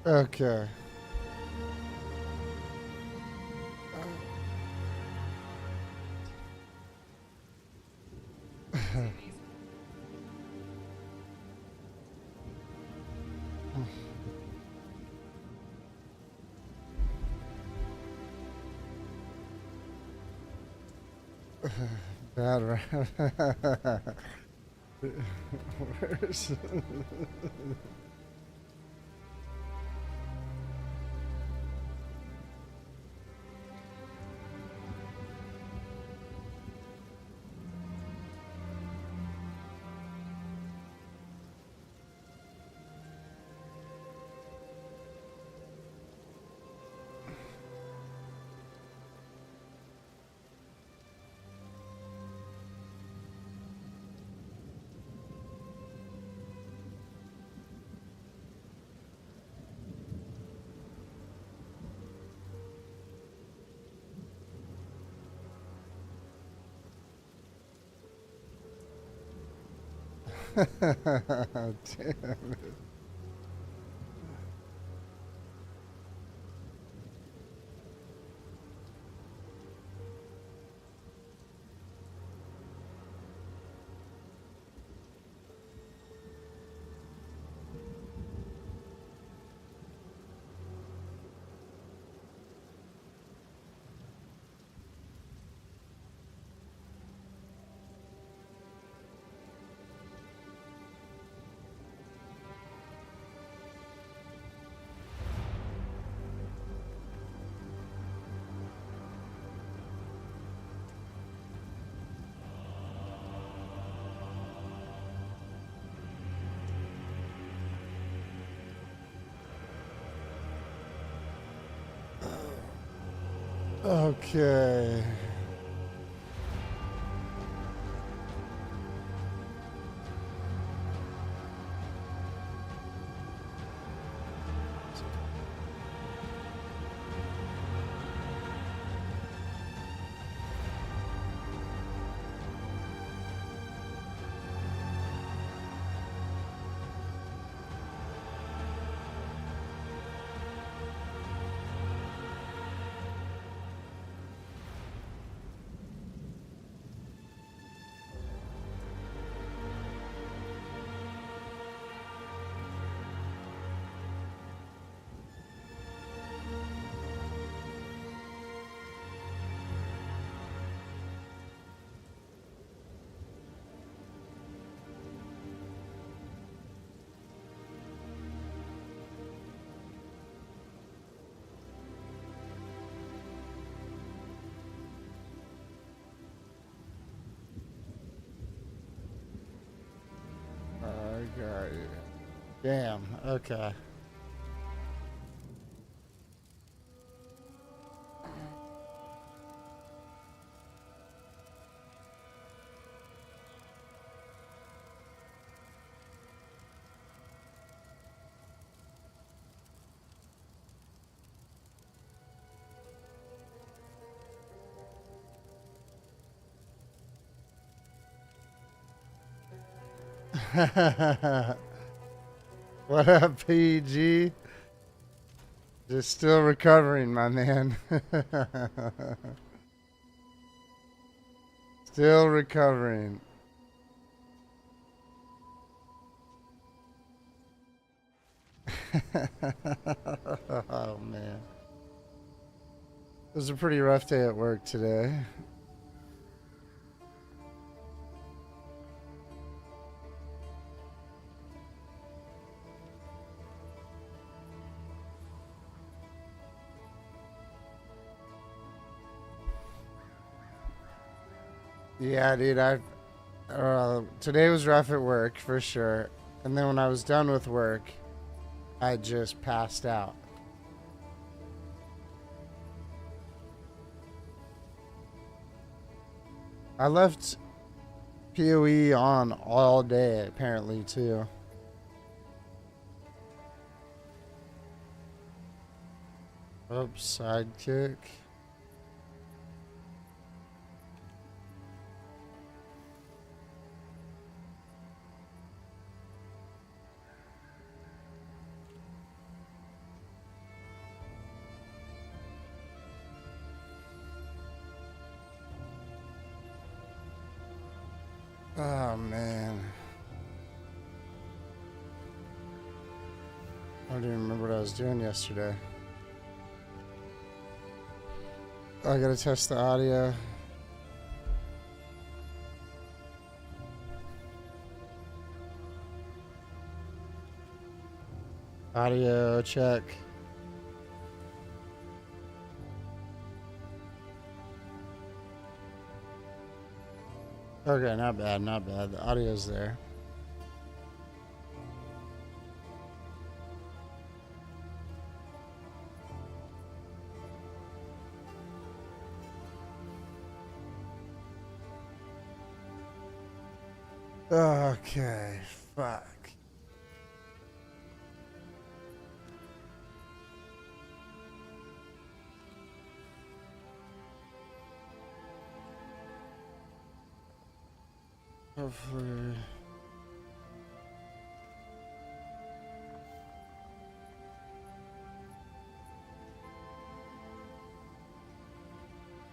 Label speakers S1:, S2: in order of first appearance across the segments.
S1: Okay. Bad right. Where's damn it. Okay. I got you. Damn. Okay. What up, PG? Just still recovering, my man. Still recovering. Oh, man. It was a pretty rough day at work today. Yeah, dude, today was rough at work for sure. And then when I was done with work, I just passed out. I left PoE on all day, apparently, too. Oops, sidekick. Oh man. I don't even remember what I was doing yesterday. I gotta test the audio. Audio check. Okay, not bad, not bad. The audio's there. Okay, fuck. Hopefully.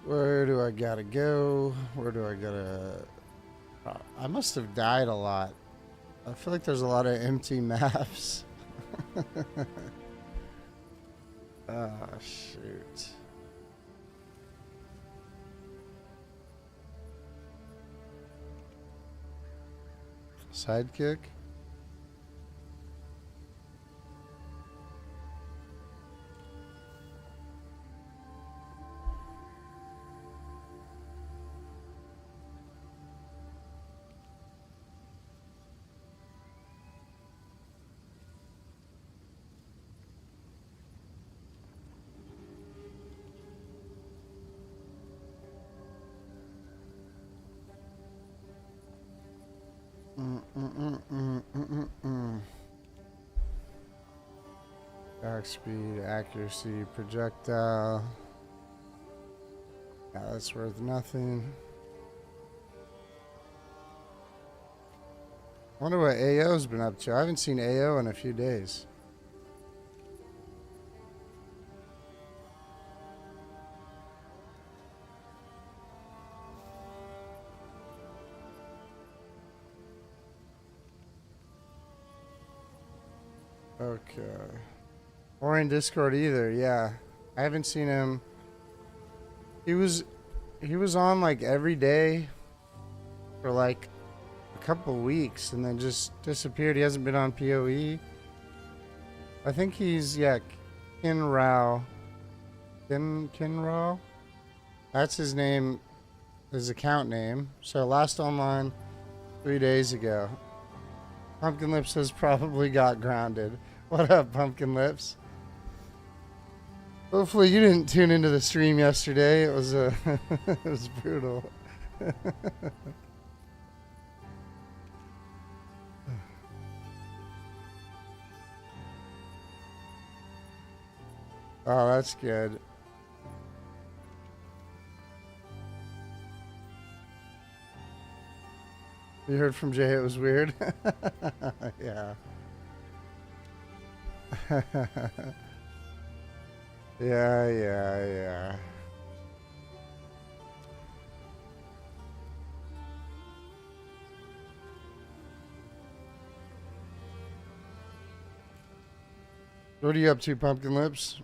S1: Where do I gotta go? Where do I gotta... I must have died a lot. I feel like there's a lot of empty maps. Oh, shoot. Sidekick? Dark speed, accuracy, projectile. Yeah, that's worth nothing. I wonder what AO's been up to. I haven't seen AO in a few days. Okay. Or in Discord either, yeah. I haven't seen him. He was on like every day for like a couple weeks and then just disappeared. He hasn't been on PoE. I think he's, yeah, Kinrao. Kinrao? That's his name, his account name. So last online 3 days ago. Pumpkin Lips has probably got grounded. What up, Pumpkin Lips? Hopefully you didn't tune into the stream yesterday. It was it was brutal. Oh, that's good. You heard from Jay it was weird? Yeah. Yeah. What are you up to, Pumpkin Lips?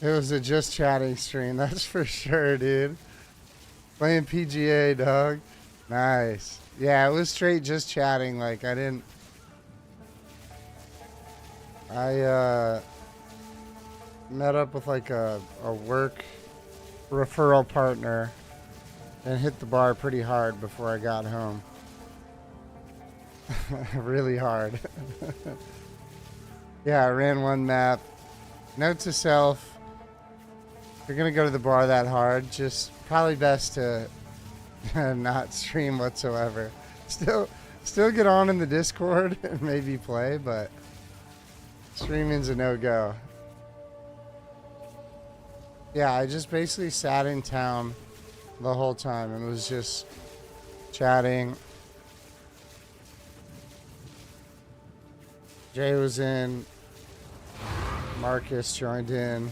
S1: It was a just chatting stream, that's for sure, dude. Playing PGA, dog. Nice. Yeah, it was straight just chatting. Like, I met up with like a work referral partner and hit the bar pretty hard before I got home. Really hard. Yeah, I ran one map. Note to self. If you're gonna go to the bar that hard, just probably best to not stream whatsoever. Still get on in the Discord and maybe play, but streaming's a no-go. Yeah, I just basically sat in town the whole time and was just chatting. Jay was in. Marcus joined in.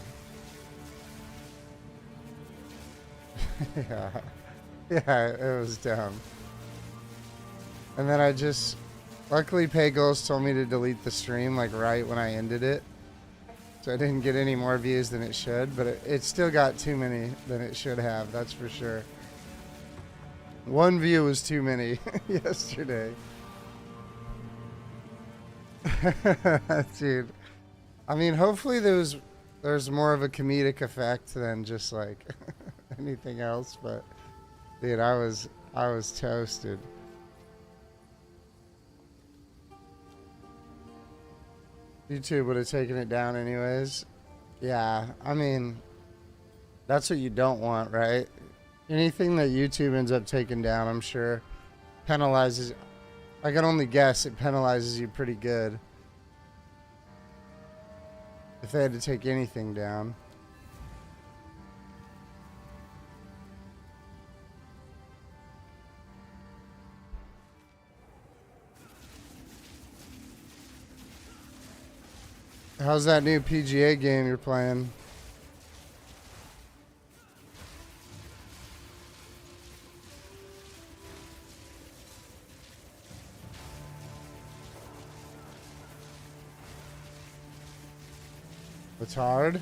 S1: Yeah. Yeah, it was dumb. And then I just... Luckily, Paygos told me to delete the stream, like, right when I ended it. So I didn't get any more views than it should, but it still got too many than it should have, that's for sure. One view was too many yesterday. Dude. I mean, hopefully there's more of a comedic effect than just, like, anything else, but... Dude, I was toasted. YouTube would have taken it down anyways. Yeah, I mean, that's what you don't want, right? Anything that YouTube ends up taking down, I'm sure, penalizes... I can only guess it penalizes you pretty good. If they had to take anything down. How's that new PGA game you're playing? It's hard.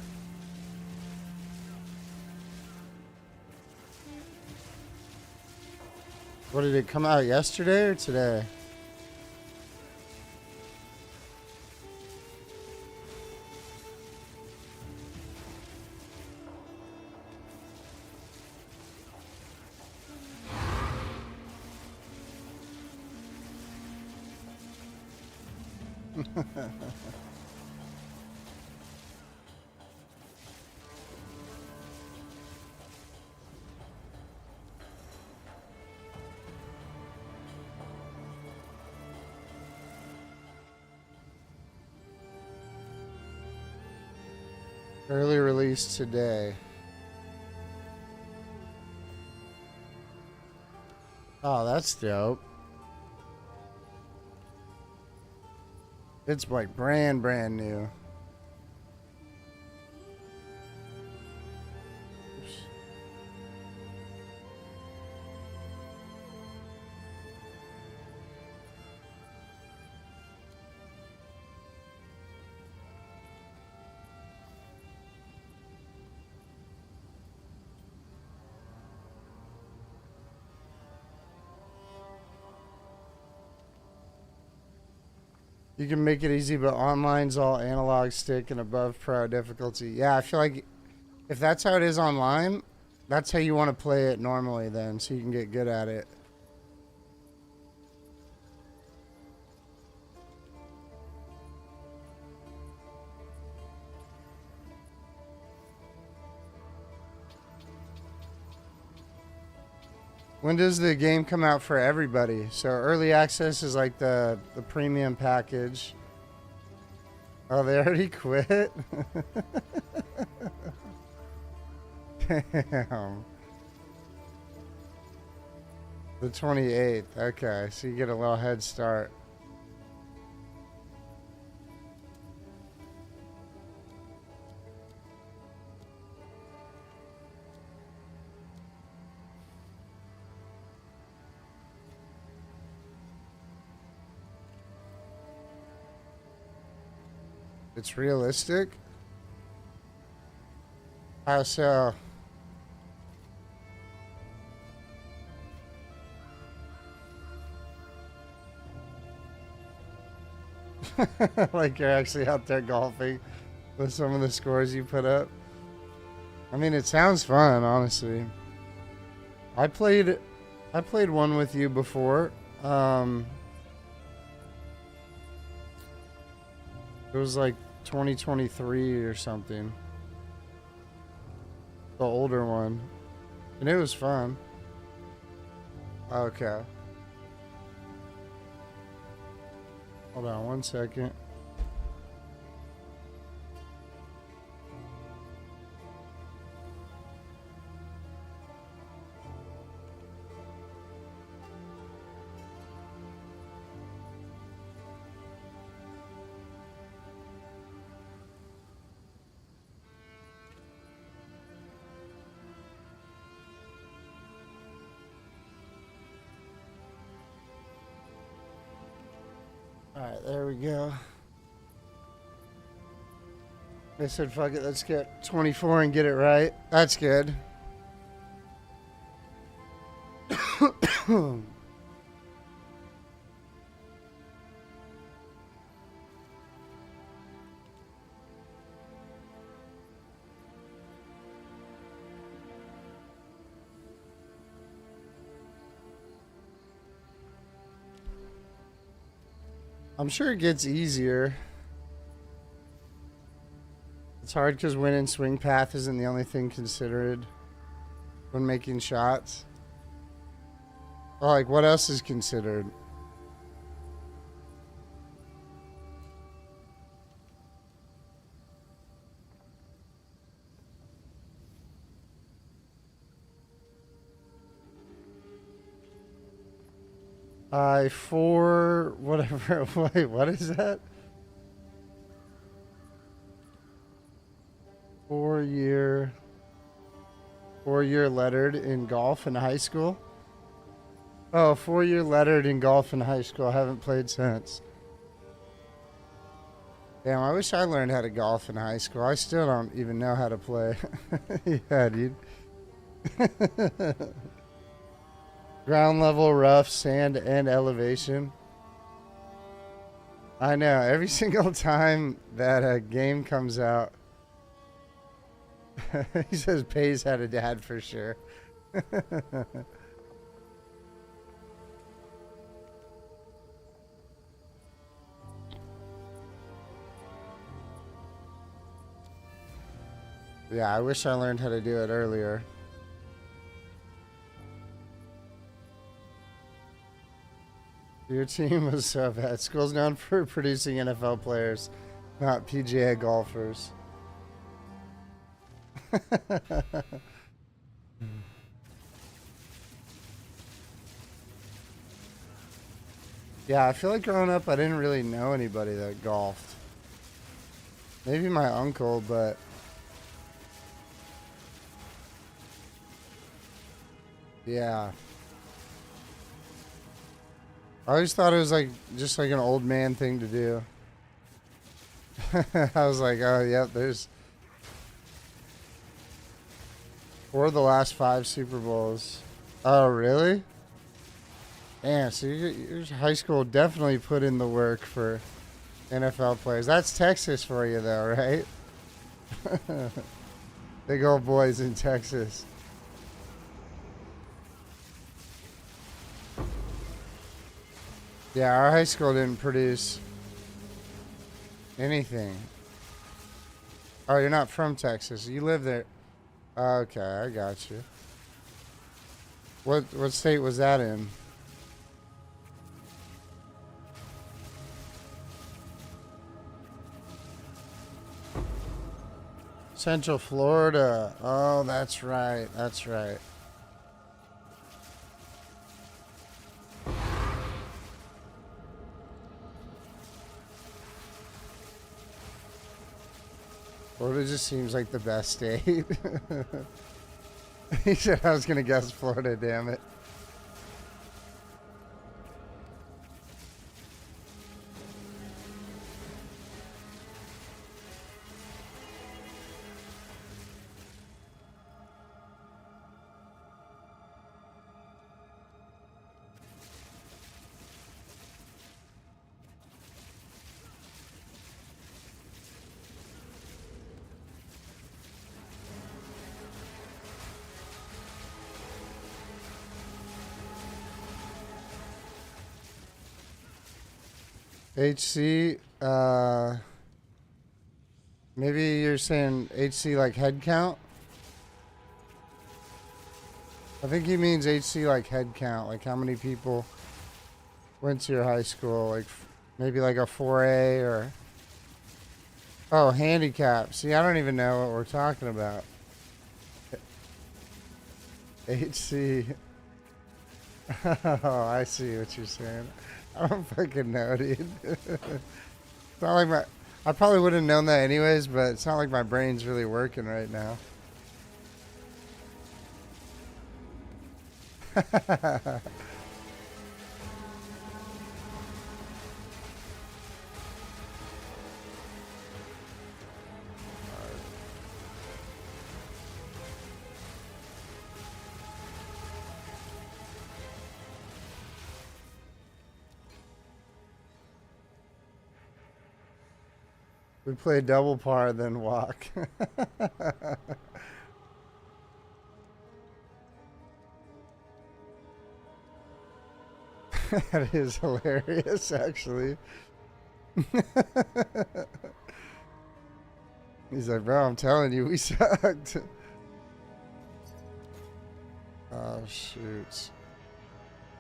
S1: What, did it come out yesterday or today? Early release today. Oh, that's dope. It's like brand new. Oops. You can make it easy, but online's all analog stick and above pro difficulty. Yeah, I feel like if that's how it is online, that's how you want to play it normally then, so you can get good at it. When does the game come out for everybody? So early access is like the premium package. Oh, they already quit? Damn. The 28th. Okay, so you get a little head start. It's realistic? How so? Like you're actually out there golfing with some of the scores you put up? I mean, it sounds fun, honestly. I played one with you before. It was like 2023 or something. The older one. And it was fun. Okay. Hold on one second. Alright, there we go. I said, fuck it, let's get 24 and get it right. That's good. I'm sure it gets easier. It's hard because wind and swing path isn't the only thing considered when making shots. Or like, what else is considered? For whatever. Wait, what is that? 4-year lettered in golf in high school. Oh, 4-year lettered in golf in high school. I haven't played since. Damn, I wish I learned how to golf in high school. I still don't even know how to play. Yeah, dude. Ground level, rough, sand, and elevation. I know. Every single time that a game comes out, he says Pays had a dad for sure. Yeah, I wish I learned how to do it earlier. Your team was so bad. School's known for producing NFL players, not PGA golfers. Yeah, I feel like growing up I didn't really know anybody that golfed. Maybe my uncle, but yeah. I always thought it was like just like an old man thing to do. I was like, oh, yep, there's 4 of the last 5 Super Bowls. Oh, really? Yeah, so your high school definitely put in the work for NFL players. That's Texas for you, though, right? Big old boys in Texas. Yeah, our high school didn't produce anything. Oh, you're not from Texas. You live there. Okay, I got you. What state was that in? Central Florida. Oh, that's right. That's right. Florida just seems like the best state. He said I was going to guess Florida, damn it. HC, maybe you're saying HC like head count? I think he means HC like head count, like how many people went to your high school, like maybe like a 4A or... Oh, handicap. See, I don't even know what we're talking about. HC. Oh, I see what you're saying. I don't fucking know, dude. It's not like my... I probably would have known that anyways, but it's not like my brain's really working right now. We play double par, then walk. That is hilarious, actually. He's like, bro, I'm telling you, we sucked. Oh, shoot.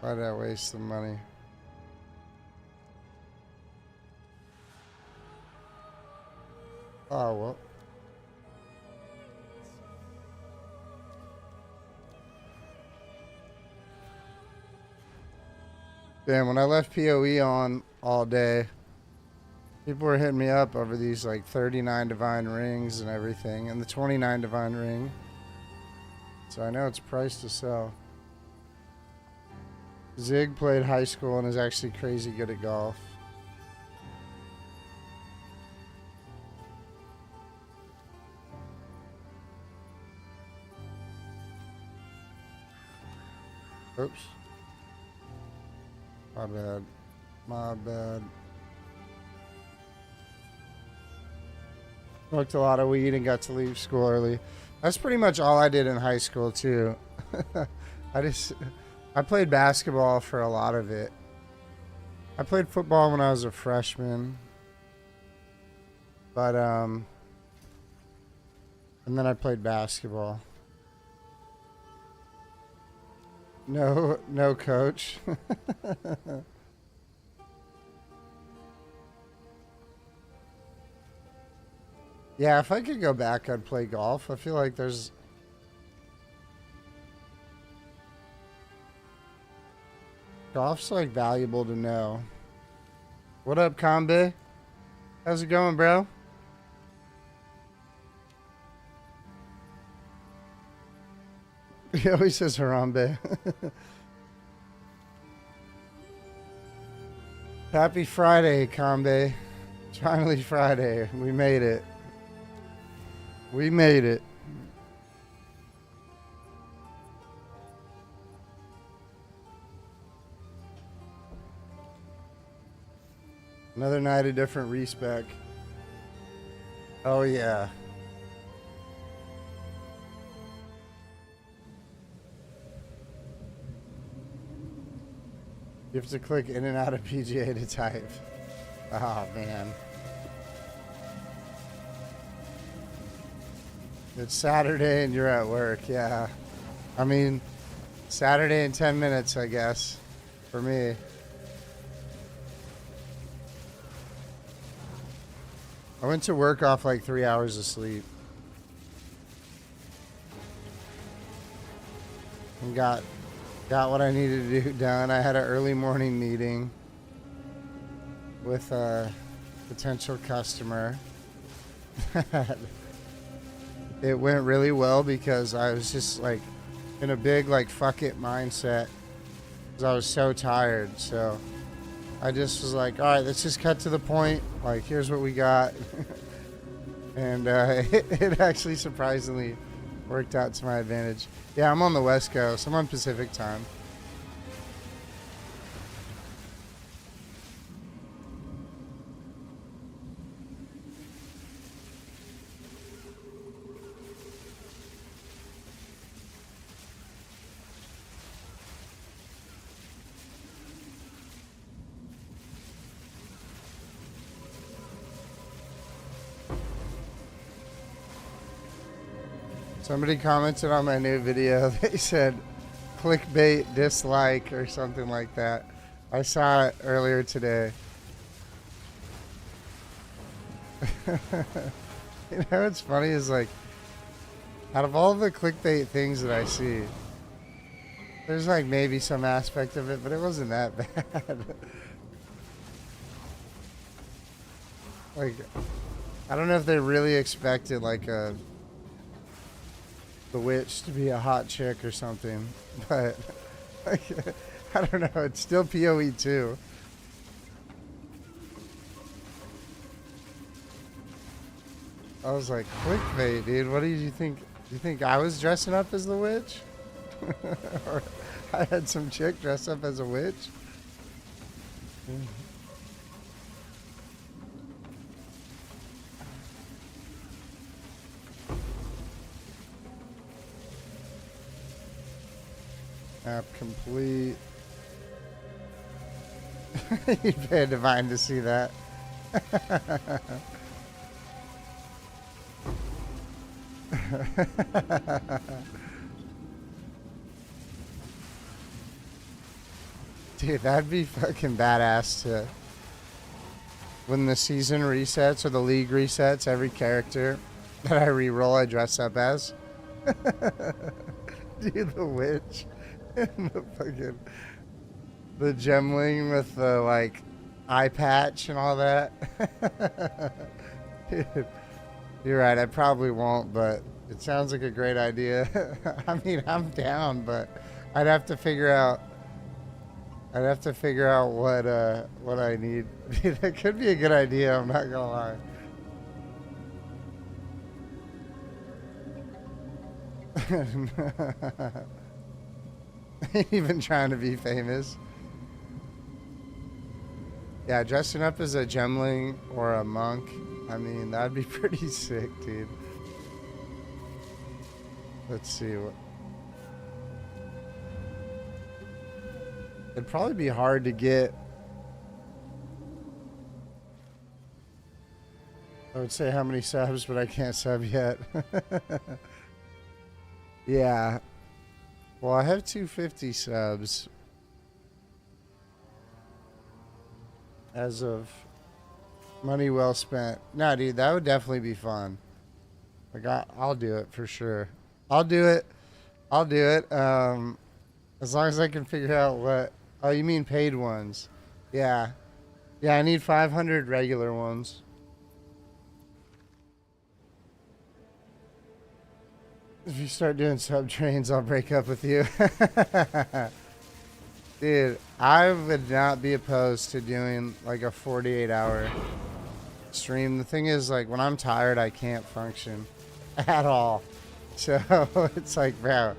S1: Why did I waste the money? Oh, well. Damn, when I left PoE on all day, people were hitting me up over these like 39 divine rings and everything, and the 29 divine ring. So I know it's priced to sell. Zig played high school and is actually crazy good at golf. Oops. My bad. My bad. Smoked a lot of weed and got to leave school early. That's pretty much all I did in high school too. I played basketball for a lot of it. I played football when I was a freshman. But and then I played basketball. No coach. Yeah, if I could go back, I'd play golf. I feel like there's... Golf's like valuable to know. What up, Kambe? How's it going, bro? He always says Harambe. Happy Friday, Kambe. It's finally Friday. We made it. We made it. Another night of different respec. Oh, yeah. You have to click in and out of PGA to type. Oh, man. It's Saturday and you're at work, yeah. I mean, Saturday in 10 minutes, I guess, for me. I went to work off like 3 hours of sleep. And got what I needed to do done. I had an early morning meeting with a potential customer. It went really well because I was just like in a big like fuck it mindset because I was so tired. So I just was like, all right, let's just cut to the point. Like, here's what we got. And it actually surprisingly worked out to my advantage. Yeah, I'm on the West Coast. I'm on Pacific time. Somebody commented on my new video. They said clickbait dislike or something like that. I saw it earlier today. You know what's funny is like out of all the clickbait things that I see, there's like maybe some aspect of it, but it wasn't that bad. Like, I don't know if they really expected like the witch to be a hot chick or something, but like, I don't know. It's still PoE too. I was like, clickbait, dude. What did you think? You think I was dressing up as the witch? Or I had some chick dress up as a witch? Map complete. You'd pay a divine to see that. Dude, that'd be fucking badass to... When the season resets or the league resets, every character that I reroll I dress up as. Dude, the witch and the fucking... The Gemling with the, like, eye patch and all that. Dude, you're right, I probably won't, but it sounds like a great idea. I mean, I'm down, but I'd have to figure out... what I need. Dude, that could be a good idea, I'm not gonna lie. Even trying to be famous. Yeah, dressing up as a Gemling or a monk, I mean, that'd be pretty sick, dude. Let's see what... It'd probably be hard to get... I would say how many subs, but I can't sub yet. Yeah. Well, I have 250 subs. As of money well spent. No, dude, that would definitely be fun. Like, I'll do it for sure. I'll do it. As long as I can figure out what... Oh, you mean paid ones? Yeah. Yeah, I need 500 regular ones. If you start doing sub trains, I'll break up with you. Dude, I would not be opposed to doing like a 48-hour stream. The thing is, like, when I'm tired, I can't function at all. So it's like, bro,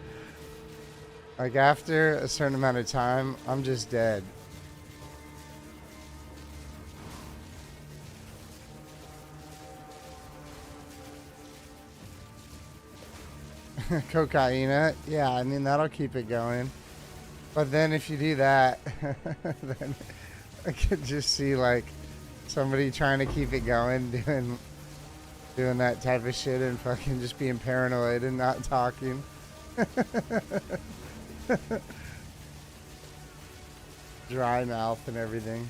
S1: like after a certain amount of time, I'm just dead. Cocaina, yeah, I mean, that'll keep it going. But then if you do that, then I could just see like somebody trying to keep it going, doing that type of shit and fucking just being paranoid and not talking. Dry mouth and everything.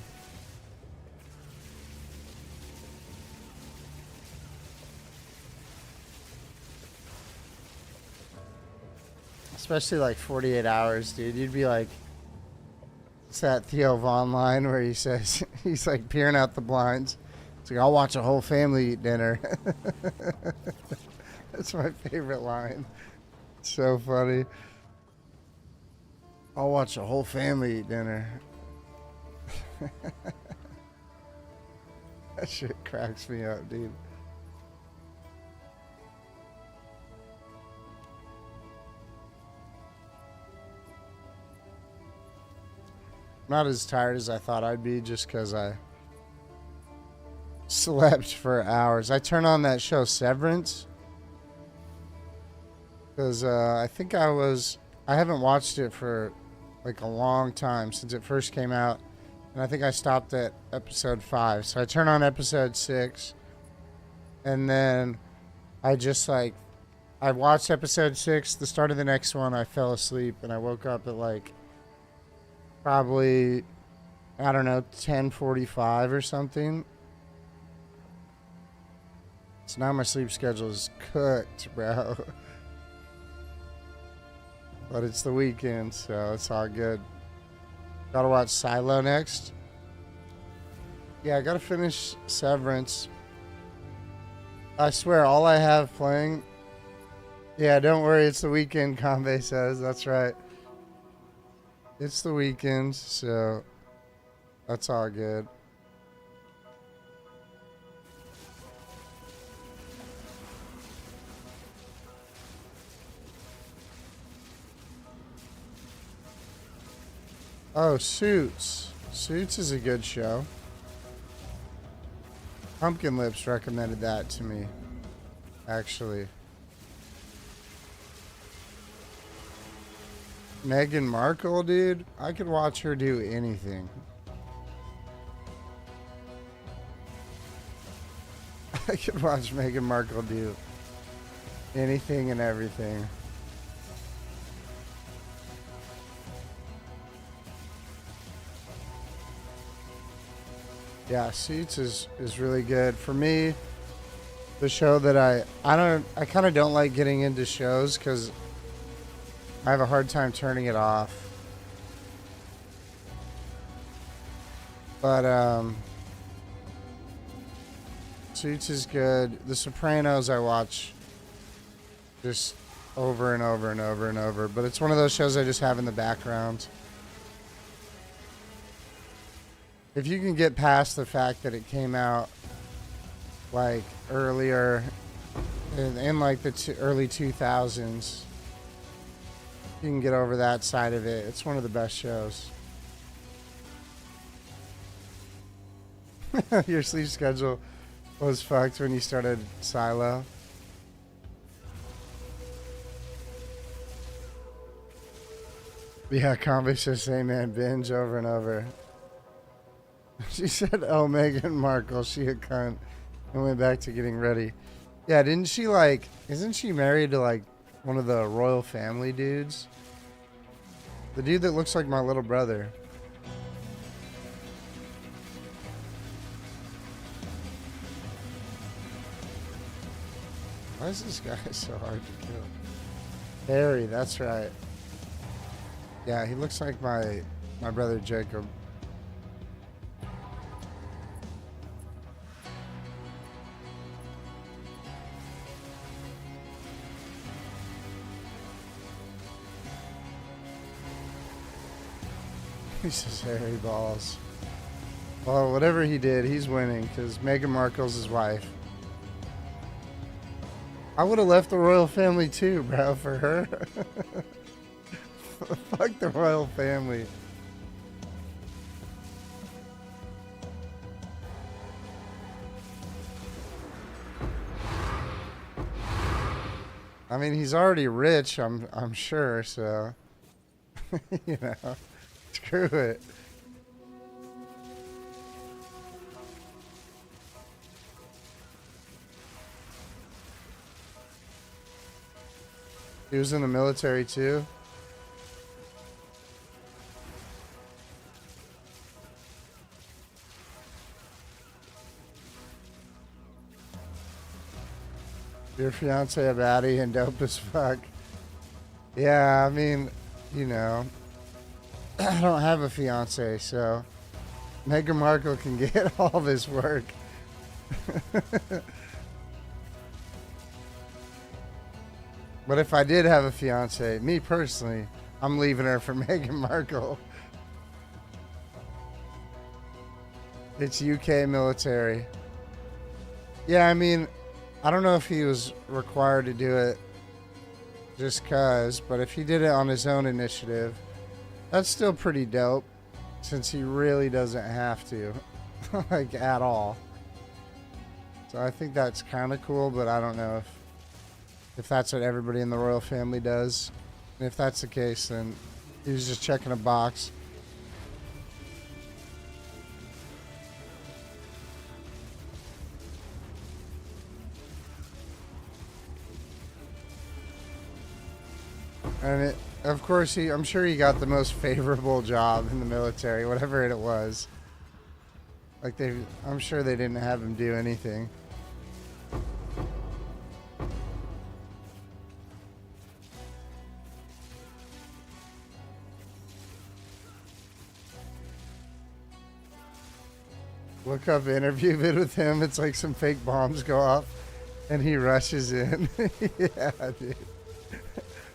S1: Especially like 48 hours, dude. You'd be like, it's that Theo Von line where he says, he's like peering out the blinds. It's like, I'll watch a whole family eat dinner. That's my favorite line. It's so funny. I'll watch a whole family eat dinner. That shit cracks me up, dude. Not as tired as I thought I'd be just because I slept for hours. I turned on that show Severance because I think I haven't watched it for like a long time since it first came out, and I think I stopped at episode 5. So I turned on episode 6, and then I just like, I watched episode 6, the start of the next one, I fell asleep, and I woke up at like probably, I don't know, 10:45 or something. So now my sleep schedule is cooked, bro. But it's the weekend, so it's all good. Gotta watch Silo next. Yeah, I gotta finish Severance. I swear, all I have playing... Yeah, don't worry, it's the weekend, Kambe says. That's right. It's the weekend, so that's all good. Oh, Suits. Suits is a good show. Pumpkin Lips recommended that to me, actually. Meghan Markle, dude. I could watch her do anything. I could watch Meghan Markle do anything and everything. Yeah, Suits is really good. For me, the show that I kind of don't like getting into shows because I have a hard time turning it off. But Suits is good. The Sopranos I watch just over and over and over and over. But it's one of those shows I just have in the background. If you can get past the fact that it came out like earlier in like the early 2000s, you can get over that side of it. It's one of the best shows. Your sleep schedule was fucked when you started Silo. Yeah, Convict says same man, binge over and over. She said, oh, Meghan Markle, she a cunt, and went back to getting ready. Yeah, didn't she like, isn't she married to like one of the royal family dudes? The dude that looks like my little brother. Why is this guy so hard to kill? Harry, that's right. Yeah, he looks like my brother Jacob. He says Harry balls. Well, whatever he did, he's winning because Meghan Markle's his wife. I would have left the royal family too, bro, for her. Fuck the royal family. I mean, he's already rich, I'm sure, so you know, screw it. He was in the military too. Your fiance a baddie and dope as fuck. Yeah, I mean, you know, I don't have a fiance, so Meghan Markle can get all this work. But if I did have a fiance, me personally, I'm leaving her for Meghan Markle. It's UK military. Yeah, I mean, I don't know if he was required to do it just cause, but if he did it on his own initiative, that's still pretty dope since he really doesn't have to, like at all. So I think that's kind of cool, but I don't know if that's what everybody in the royal family does. And if that's the case, then he was just checking a box. And of course, I'm sure he got the most favorable job in the military, whatever it was. Like I'm sure they didn't have him do anything. Look up interview vid with him. It's like some fake bombs go off and he rushes in. Yeah, dude.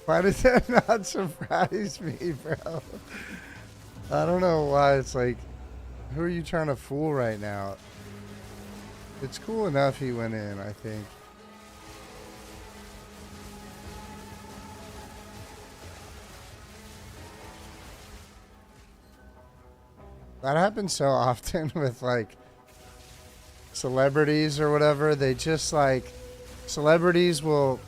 S1: Why does that not surprise me, bro? I don't know why. It's like, who are you trying to fool right now? It's cool enough he went in, I think. That happens so often with like celebrities or whatever. They just like, celebrities will,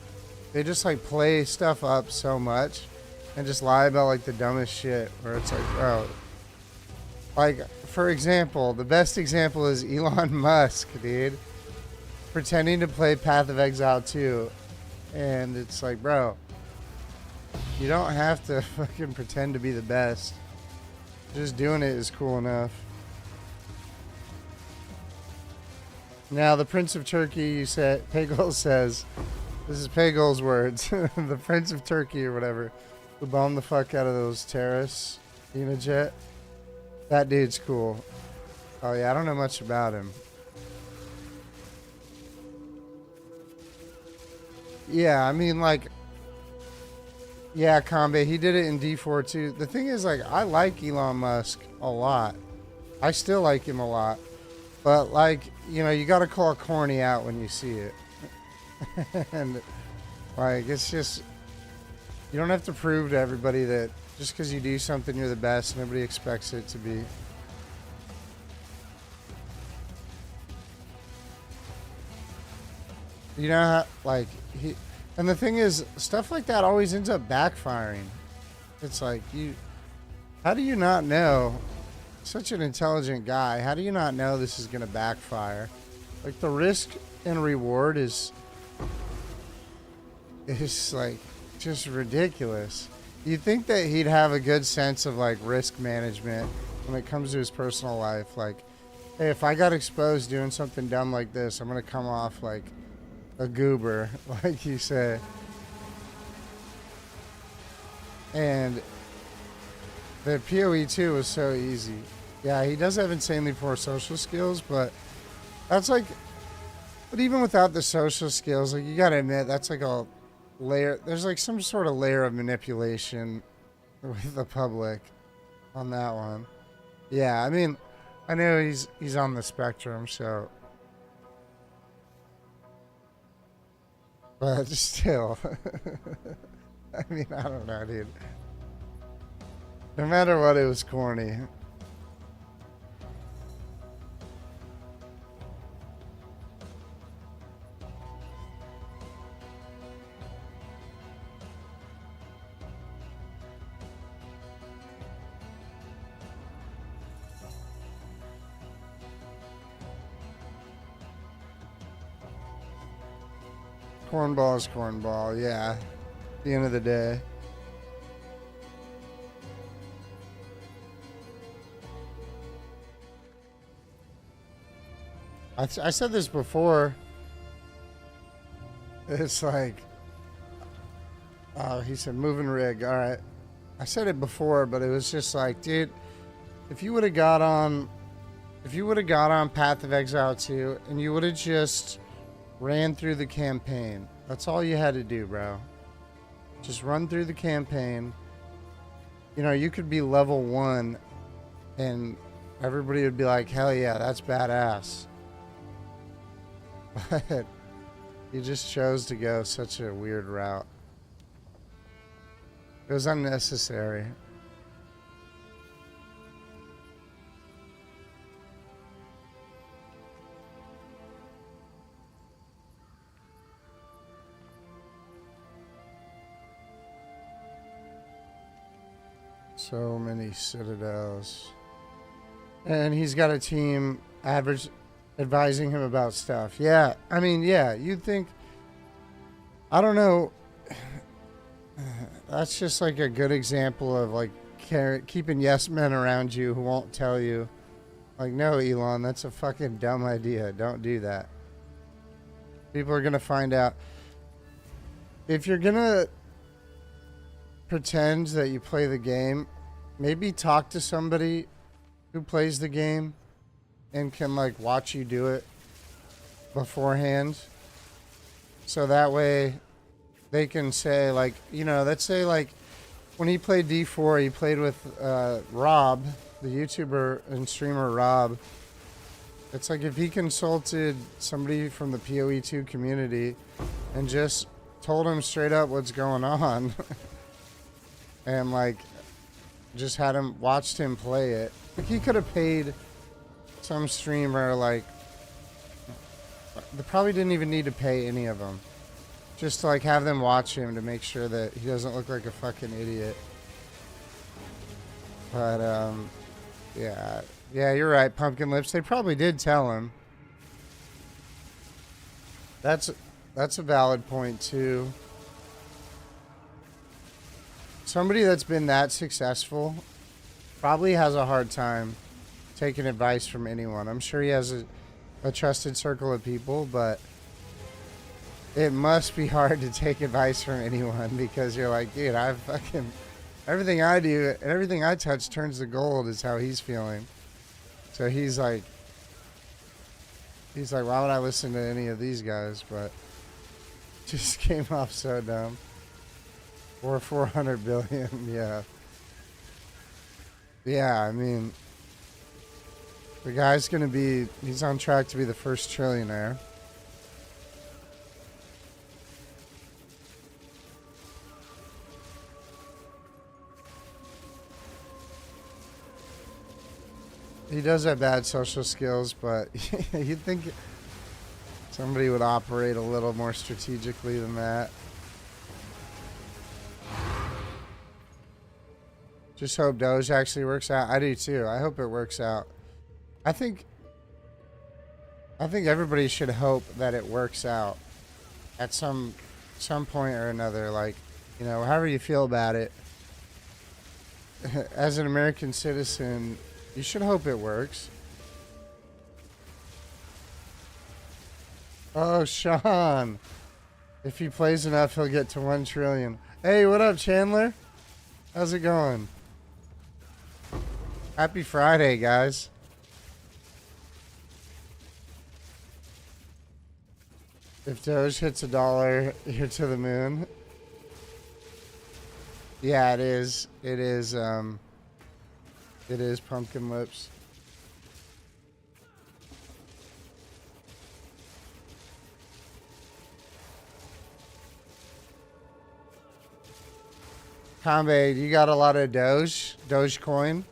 S1: they just like play stuff up so much and just lie about like the dumbest shit where it's like, bro, like for example, the best example is Elon Musk, dude, pretending to play Path of Exile 2, and it's like, bro, you don't have to fucking pretend to be the best. Just doing it is cool enough. Now, the Prince of Turkey, you said, Pagol says, this is Pagol's words, the Prince of Turkey or whatever, who bombed the fuck out of those terrorists, Jet. That dude's cool. Oh yeah, I don't know much about him. Yeah, I mean, like, yeah, Combe, he did it in D4 too. The thing is, like, I like Elon Musk a lot. I still like him a lot. But, like, you know, you gotta call corny out when you see it. And, like, it's just, you don't have to prove to everybody that just because you do something, you're the best. Nobody expects it to be. You know how, like, and the thing is, stuff like that always ends up backfiring. It's like, how do you not know? Such an intelligent guy. How do you not know this is going to backfire? Like, the risk and reward is like just ridiculous. You'd think that he'd have a good sense of like risk management when it comes to his personal life. Like, hey, if I got exposed doing something dumb like this, I'm going to come off like a goober, like you say. And the PoE 2 was so easy. Yeah, he does have insanely poor social skills, but that's like, but even without the social skills, like, you gotta admit, that's like a layer, there's like some sort of layer of manipulation with the public on that one. Yeah, I mean, I know he's on the spectrum, so, but still, I mean, I don't know, dude. No matter what, it was corny. Cornball is cornball, yeah. At the end of the day. I said this before. It's like, oh, he said moving rig. All right. I said it before, but it was just like, dude, if you would have got on Path of Exile 2 and you would have just ran through the campaign, that's all you had to do, bro. Just run through the campaign. You know, you could be level 1 and everybody would be like, hell yeah, that's badass. But he just chose to go such a weird route. It was unnecessary. So many citadels. And he's got a team advising him about stuff. Yeah, I mean, yeah, you'd think, I don't know, that's just like a good example of like keeping yes men around you who won't tell you, like, no, Elon, that's a fucking dumb idea. Don't do that. People are going to find out. If you're going to pretend that you play the game, maybe talk to somebody who plays the game and can like watch you do it beforehand, so that way they can say, like, you know, let's say like when he played D4, he played with Rob, the YouTuber and streamer Rob. It's like if he consulted somebody from the PoE 2 community and just told him straight up what's going on and like just had him watched him play it, like, he could have paid some streamer, like, they probably didn't even need to pay any of them. Just to like have them watch him to make sure that he doesn't look like a fucking idiot. But yeah, you're right, Pumpkin Lips. They probably did tell him. That's a valid point too. Somebody that's been that successful probably has a hard time taking advice from anyone. I'm sure he has a trusted circle of people, but it must be hard to take advice from anyone because you're like, dude, I fucking everything I do and everything I touch turns to gold is how he's feeling. So he's like, why would I listen to any of these guys? But just came off so dumb. Or 400 billion, yeah. Yeah, I mean, the guy's gonna be, he's on track to be the first trillionaire. He does have bad social skills, but you'd think somebody would operate a little more strategically than that. Just hope Doge actually works out. I do too. I hope it works out. I think everybody should hope that it works out at some point or another. Like, you know, however you feel about it. As an American citizen, you should hope it works. Oh, Sean. If he plays enough, he'll get to 1 trillion. Hey, what up, Chandler? How's it going? Happy Friday, guys. If Doge hits $1, you're to the moon. Yeah, it is. It is Pumpkin Lips. Kambe, you got a lot of Dogecoin,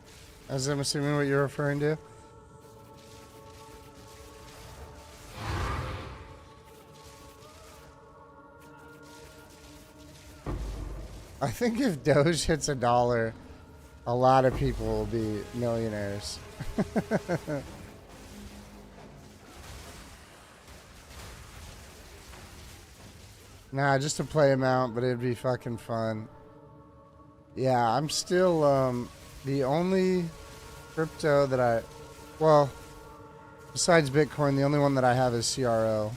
S1: as I'm assuming what you're referring to. I think if Doge hits $1, a lot of people will be millionaires. Nah, just a play amount, but it'd be fucking fun. Yeah, I'm still the only crypto that well, besides Bitcoin, the only one that I have is CRO.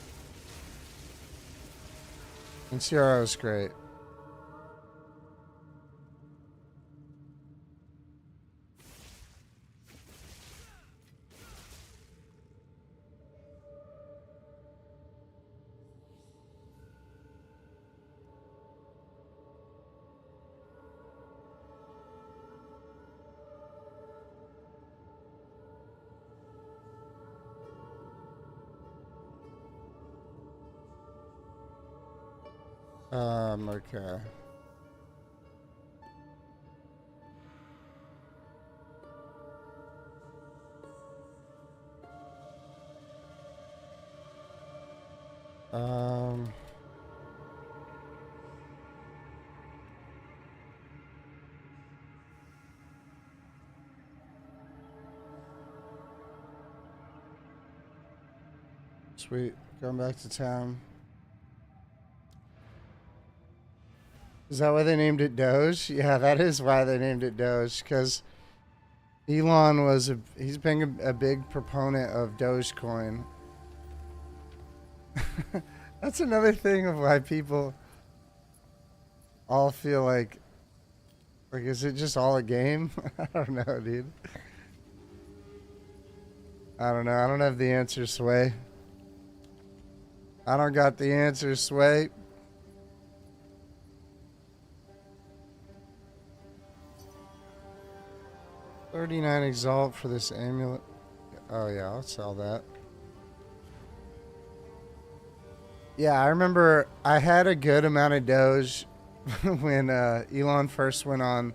S1: And CRO is great. Okay. Sweet. Going back to town. Is that why they named it Doge? Yeah, that is why they named it Doge. Because Elon he's been a big proponent of Dogecoin. That's another thing of why people all feel like is it just all a game? I don't know, dude. I don't know. I don't have the answer, Sway. I don't got the answer, Sway. $39 Exalt for this amulet. Oh yeah, I'll sell that. Yeah, I remember I had a good amount of Doge when Elon first went on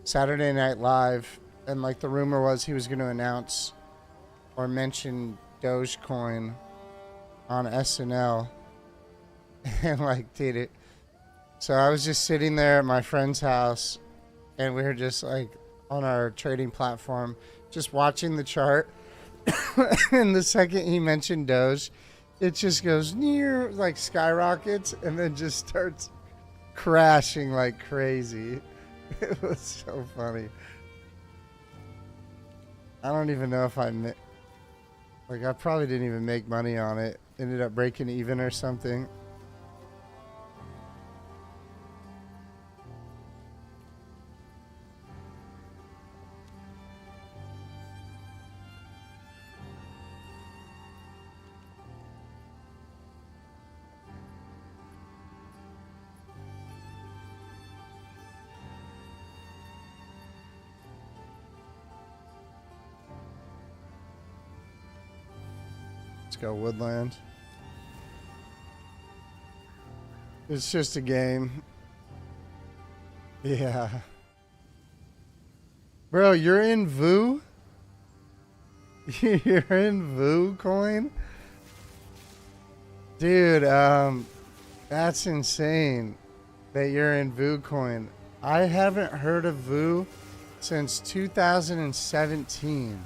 S1: Saturday Night Live, and like the rumor was he was going to announce or mention Dogecoin on SNL. And like, dude, so I was just sitting there at my friend's house, and we were just like on our trading platform, just watching the chart. And the second he mentioned Doge, it just goes near, like skyrockets, and then just starts crashing like crazy. It was so funny. I don't even know if I probably didn't even make money on it. Ended up breaking even or something. Let's go Woodland. It's just a game. Yeah. Bro, you're in VOO? You're in VOO coin? Dude, that's insane that you're in VOO coin. I haven't heard of VOO since 2017.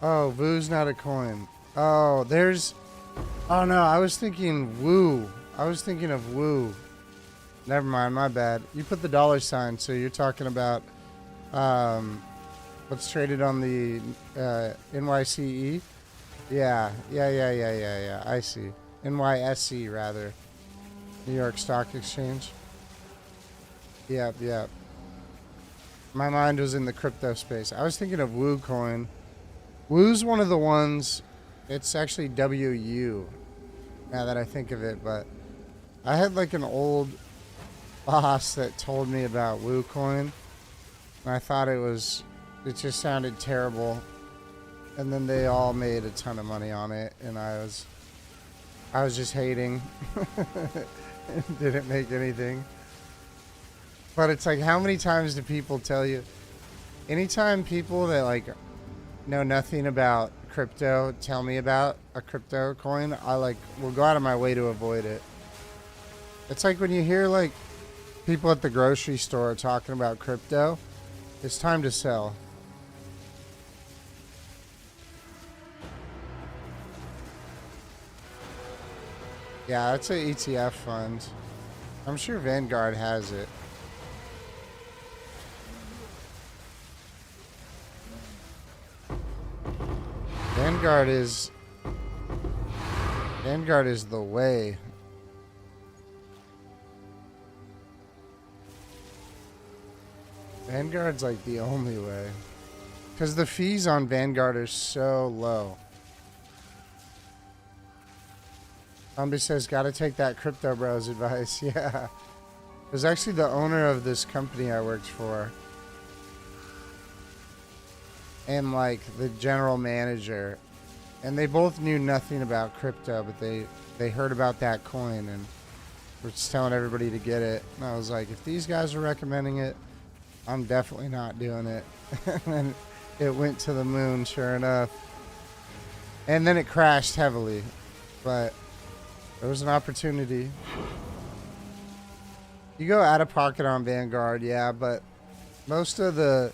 S1: Oh, VOO's not a coin. Oh, there's... Oh, no, I was thinking Woo. I was thinking of Woo. Never mind, my bad. You put the $sign, so you're talking about what's traded on the NYCE? Yeah. I see. NYSE, rather. New York Stock Exchange. Yep. My mind was in the crypto space. I was thinking of Woo coin. Woo's one of the ones, it's actually WU, now that I think of it, but I had like an old boss that told me about WooCoin, and I thought it just sounded terrible, and then they all made a ton of money on it, and I was just hating. It didn't make anything. But it's like, how many times do people tell you, anytime people that like know nothing about crypto tell me about a crypto coin, I like will go out of my way to avoid it. It's like when you hear like people at the grocery store talking about crypto, it's time to sell. Yeah, it's an ETF fund. I'm sure Vanguard has it. Vanguard is the way. Vanguard's like the only way. Because the fees on Vanguard are so low. Zombie says, gotta take that crypto bros advice. Yeah. It was actually the owner of this company I worked for. And like the general manager. And they both knew nothing about crypto, but they heard about that coin and were just telling everybody to get it. And I was like, if these guys are recommending it, I'm definitely not doing it. And it went to the moon, sure enough. And then it crashed heavily. But there was an opportunity. You go out of pocket on Vanguard, yeah, but most of the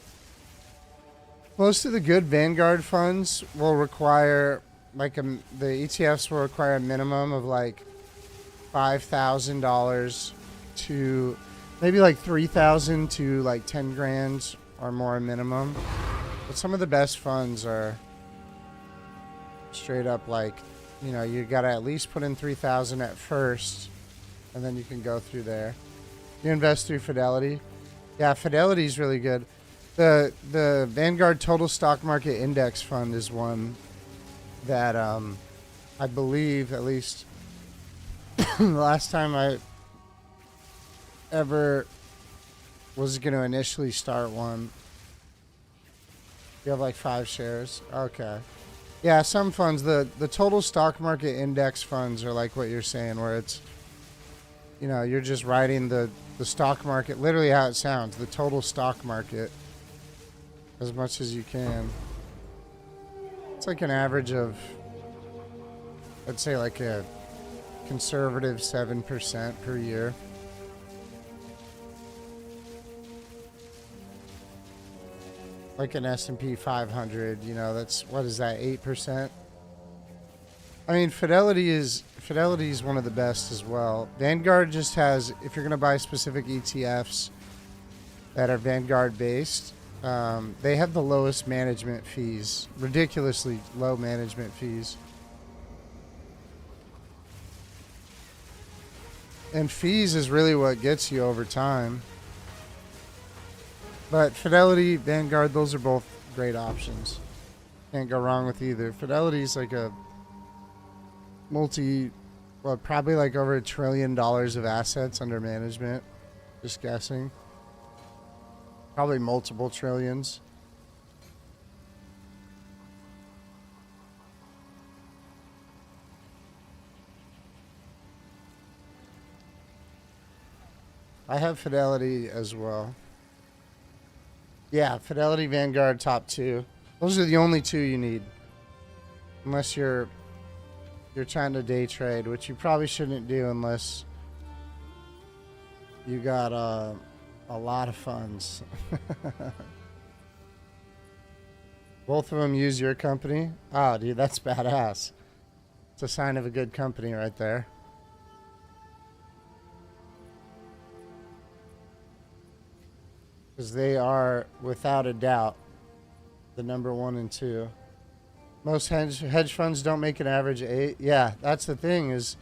S1: good Vanguard funds will require like the ETFs will require a minimum of like $5,000 to maybe like $3,000 to like 10 grand or more minimum. But some of the best funds are straight up like, you know, you got to at least put in 3,000 at first and then you can go through there. You invest through Fidelity. Yeah, Fidelity's really good. The Vanguard Total Stock Market Index Fund is one that I believe, at least the last time I ever was going to initially start one. You have like 5 shares. Okay. Yeah, some funds, the Total Stock Market Index funds are like what you're saying, where it's, you know, you're just riding the stock market, literally how it sounds, the total stock market, as much as you can. It's like an average of I'd say like a conservative 7% per year. Like an S&P 500, you know, that's, what is that, 8%? I mean, Fidelity is one of the best as well. Vanguard just has, if you're going to buy specific ETFs that are Vanguard based, they have the lowest management fees, ridiculously low management fees. And fees is really what gets you over time. But Fidelity, Vanguard, those are both great options. Can't go wrong with either. Fidelity's like a probably like over $1 trillion of assets under management. Just guessing. Probably multiple trillions. I have Fidelity as well. Yeah, Fidelity, Vanguard, top two. Those are the only two you need. Unless you're trying to day trade, which you probably shouldn't do unless you got a lot of funds. Both of them use your company? Oh, dude, that's badass. It's a sign of a good company right there. Because they are, without a doubt, the number 1 and 2. Most hedge funds don't make an average 8. Yeah, that's the thing is,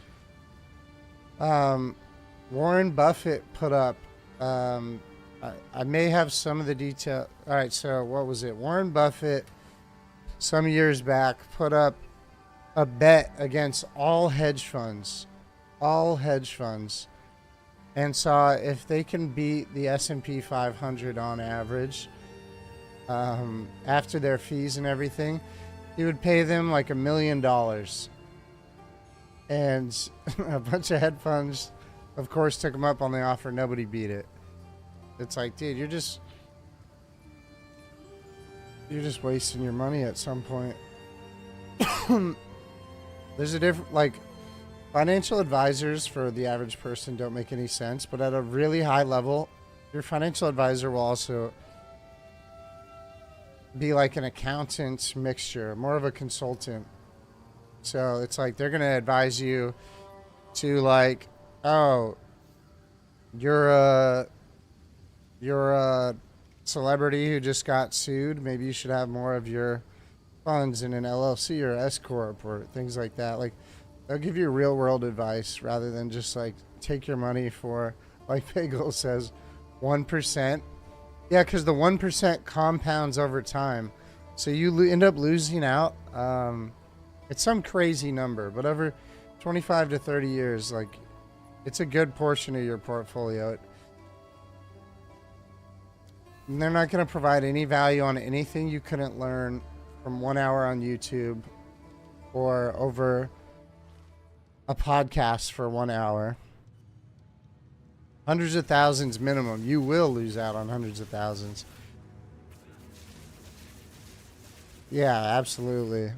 S1: Warren Buffett put up, I may have some of the detail. All right, so what was it? Warren Buffett, some years back, put up a bet against all hedge funds, and saw if they can beat the S&P 500 on average, after their fees and everything, he would pay them like $1 million. And a bunch of hedge funds, of course, took him up on the offer. Nobody beat it. It's like, dude, you're just wasting your money at some point. There's a different, like, financial advisors for the average person don't make any sense, but at a really high level, your financial advisor will also be like an accountant mixture, more of a consultant. So it's like they're going to advise you to, like, oh, you're a celebrity who just got sued. Maybe you should have more of your funds in an LLC or S corp or things like that. Like, they'll give you real world advice rather than just like take your money for, like Bagel says, 1%. Yeah, because the 1% compounds over time. So you end up losing out. It's some crazy number, but over 25 to 30 years, like, it's a good portion of your portfolio. And they're not going to provide any value on anything you couldn't learn from 1 hour on YouTube or over a podcast for 1 hour. Hundreds of thousands minimum. You will lose out on hundreds of thousands. Yeah, absolutely.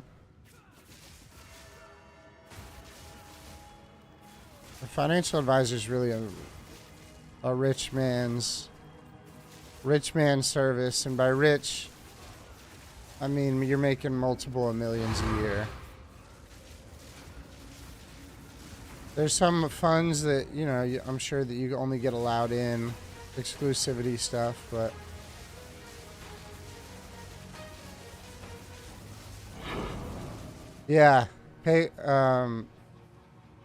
S1: A financial advisor is really a rich man's service, and by rich, I mean you're making multiple of millions a year. There's some funds that, you know, I'm sure that you only get allowed in, exclusivity stuff, but yeah. Hey,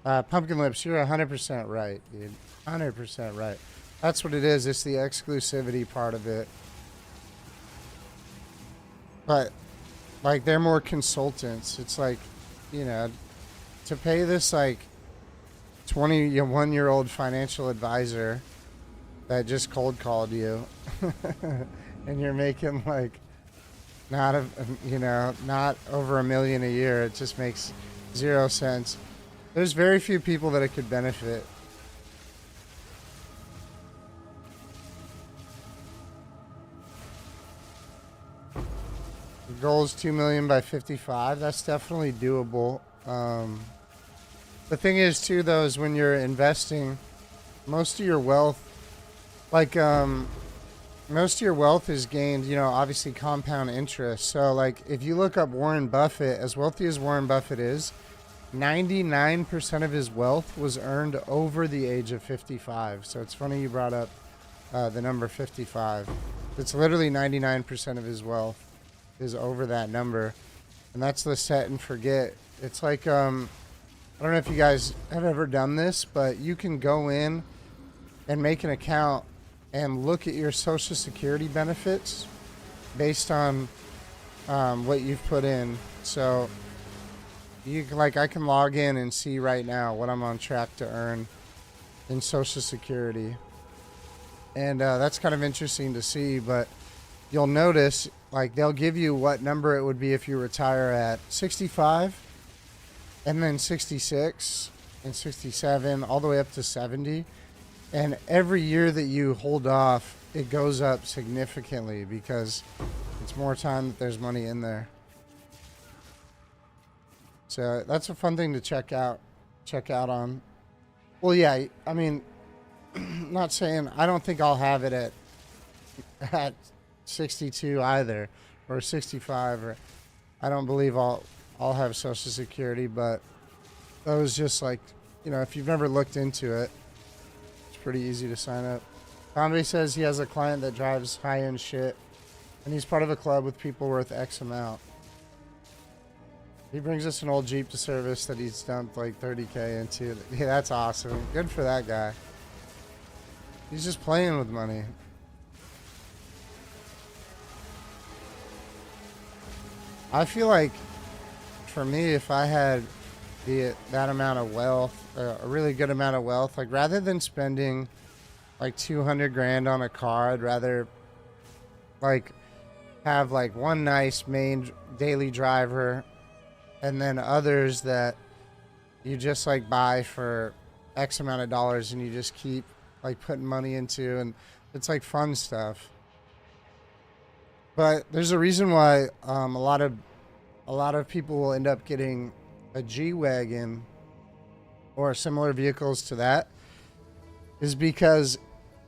S1: Pumpkin Lips, you're 100% right, dude. 100% right. That's what it is. It's the exclusivity part of it. But, like, they're more consultants. It's like, you know, to pay this, like, 21-year-old financial advisor that just cold called you and you're making, like, not over $1 million a year. It just makes 0 sense. There's very few people that it could benefit. The goal is 2 million by 55. That's definitely doable. The thing is too, though, is when you're investing, most of your wealth, like most of your wealth is gained, you know, obviously compound interest. So like if you look up Warren Buffett, as wealthy as Warren Buffett is, 99% of his wealth was earned over the age of 55. So it's funny you brought up the number 55. It's literally 99% of his wealth is over that number. And that's the set and forget. It's like, I don't know if you guys have ever done this, but you can go in and make an account and look at your Social Security benefits based on what you've put in. So you can, like, I can log in and see right now what I'm on track to earn in Social Security. And that's kind of interesting to see, but you'll notice, like, they'll give you what number it would be if you retire at 65, and then 66, and 67, all the way up to 70. And every year that you hold off, it goes up significantly because it's more time that there's money in there. So that's a fun thing to check out on. Well, yeah, I mean, not saying, I don't think I'll have it at 62 either, or 65, or I don't believe I'll have Social Security, but that was just like, you know, if you've never looked into it, it's pretty easy to sign up. Tommy says he has a client that drives high-end shit, and he's part of a club with people worth X amount. He brings us an old Jeep to service that he's dumped like 30K into. Yeah, that's awesome. Good for that guy. He's just playing with money. I feel like, for me, if I had that amount of wealth, a really good amount of wealth, like rather than spending like 200 grand on a car, I'd rather like have like one nice main daily driver, and then others that you just like buy for X amount of dollars and you just keep like putting money into, and it's like fun stuff. But there's a reason why a lot of people will end up getting a G-Wagon or similar vehicles to that, is because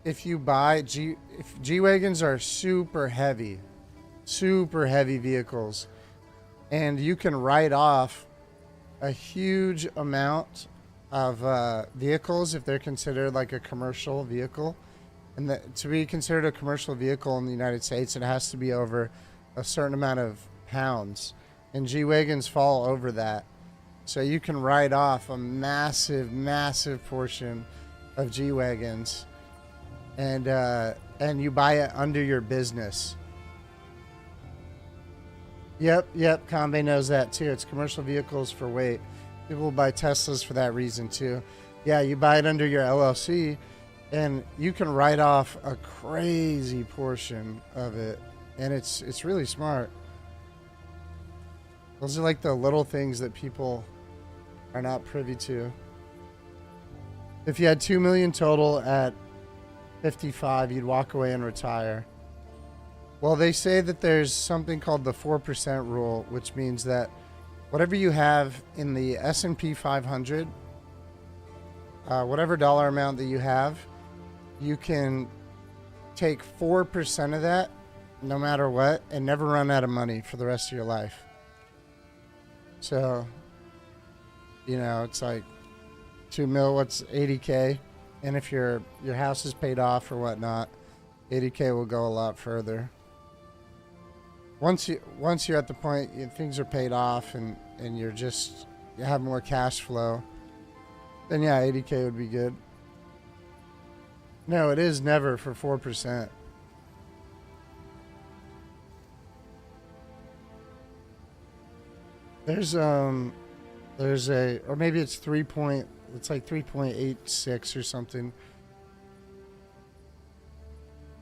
S1: if you buy G-Wagons are super heavy vehicles, and you can write off a huge amount of vehicles if they're considered like a commercial vehicle. And to be considered a commercial vehicle in the United States, it has to be over a certain amount of pounds. And G-Wagons fall over that. So you can write off a massive, massive portion of G-Wagons. And you buy it under your business. Yep, Conve knows that too. It's commercial vehicles for weight. People buy Teslas for that reason too. Yeah, you buy it under your LLC, and you can write off a crazy portion of it, and it's really smart. Those are like the little things that people are not privy to. If you had 2 million total at 55, you'd walk away and retire. Well, they say that there's something called the 4% rule, which means that whatever you have in the S&P 500, whatever dollar amount that you have, you can take 4% of that no matter what and never run out of money for the rest of your life. So, you know, it's like 2 mil, what's 80K? And if your house is paid off or whatnot, 80K will go a lot further. Once you're at the point things are paid off and you have more cash flow, then yeah, 80K would be good. No, it is never for 4%. There's a, or maybe it's it's like 3.86 or something.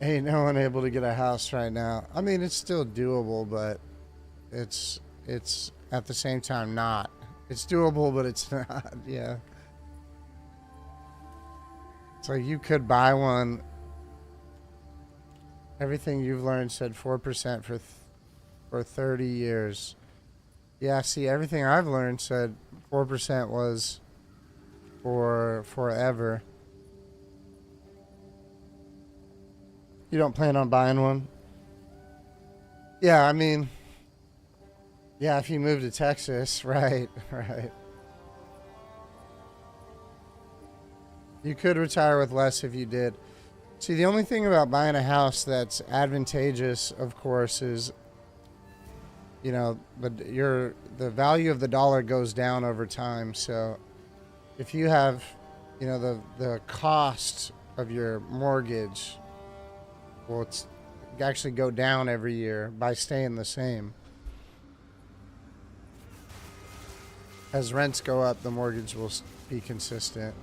S1: Ain't no one able to get a house right now. I mean, it's still doable, but it's at the same time not. It's doable, but it's not. Yeah. It's like you could buy one. Everything you've learned said 4% for 30 years. Yeah, see, everything I've learned said 4% was for forever. You don't plan on buying one? Yeah, I mean, yeah, if you move to Texas, right, right. You could retire with less if you did. See, the only thing about buying a house that's advantageous, of course, is, you know, the value of the dollar goes down over time. So if you have, you know, the cost of your mortgage, well, it's actually go down every year by staying the same. As rents go up, the mortgage will be consistent.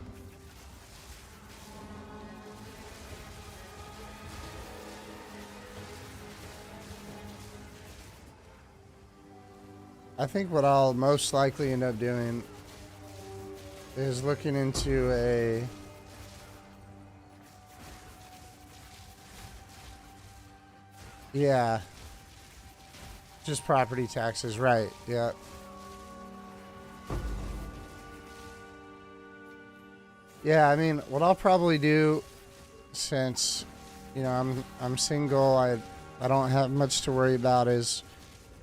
S1: I think what I'll most likely end up doing is looking into a yeah, just property taxes, right? Yeah. Yeah, I mean, what I'll probably do, since, you know, I'm single, I don't have much to worry about, is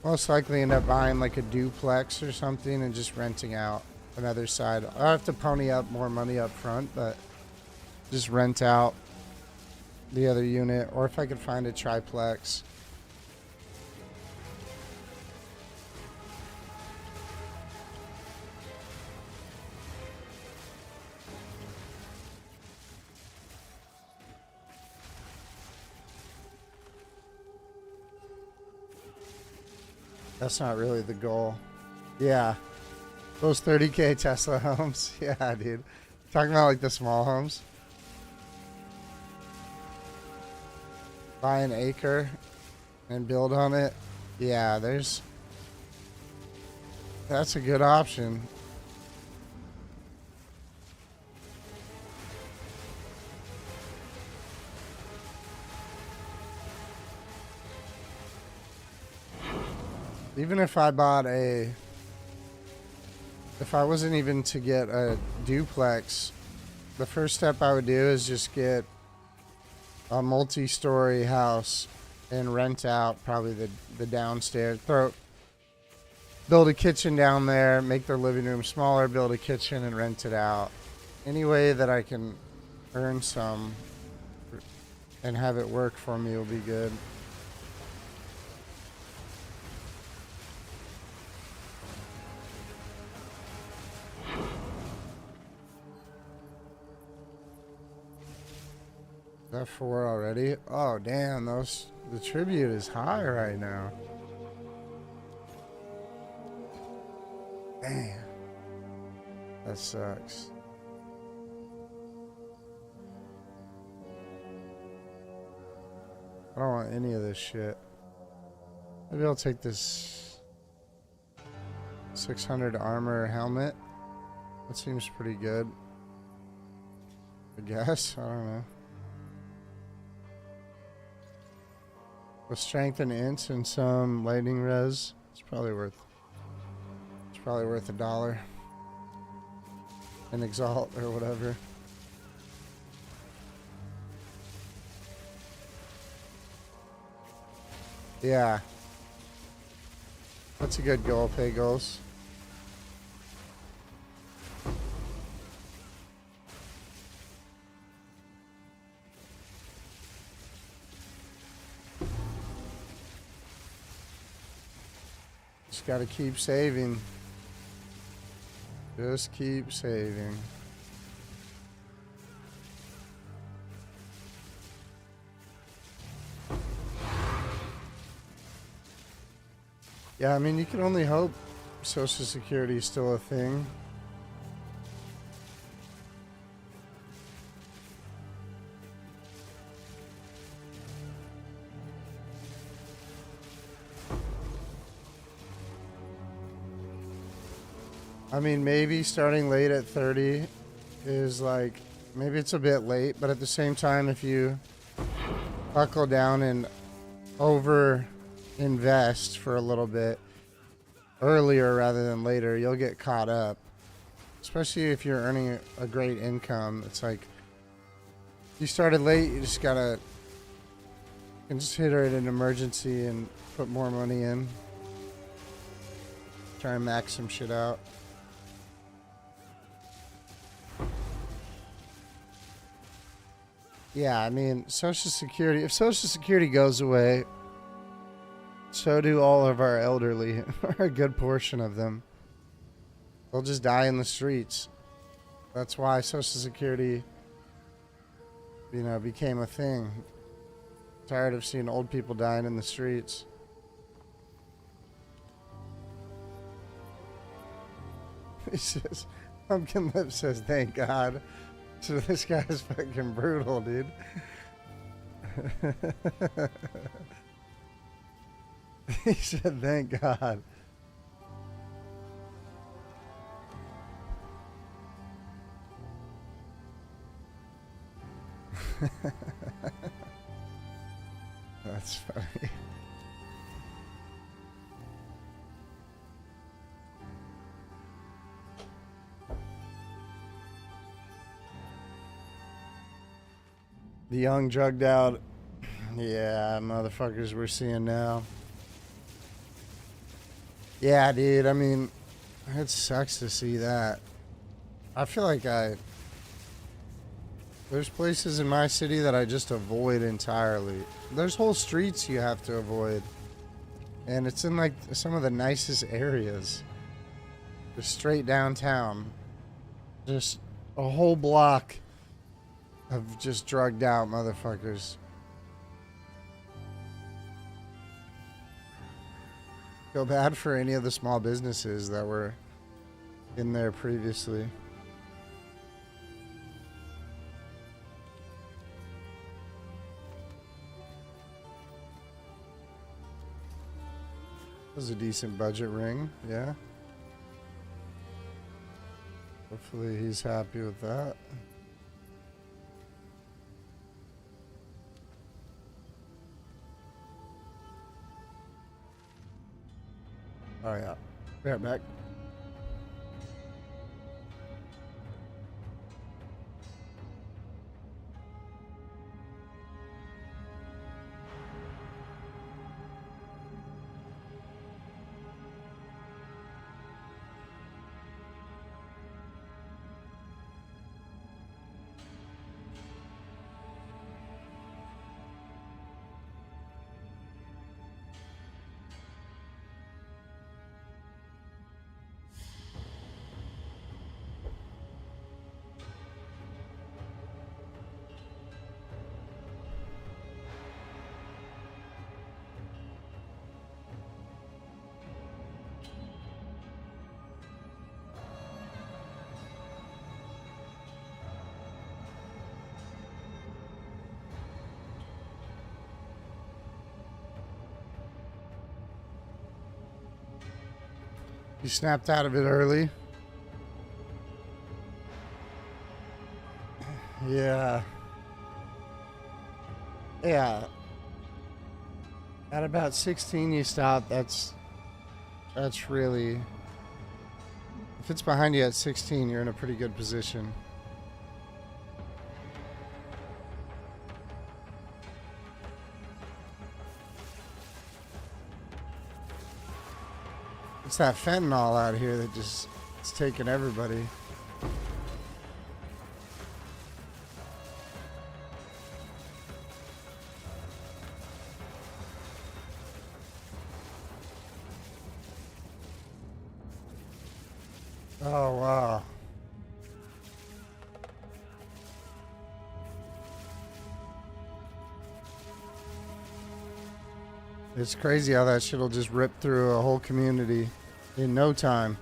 S1: most likely end up buying like a duplex or something and just renting out another side. I'll have to pony up more money up front, but just rent out the other unit, or if I could find a triplex. That's not really the goal. Yeah. Those 30K Tesla homes. Yeah, dude. Talking about like the small homes. Buy an acre and build on it. Yeah, that's a good option. Even if I bought if I wasn't even to get a duplex, the first step I would do is just get a multi-story house and rent out probably the downstairs. Build a kitchen down there, make their living room smaller, build a kitchen and rent it out. Any way that I can earn some and have it work for me will be good. Is that 4 already? Oh, damn, the tribute is high right now. Damn. That sucks. I don't want any of this shit. Maybe I'll take this 600 armor helmet. That seems pretty good. I guess. I don't know. With strength and ints and some lightning res, it's probably worth $1. An exalt or whatever. Yeah. That's a good goal, pay goals. Just gotta keep saving. Just keep saving. Yeah, I mean, you can only hope Social Security is still a thing. I mean, maybe starting late at 30 is like, maybe it's a bit late, but at the same time, if you buckle down and over invest for a little bit earlier rather than later, you'll get caught up. Especially if you're earning a great income. It's like, you started late, you just gotta consider it an emergency and put more money in. Try and max some shit out. Yeah, I mean, Social Security, if Social Security goes away, so do all of our elderly, or a good portion of them. They'll just die in the streets. That's why Social Security, you know, became a thing. Tired of seeing old people dying in the streets. He says, Pumpkin Lip says, thank God. So this guy's fucking brutal, dude. He said, thank God. That's funny. The young drugged out. Yeah, motherfuckers we're seeing now. Yeah, dude, I mean, it sucks to see that. I feel like there's places in my city that I just avoid entirely. There's whole streets you have to avoid. And it's in like some of the nicest areas. Just straight downtown. Just a whole block of just drugged out motherfuckers. Feel bad for any of the small businesses that were in there previously. That was a decent budget ring, yeah. Hopefully he's happy with that. Oh yeah, be right back. You snapped out of it early. Yeah. Yeah. At about 16 you stop. That's really... If it's behind you at 16, you're in a pretty good position. It's that fentanyl out here that just... It's taking everybody. Oh, wow. It's crazy how that shit'll just rip through a whole community in no time.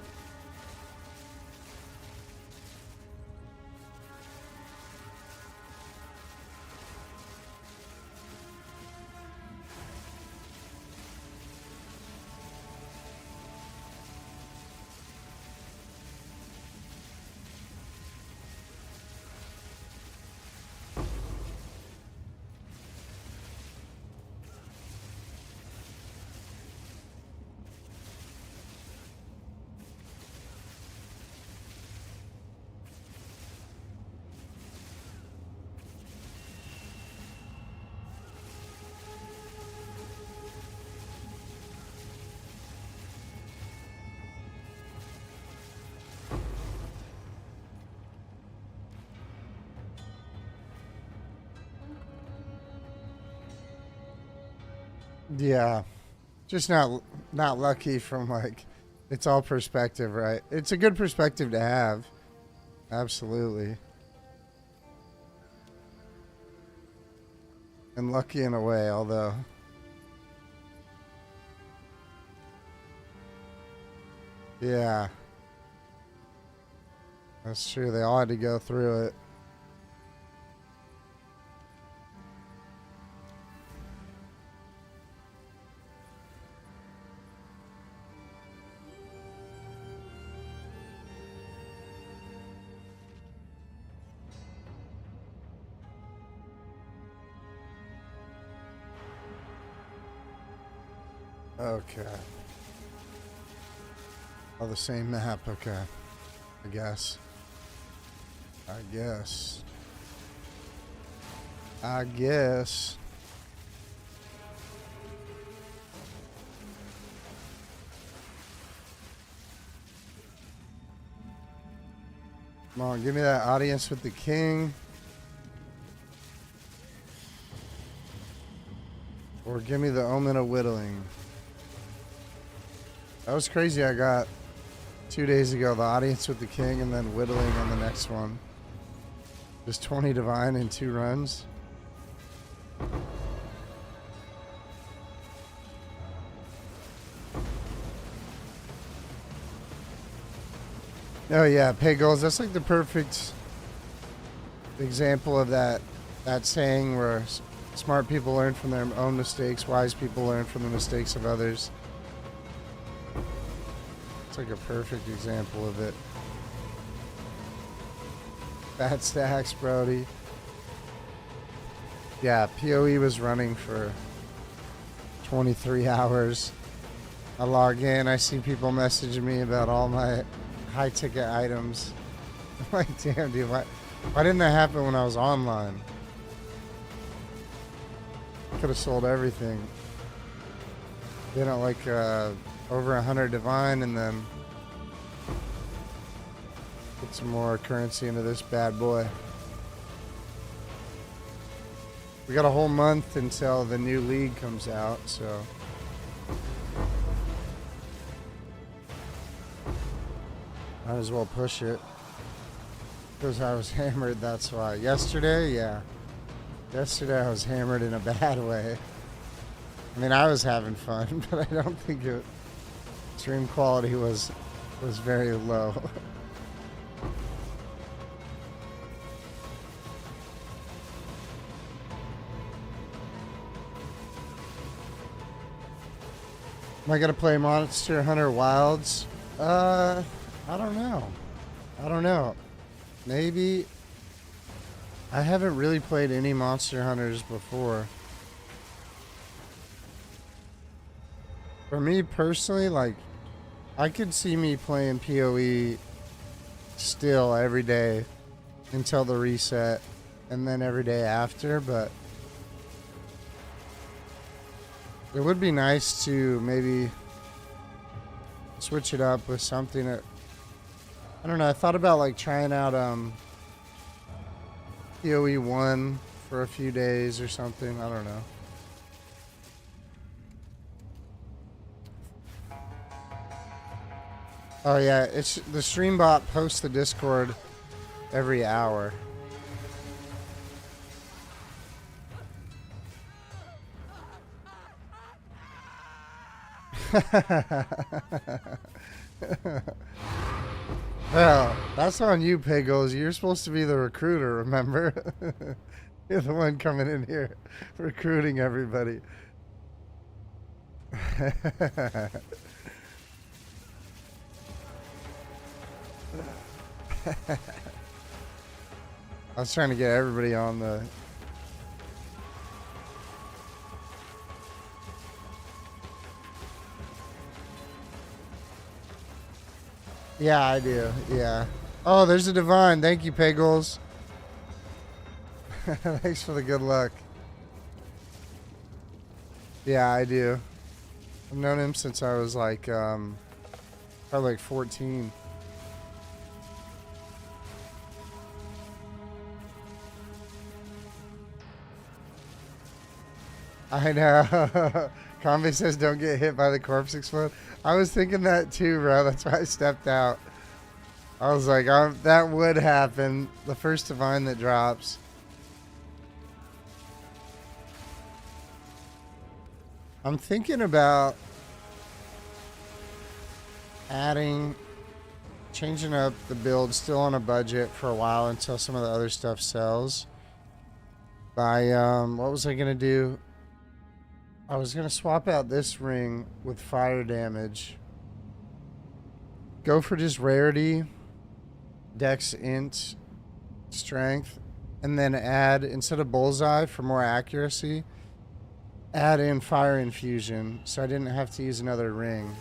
S1: Yeah. Just not lucky from like, it's all perspective, right? It's a good perspective to have. Absolutely. And lucky in a way, although. Yeah. That's true. They all had to go through it. Okay. Oh, the same map. Okay. I guess. I guess. I guess. Come on, give me that audience with the king. Or give me the omen of whittling. That was crazy. I got 2 days ago the audience with the king and then whittling on the next one. Just 20 divine in 2 runs. Oh yeah, pay goals. That's like the perfect example of that saying where smart people learn from their own mistakes, wise people learn from the mistakes of others. It's like a perfect example of it. Bad stacks, Brody. Yeah, PoE was running for 23 hours. I log in, I see people messaging me about all my high ticket items. I'm like, damn, dude, why didn't that happen when I was online? Could have sold everything. Then at like over 100 divine and then put some more currency into this bad boy. We got a whole month until the new league comes out, so might as well push it. Because I was hammered, that's why. Yesterday, yeah. Yesterday I was hammered in a bad way. I mean, I was having fun, but I don't think stream quality was very low. Am I gonna play Monster Hunter Wilds? I don't know. I don't know. Maybe. I haven't really played any Monster Hunters before. For me personally, like, I could see me playing PoE still every day until the reset and then every day after, but it would be nice to maybe switch it up with something that, I don't know, I thought about like trying out PoE 1 for a few days or something, I don't know. Oh yeah, it's the stream bot posts the Discord every hour. Well, that's on you, Pagos. You're supposed to be the recruiter, remember? You're the one coming in here recruiting everybody. I was trying to get everybody on the... Yeah, I do. Yeah. Oh, there's a divine. Thank you, Pagels. Thanks for the good luck. Yeah, I do. I've known him since I was like, probably like 14. I know. Convey says don't get hit by the corpse explode. I was thinking that too, bro. That's why I stepped out. I was like, that would happen. The first divine that drops. I'm thinking about changing up the build, still on a budget for a while until some of the other stuff sells. By, what was I going to do? I was going to swap out this ring with fire damage. Go for just rarity, dex, int, strength, and then add, instead of bullseye for more accuracy, add in fire infusion so I didn't have to use another ring.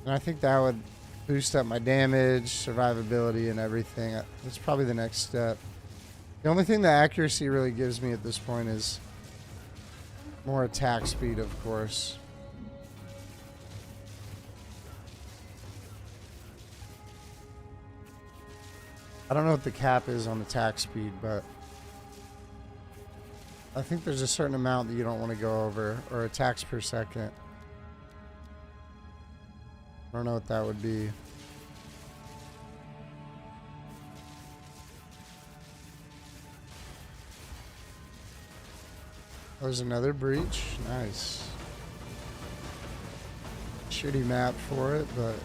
S1: And I think that would boost up my damage, survivability, and everything. That's probably the next step. The only thing the accuracy really gives me at this point is more attack speed, of course. I don't know what the cap is on attack speed, but I think there's a certain amount that you don't want to go over, or attacks per second. I don't know what that would be. There's another breach. Nice. Shitty map for it, but...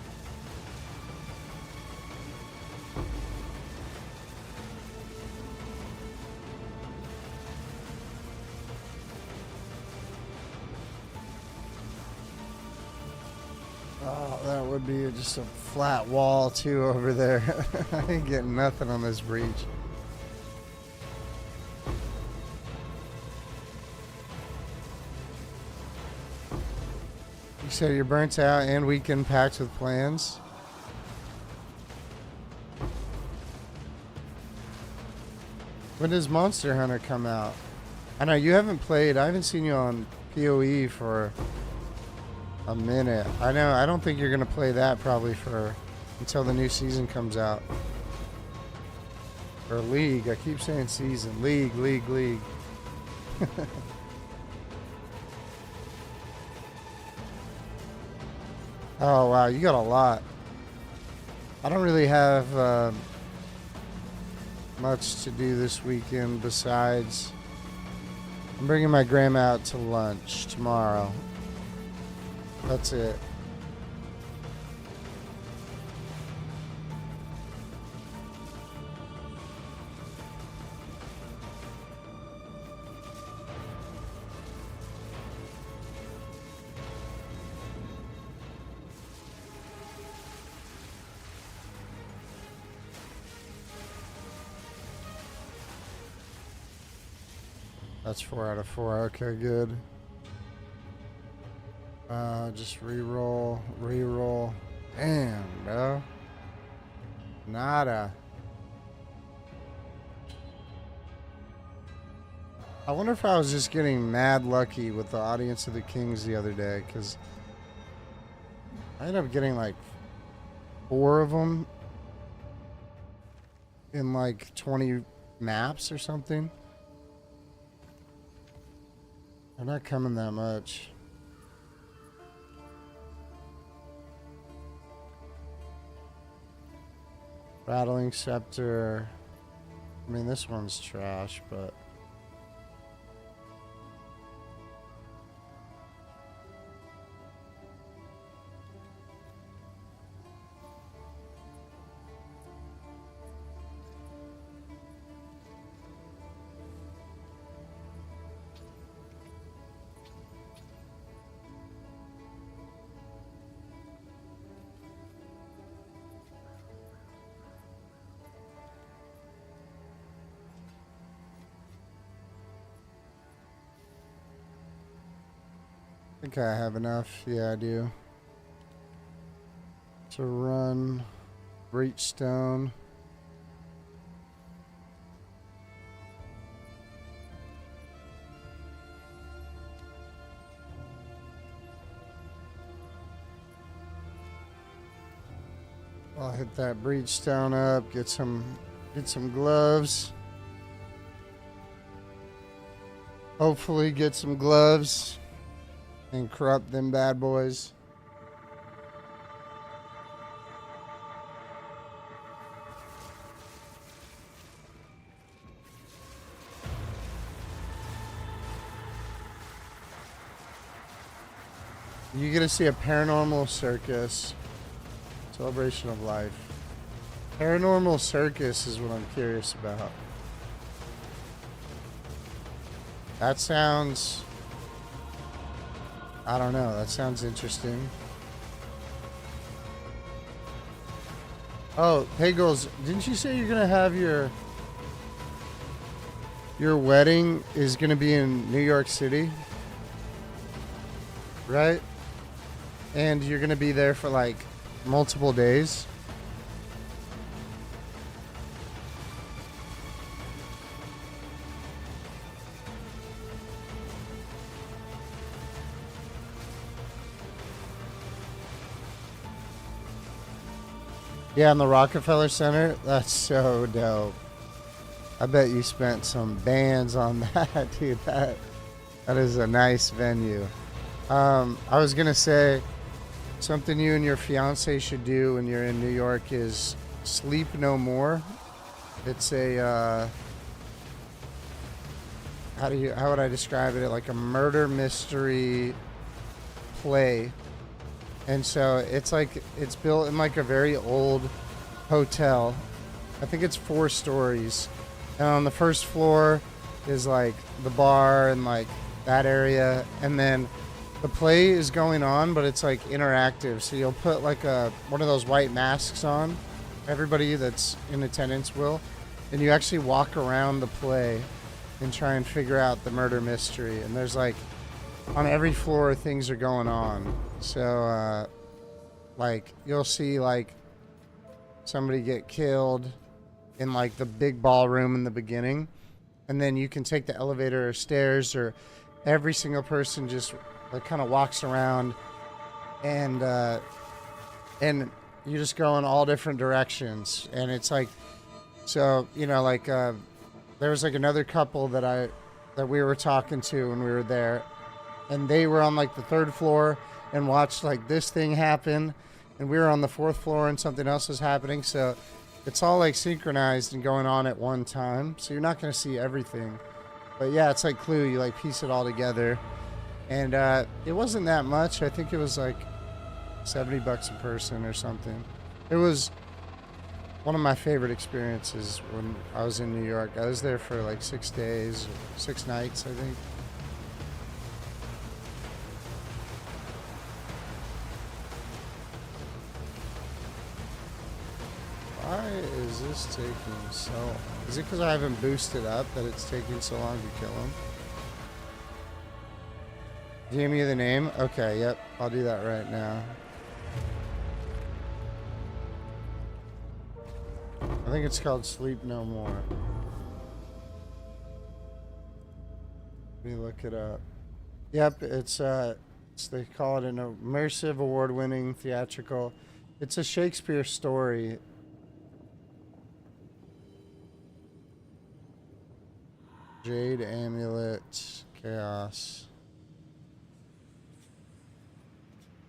S1: Oh, that would be just a flat wall too over there. I ain't getting nothing on this breach. You said you're burnt out and weekend packed with plans. When does Monster Hunter come out? I know you haven't played. I haven't seen you on PoE for a minute. I know. I don't think you're gonna play that probably until the new season comes out. Or League. I keep saying season. League. Oh wow, you got a lot. I don't really have much to do this weekend besides I'm bringing my grandma out to lunch tomorrow. That's it. That's 4 out of 4. Okay, good. Just reroll. Damn, bro. Nada. I wonder if I was just getting mad lucky with the Audience of the Kings the other day, because I ended up getting like 4 of them in like 20 maps or something. They're not coming that much. Rattling Scepter. I mean, this one's trash, but... I think I have enough. Yeah, I do. To run Breachstone. I'll hit that Breachstone up, get some gloves. Hopefully get some gloves and corrupt them bad boys. You get to see a paranormal circus. Celebration of life. Paranormal circus is what I'm curious about. That sounds... I don't know. That sounds interesting. Oh, hey girls, didn't you say you're going to have your wedding is going to be in New York City? Right? And you're going to be there for like multiple days? Yeah, in the Rockefeller Center? That's so dope. I bet you spent some bands on that, dude. That is a nice venue. I was going to say, something you and your fiance should do when you're in New York is Sleep No More. It's a, how would I describe it? Like a murder mystery play. And so it's like, it's built in like a very old hotel. I think it's 4 stories. And on the first floor is like the bar and like that area. And then the play is going on, but it's like interactive. So you'll put like one of those white masks on. Everybody that's in attendance will. And you actually walk around the play and try and figure out the murder mystery. And there's like, on every floor things are going on. So like you'll see like somebody get killed in like the big ballroom in the beginning, and then you can take the elevator or stairs, or every single person just like kind of walks around, and you just go in all different directions. And it's like, so you know, like there was like another couple that we were talking to when we were there, and they were on like the 3rd floor and watched like this thing happen, and we were on the 4th floor and something else was happening. So it's all like synchronized and going on at one time, so you're not going to see everything. But yeah, it's like Clue. You like piece it all together, and it wasn't that much. I think it was like $70 a person or something. It was one of my favorite experiences when I was in New York. I was there for like 6 days, 6 nights, I think. Why is this taking so... Is it because I haven't boosted up that it's taking so long to kill him? Give me the name? Okay, yep. I'll do that right now. I think it's called Sleep No More. Let me look it up. Yep, it's they call it an immersive, award-winning theatrical. It's a Shakespeare story. Jade Amulet, Chaos.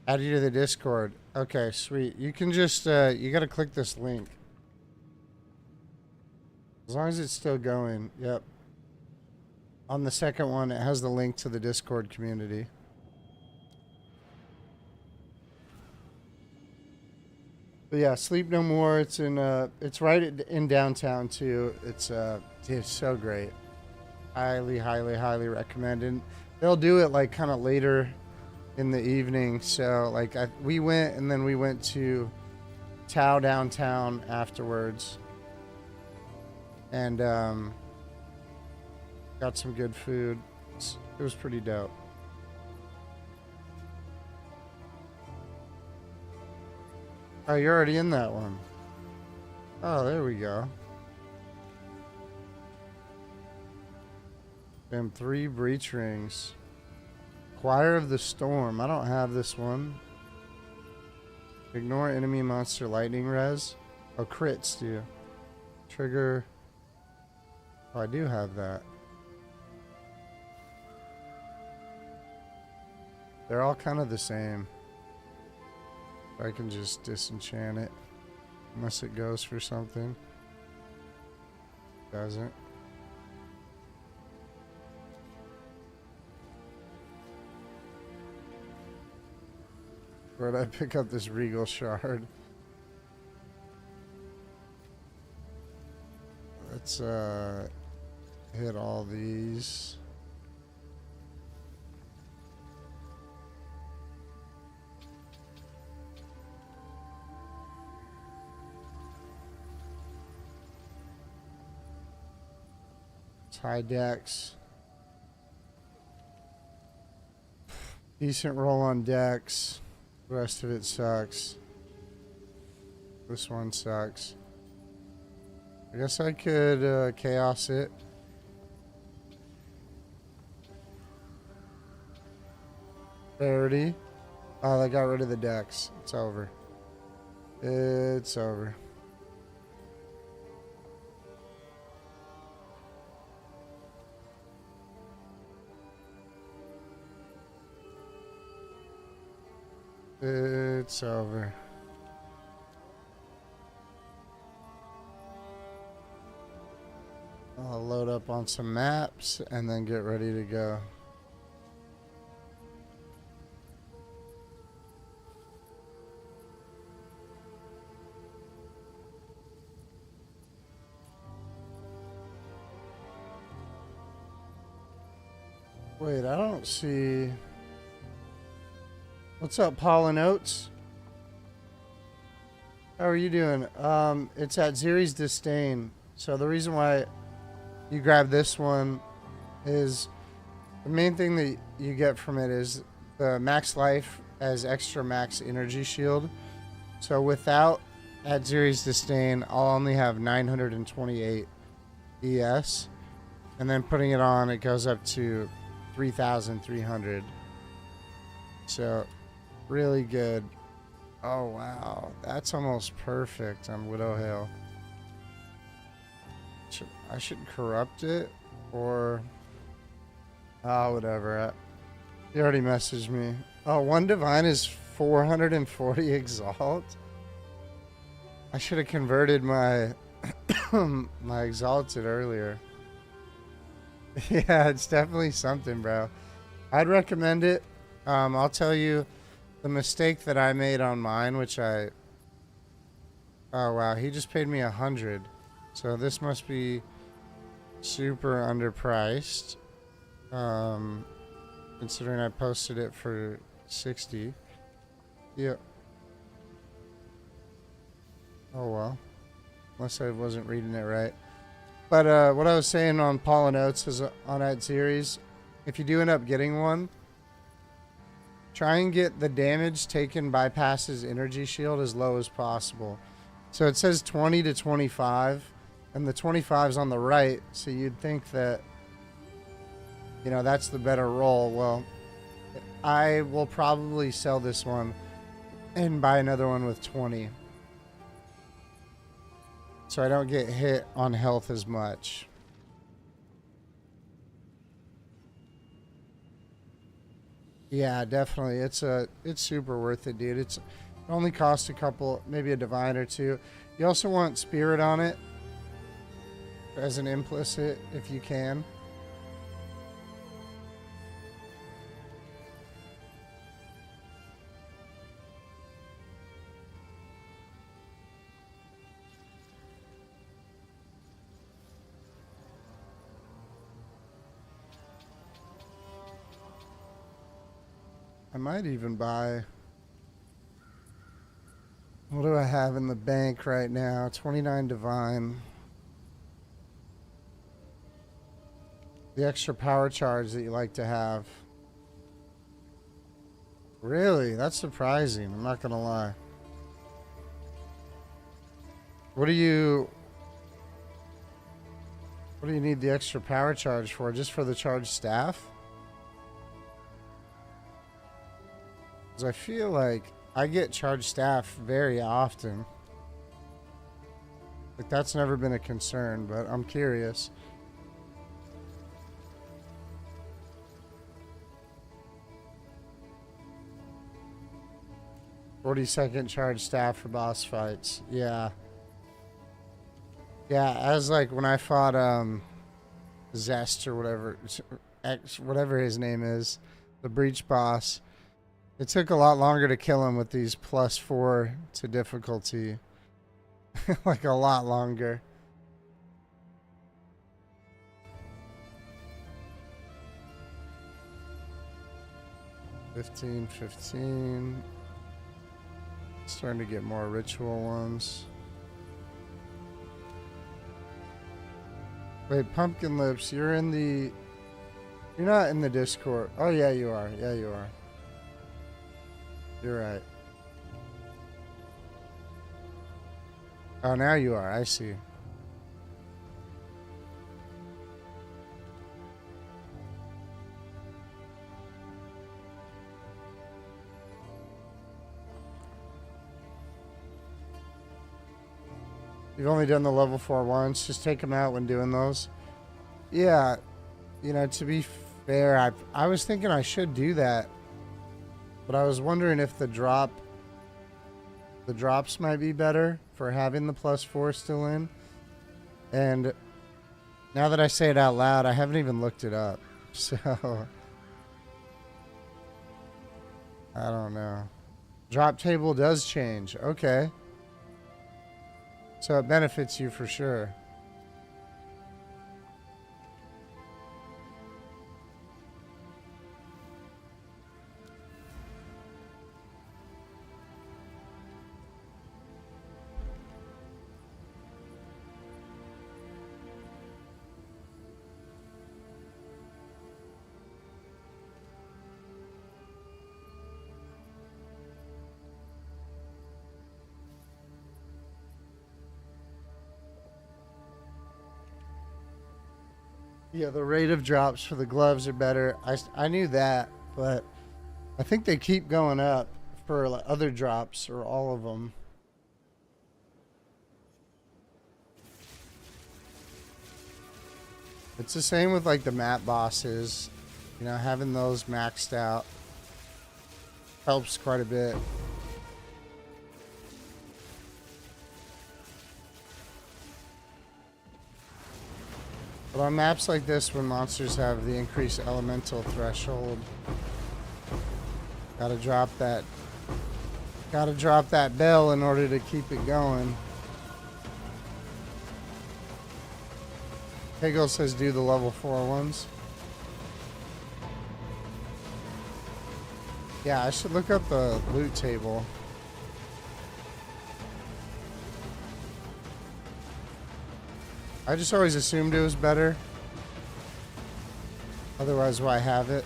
S1: Add you to the Discord. Okay, sweet. You can just, you gotta click this link. As long as it's still going, yep. On the second one, it has the link to the Discord community. But yeah, Sleep No More. It's in, it's right in downtown too. It's so great. Highly, highly, highly recommend. And they'll do it like kind of later in the evening. So like we went, and then we went to Tao downtown afterwards, and got some good food. It was pretty dope. Oh, you're already in that one. Oh, there we go. Them 3 breach rings. Choir of the Storm. I don't have this one. Ignore enemy monster lightning res. Oh, crits do. Trigger. Oh, I do have that. They're all kind of the same. I can just disenchant it. Unless it goes for something. Doesn't. Where'd I pick up this Regal shard? Let's hit all these. It's high dex. Decent roll on dex. The rest of it sucks. This one sucks. I guess I could chaos it. Rarity. Oh, I got rid of the dex. It's over. It's over. It's over. I'll load up on some maps and then get ready to go. Wait, I don't see... What's up, Pollen Oats? How are you doing? It's at Zeri's Disdain. So the reason why you grab this one is the main thing that you get from it is the max life as extra max energy shield. So without at Zeri's Disdain, I'll only have 928 ES. And then putting it on, it goes up to 3,300. So really good. Oh wow, that's almost perfect on Widow Hill. I should corrupt it or whatever. He already messaged me. Oh, one divine is 440 exalt. I should have converted my my exalted earlier. Yeah, it's definitely something, bro. I'd recommend it. I'll tell you the mistake that I made on mine, which I... Oh, wow. He just paid me 100. So this must be super underpriced. Considering I posted it for 60. Yep. Oh, well. Unless I wasn't reading it right. But what I was saying on Pollen Oats is on that series, if you do end up getting one, try and get the damage taken bypasses energy shield as low as possible. So it says 20 to 25, and the 25 is on the right, so you'd think that, you know, that's the better roll. Well, I will probably sell this one and buy another one with 20. So I don't get hit on health as much. Yeah, definitely. It's super worth it, dude. It only costs a couple, maybe a divine or two. You also want spirit on it as an implicit if you can. I might even buy... What do I have in the bank right now? 29 divine. The extra power charge that you like to have. Really? That's surprising. I'm not gonna lie. What do you need the extra power charge for? Just for the charged staff? Because I feel like I get charged staff very often. Like, that's never been a concern, but I'm curious. 40-second charge staff for boss fights. Yeah. Yeah, as like when I fought Zest or whatever, whatever his name is, the breach boss. It took a lot longer to kill him with these +4 to difficulty. Like a lot longer. $15. Starting to get more ritual ones. Wait, Pumpkin Lips, you're not in the Discord. Oh yeah, you are. Yeah, you are. You're right. Oh, now you are. I see. You've only done the level 4 once. Just take them out when doing those. Yeah, you know, to be fair, I was thinking I should do that, but I was wondering if the drops might be better for having the +4 still in. And now that I say it out loud, I haven't even looked it up. So I don't know. Drop table does change. Okay. So it benefits you for sure. Yeah, the rate of drops for the gloves are better. I knew that, but I think they keep going up for like other drops or all of them. It's the same with like the map bosses. You know, having those maxed out helps quite a bit. But on maps like this, when monsters have the increased elemental threshold, gotta drop that bell in order to keep it going. Hegel says do the level 4 ones. Yeah, I should look up the loot table. I just always assumed it was better. Otherwise, why have it?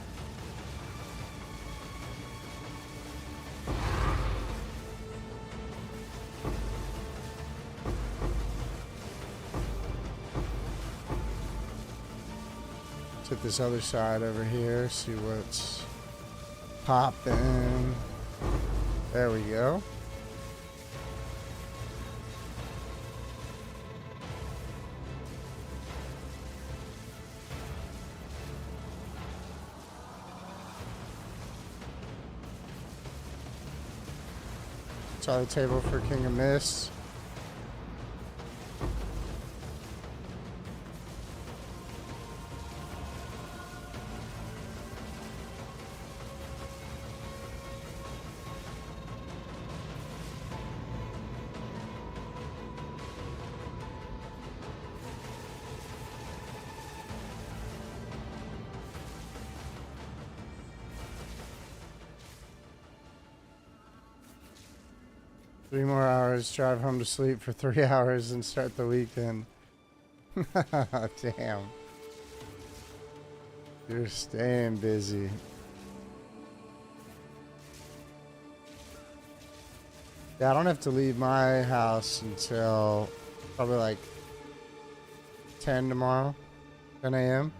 S1: Hit this other side over here, see what's popping. There we go. Saw the table for King of Mist. Three more hours, drive home to sleep for 3 hours and start the weekend. Damn. You're staying busy. Yeah, I don't have to leave my house until probably like 10 tomorrow, 10 a.m.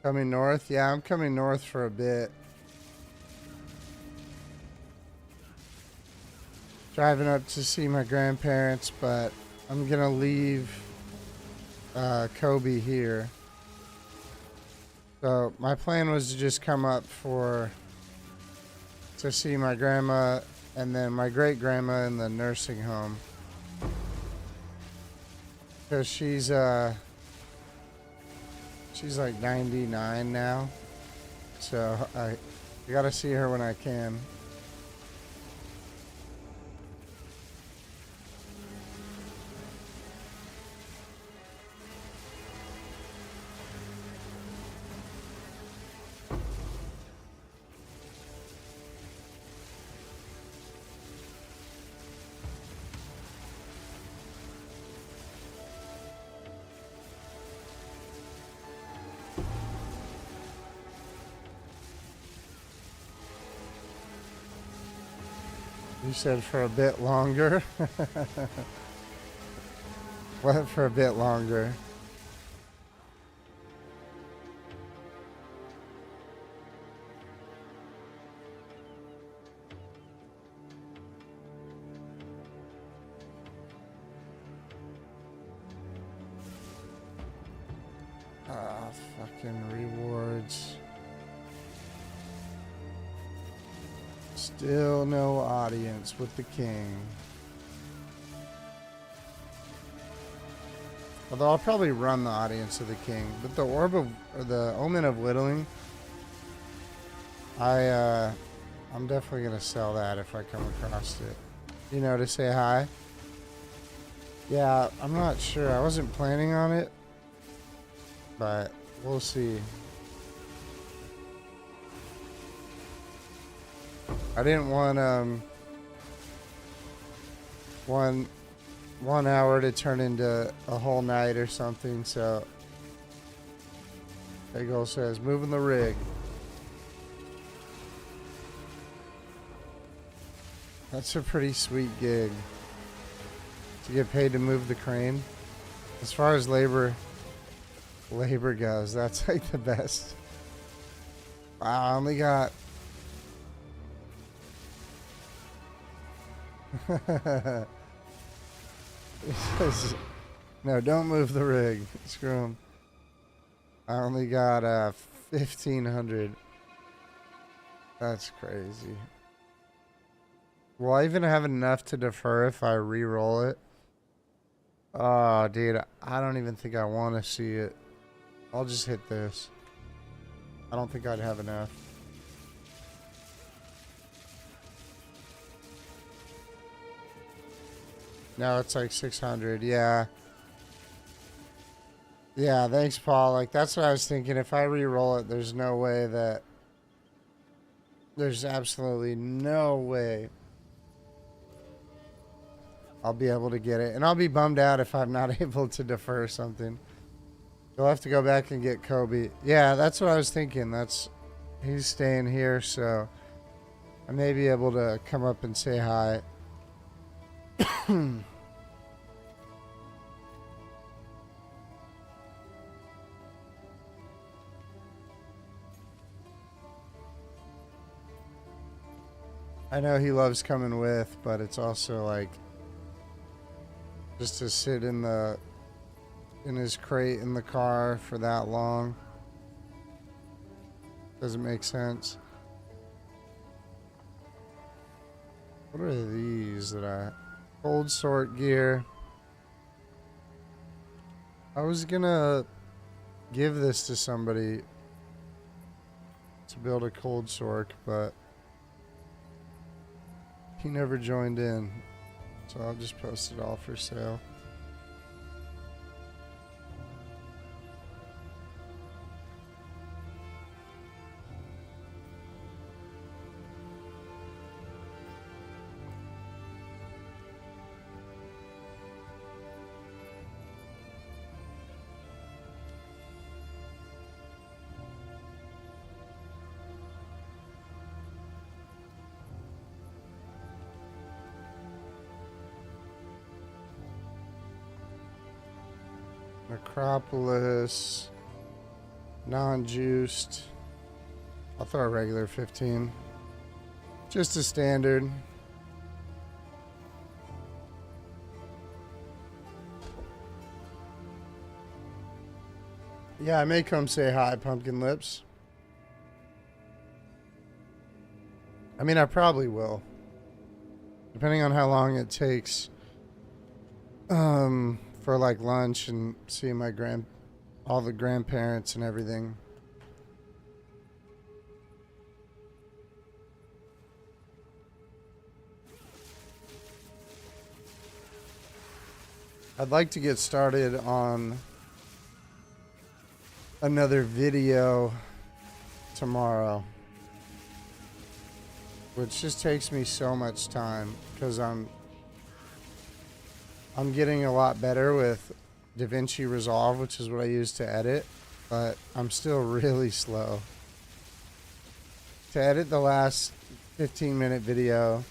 S1: Coming north? Yeah, I'm coming north for a bit. Driving up to see my grandparents, but I'm gonna leave Kobe here. So my plan was to just come up to see my grandma and then my great grandma in the nursing home. Because she's like 99 now. So I gotta see her when I can. You said for a bit longer? What for a bit longer? Ah, fucking rewards. Still no audience with the king. Although I'll probably run the audience of the king. But the orb of, or the omen of whittling, I'm definitely gonna sell that if I come across it. You know, to say hi. Yeah, I'm not sure. I wasn't planning on it, but we'll see. I didn't want one hour to turn into a whole night or something, so Bagel says moving the rig. That's a pretty sweet gig to get paid to move the crane. As far as labor goes, that's like the best. Wow, I only got no, don't move the rig. Screw him. I only got 1,500. That's crazy. Will I even have enough to defer if I re-roll it? Oh, dude, I don't even think I want to see it. I'll just hit this. I don't think I'd have enough. No, it's like 600. Yeah. Yeah, thanks, Paul. Like, that's what I was thinking. If I re-roll it, there's no way that... There's absolutely no way I'll be able to get it. And I'll be bummed out if I'm not able to defer something. You'll have to go back and get Kobe. Yeah, that's what I was thinking. He's staying here, so I may be able to come up and say hi. I know he loves coming with, but it's also like just to sit in his crate in the car for that long doesn't make sense. What are these that I cold sort gear? I was gonna give this to somebody to build a cold sort, but he never joined in, so I'll just post it all for sale. Acropolis. Non-juiced. I'll throw a regular 15. Just a standard. Yeah, I may come say hi, Pumpkin Lips. I mean, I probably will. Depending on how long it takes for like lunch and seeing my all the grandparents and everything. I'd like to get started on another video tomorrow, which just takes me so much time because I'm getting a lot better with DaVinci Resolve, which is what I use to edit, but I'm still really slow. To edit the last 15-minute video,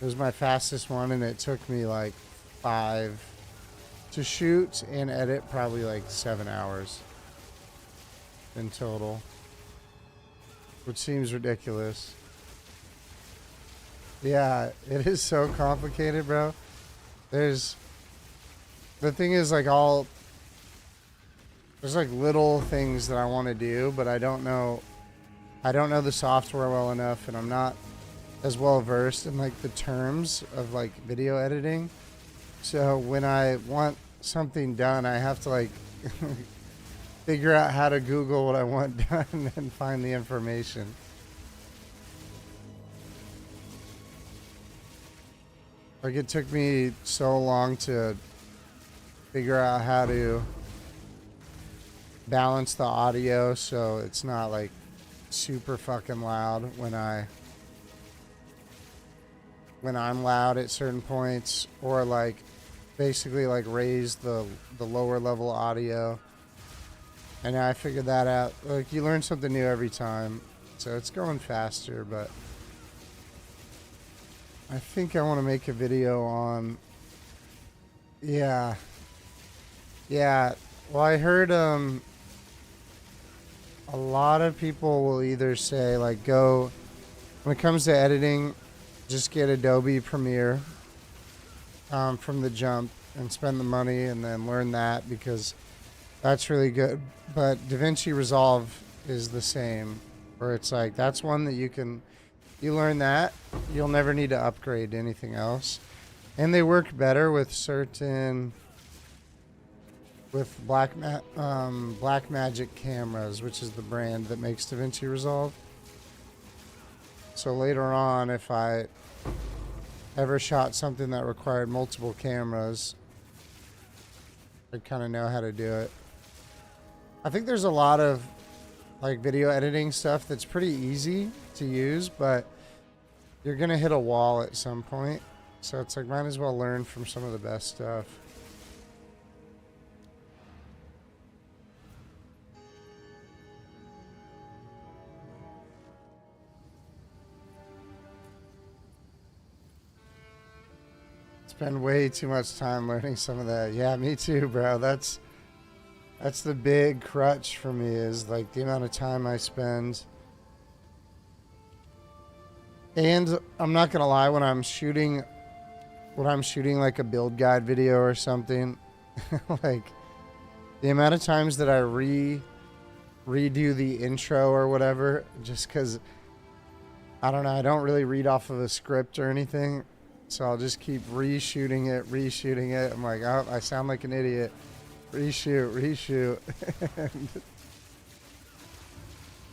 S1: it was my fastest one, and it took me like 5 to shoot and edit, probably like 7 hours in total, which seems ridiculous. Yeah, it is so complicated, bro. The thing is, like, there's like little things that I want to do, but I don't know the software well enough, and I'm not as well versed in like the terms of like video editing. So when I want something done, I have to like figure out how to Google what I want done and find the information. Like, it took me so long to figure out how to balance the audio so it's not like super fucking loud when I'm loud at certain points, or like basically like raise the lower level audio. And I figured that out. Like, you learn something new every time, so it's going faster. But I think I want to make a video on, yeah. Well, I heard a lot of people will either say like, go, when it comes to editing, just get Adobe Premiere from the jump and spend the money and then learn that, because that's really good. But DaVinci Resolve is the same, where it's like, that's one that you learn that, you'll never need to upgrade to anything else. And they work better with Blackmagic cameras, which is the brand that makes DaVinci Resolve. So later on, if I ever shot something that required multiple cameras, I kind of know how to do it. I think there's a lot of like video editing stuff that's pretty easy to use, but you're gonna hit a wall at some point. So it's like, might as well learn from some of the best stuff. Spend way too much time learning some of that. Yeah, me too, bro. That's the big crutch for me, is like the amount of time I spend. And I'm not gonna lie, when I'm shooting like a build guide video or something, like the amount of times that I redo the intro or whatever, just because, I don't know, I don't really read off of a script or anything. So I'll just keep reshooting it. I'm like, oh, I sound like an idiot. Reshoot.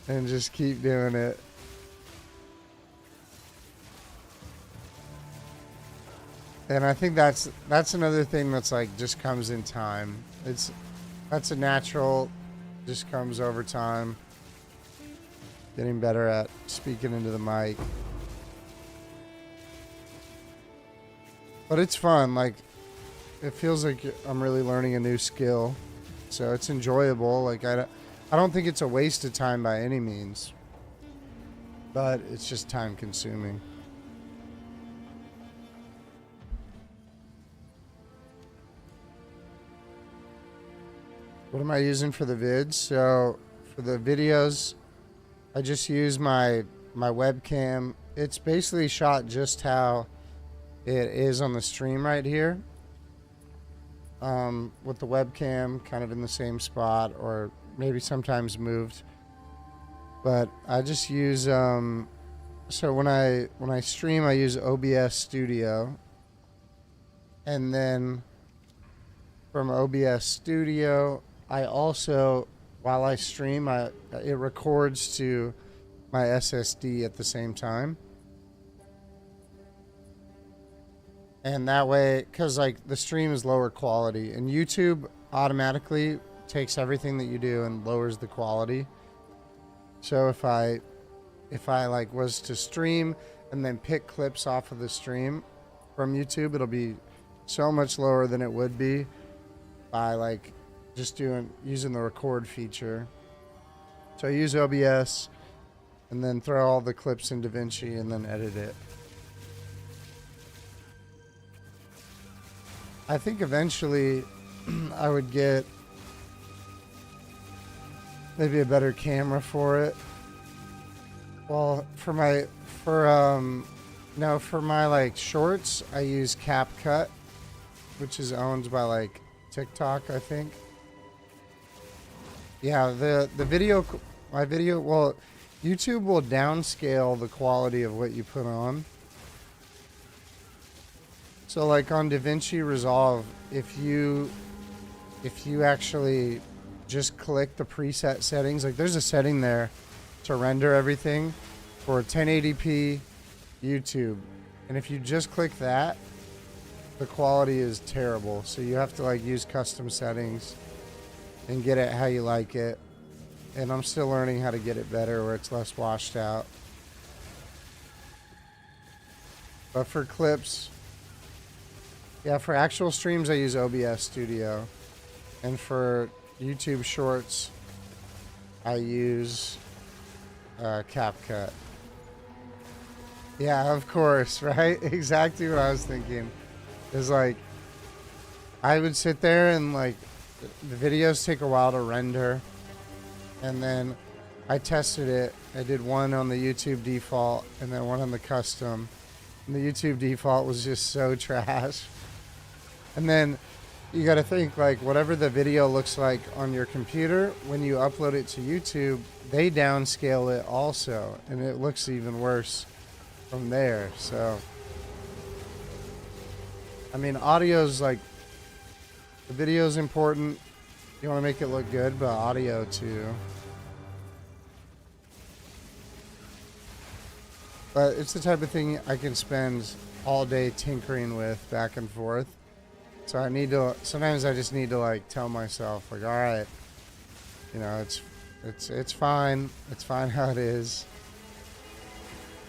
S1: and just keep doing it. And I think that's another thing that's like, just comes in time. That's a natural, just comes over time. Getting better at speaking into the mic. But it's fun, like, it feels like I'm really learning a new skill. So it's enjoyable. Like, I don't think it's a waste of time by any means. But it's just time consuming. What am I using for the vids? So for the videos, I just use my webcam. It's basically shot just how it is on the stream right here. With the webcam kind of in the same spot, or maybe sometimes moved. But I just use so when I stream, I use OBS Studio, and then from OBS Studio, I also, while I stream, it records to my SSD at the same time. And that way, because like the stream is lower quality, and YouTube automatically takes everything that you do and lowers the quality. So if I like was to stream and then pick clips off of the stream from YouTube, it'll be so much lower than it would be by like just using the record feature. So I use OBS and then throw all the clips in DaVinci and then edit it. I think eventually I would get maybe a better camera for it. Well, for my like shorts, I use CapCut, which is owned by like TikTok, I think. Yeah, my video, well, YouTube will downscale the quality of what you put on. So like on DaVinci Resolve, if you actually just click the preset settings, like there's a setting there to render everything for 1080p YouTube. And if you just click that, the quality is terrible. So you have to like use custom settings and get it how you like it. And I'm still learning how to get it better where it's less washed out. But for clips, yeah, for actual streams, I use OBS Studio. And for YouTube Shorts, I use CapCut. Yeah, of course, right? Exactly what I was thinking. Is like, I would sit there and like, the videos take a while to render. And then I tested it. I did one on the YouTube default and then one on the custom. And the YouTube default was just so trash. And then you got to think, like, whatever the video looks like on your computer, when you upload it to YouTube, they downscale it also, and it looks even worse from there. So, I mean, audio's like, the video's important. You want to make it look good, but audio too. But it's the type of thing I can spend all day tinkering with back and forth. So I need to, sometimes I just need to like tell myself like, all right, you know, it's fine. It's fine how it is.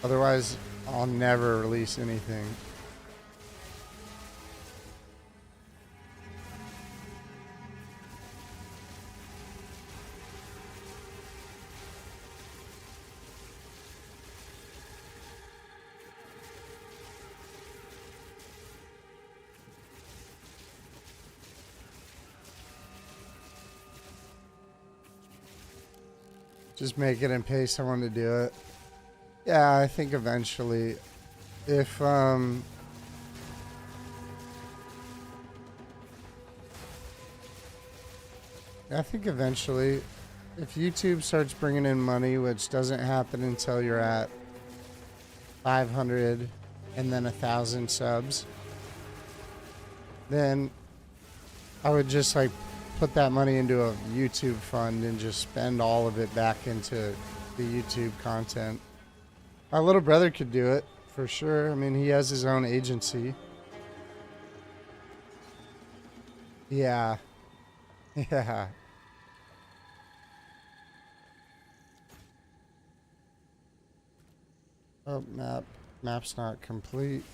S1: Otherwise, I'll never release anything. Just make it and pay someone to do it. Yeah, I think eventually, if I think eventually, if YouTube starts bringing in money, which doesn't happen until you're at 500 and then 1,000 subs, then I would just like put that money into a YouTube fund and just spend all of it back into the YouTube content. My little brother could do it for sure. I mean, he has his own agency. Yeah. Yeah. Oh, map's not complete.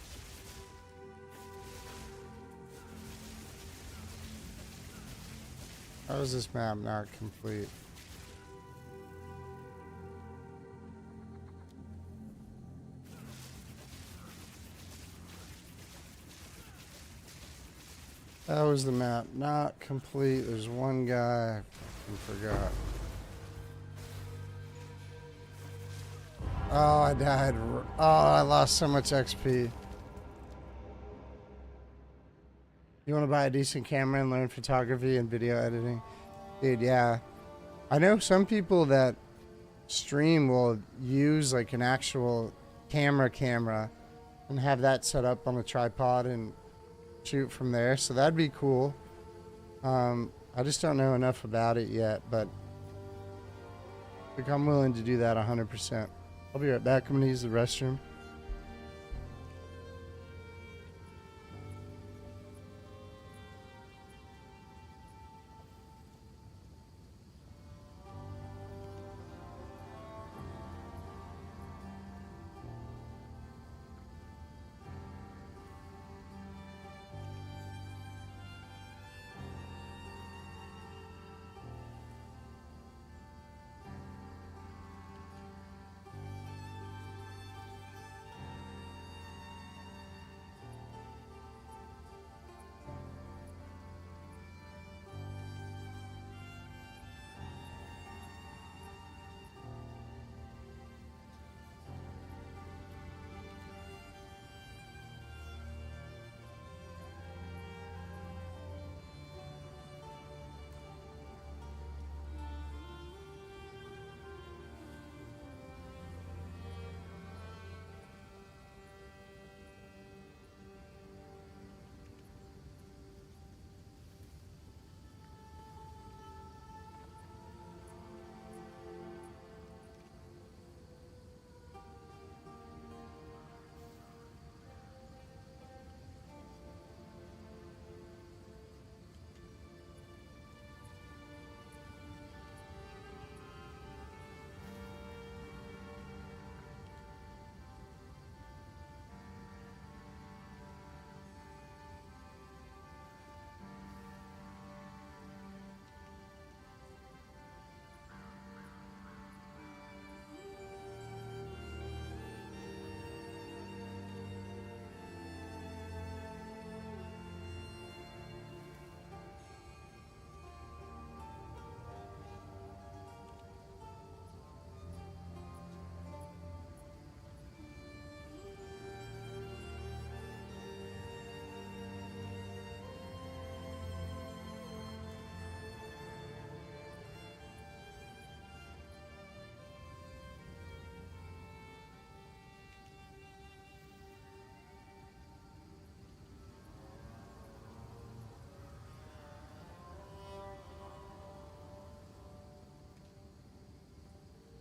S1: How is this map not complete? How is the map not complete? There's one guy I forgot. Oh, I died. Oh, I lost so much XP. You want to buy a decent camera and learn photography and video editing? Dude, yeah. I know some people that stream will use like an actual camera and have that set up on a tripod and shoot from there. So that'd be cool. I just don't know enough about it yet, but I think I'm willing to do that 100%. I'll be right back. I'm going to use the restroom.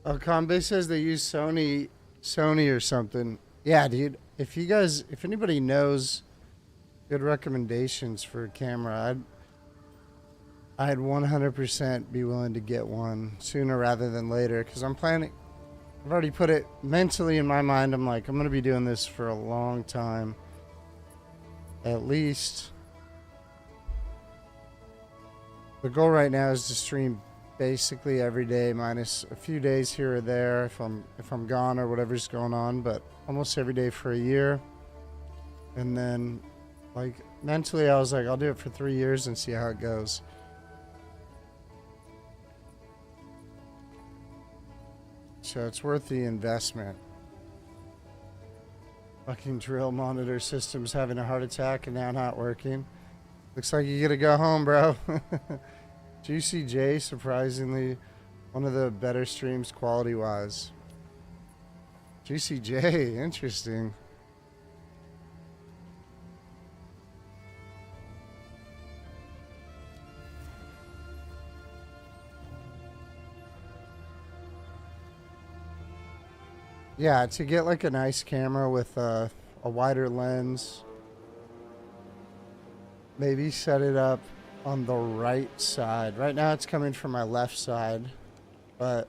S1: Oh, Combe says they use Sony or something. Yeah, dude. If anybody knows good recommendations for a camera, I'd 100% be willing to get one sooner rather than later, because I've already put it mentally in my mind. I'm like, I'm going to be doing this for a long time. At least. The goal right now is to stream basically every day, minus a few days here or there if I'm gone or whatever's going on, but almost every day for a year. And then, like, mentally I was like, I'll do it for 3 years and see how it goes. So it's worth the investment. Fucking drill monitor system's having a heart attack and now not working. Looks like you gotta go home, bro. Juicy J, surprisingly, one of the better streams quality-wise. Juicy J, interesting. Yeah, to get like a nice camera with a wider lens, maybe set it up on the right side. Right now it's coming from my left side, but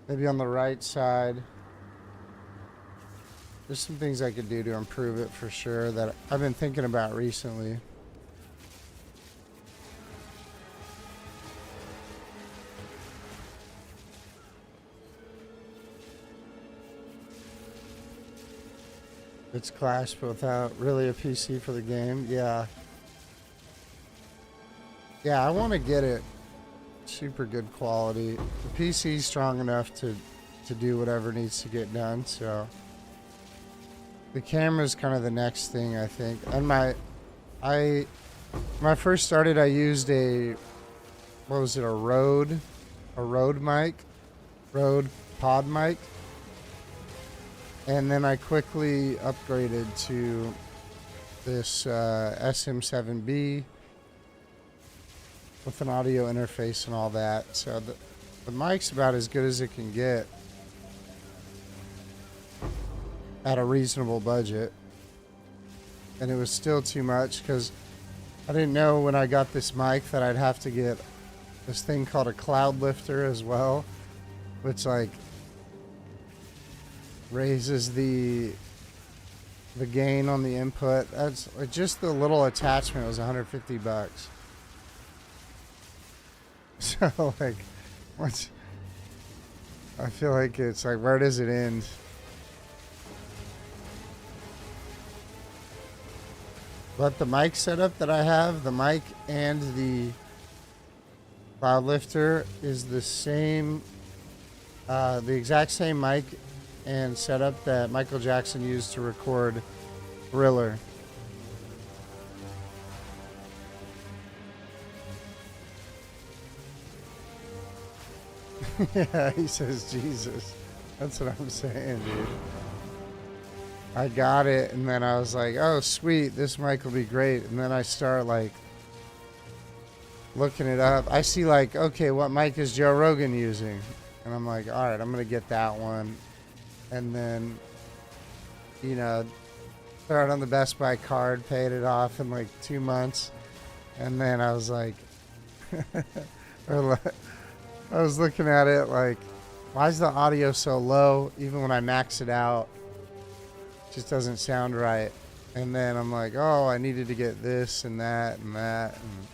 S1: maybe on the right side. There's some things I could do to improve it for sure that I've been thinking about recently. It's Clash, but without really a PC for the game. Yeah. Yeah, I want to get it super good quality. The PC's strong enough to to do whatever needs to get done. So the camera's kind of the next thing, I think. And when I first started, I used a Rode mic, Rode pod mic. And then I quickly upgraded to this SM7B with an audio interface and all that. So the mic's about as good as it can get at a reasonable budget. And it was still too much because I didn't know when I got this mic that I'd have to get this thing called a cloud lifter as well, which like raises the gain on the input. That's just the little attachment was $150. So like, I feel like it's like, where does it end? But the mic setup that I have, the mic and the cloud lifter is the same, the exact same mic and setup that Michael Jackson used to record Thriller. Yeah, he says Jesus. That's what I'm saying, dude. I got it, and then I was like, oh, sweet, this mic will be great. And then I start, like, looking it up. I see, like, okay, what mic is Joe Rogan using? And I'm like, all right, I'm going to get that one. And then, you know, throw it on the Best Buy card, paid it off in, like, 2 months. And then I was like, I was looking at it like, why is the audio so low? Even when I max it out, it just doesn't sound right. And then I'm like, oh, I needed to get this and that and that. And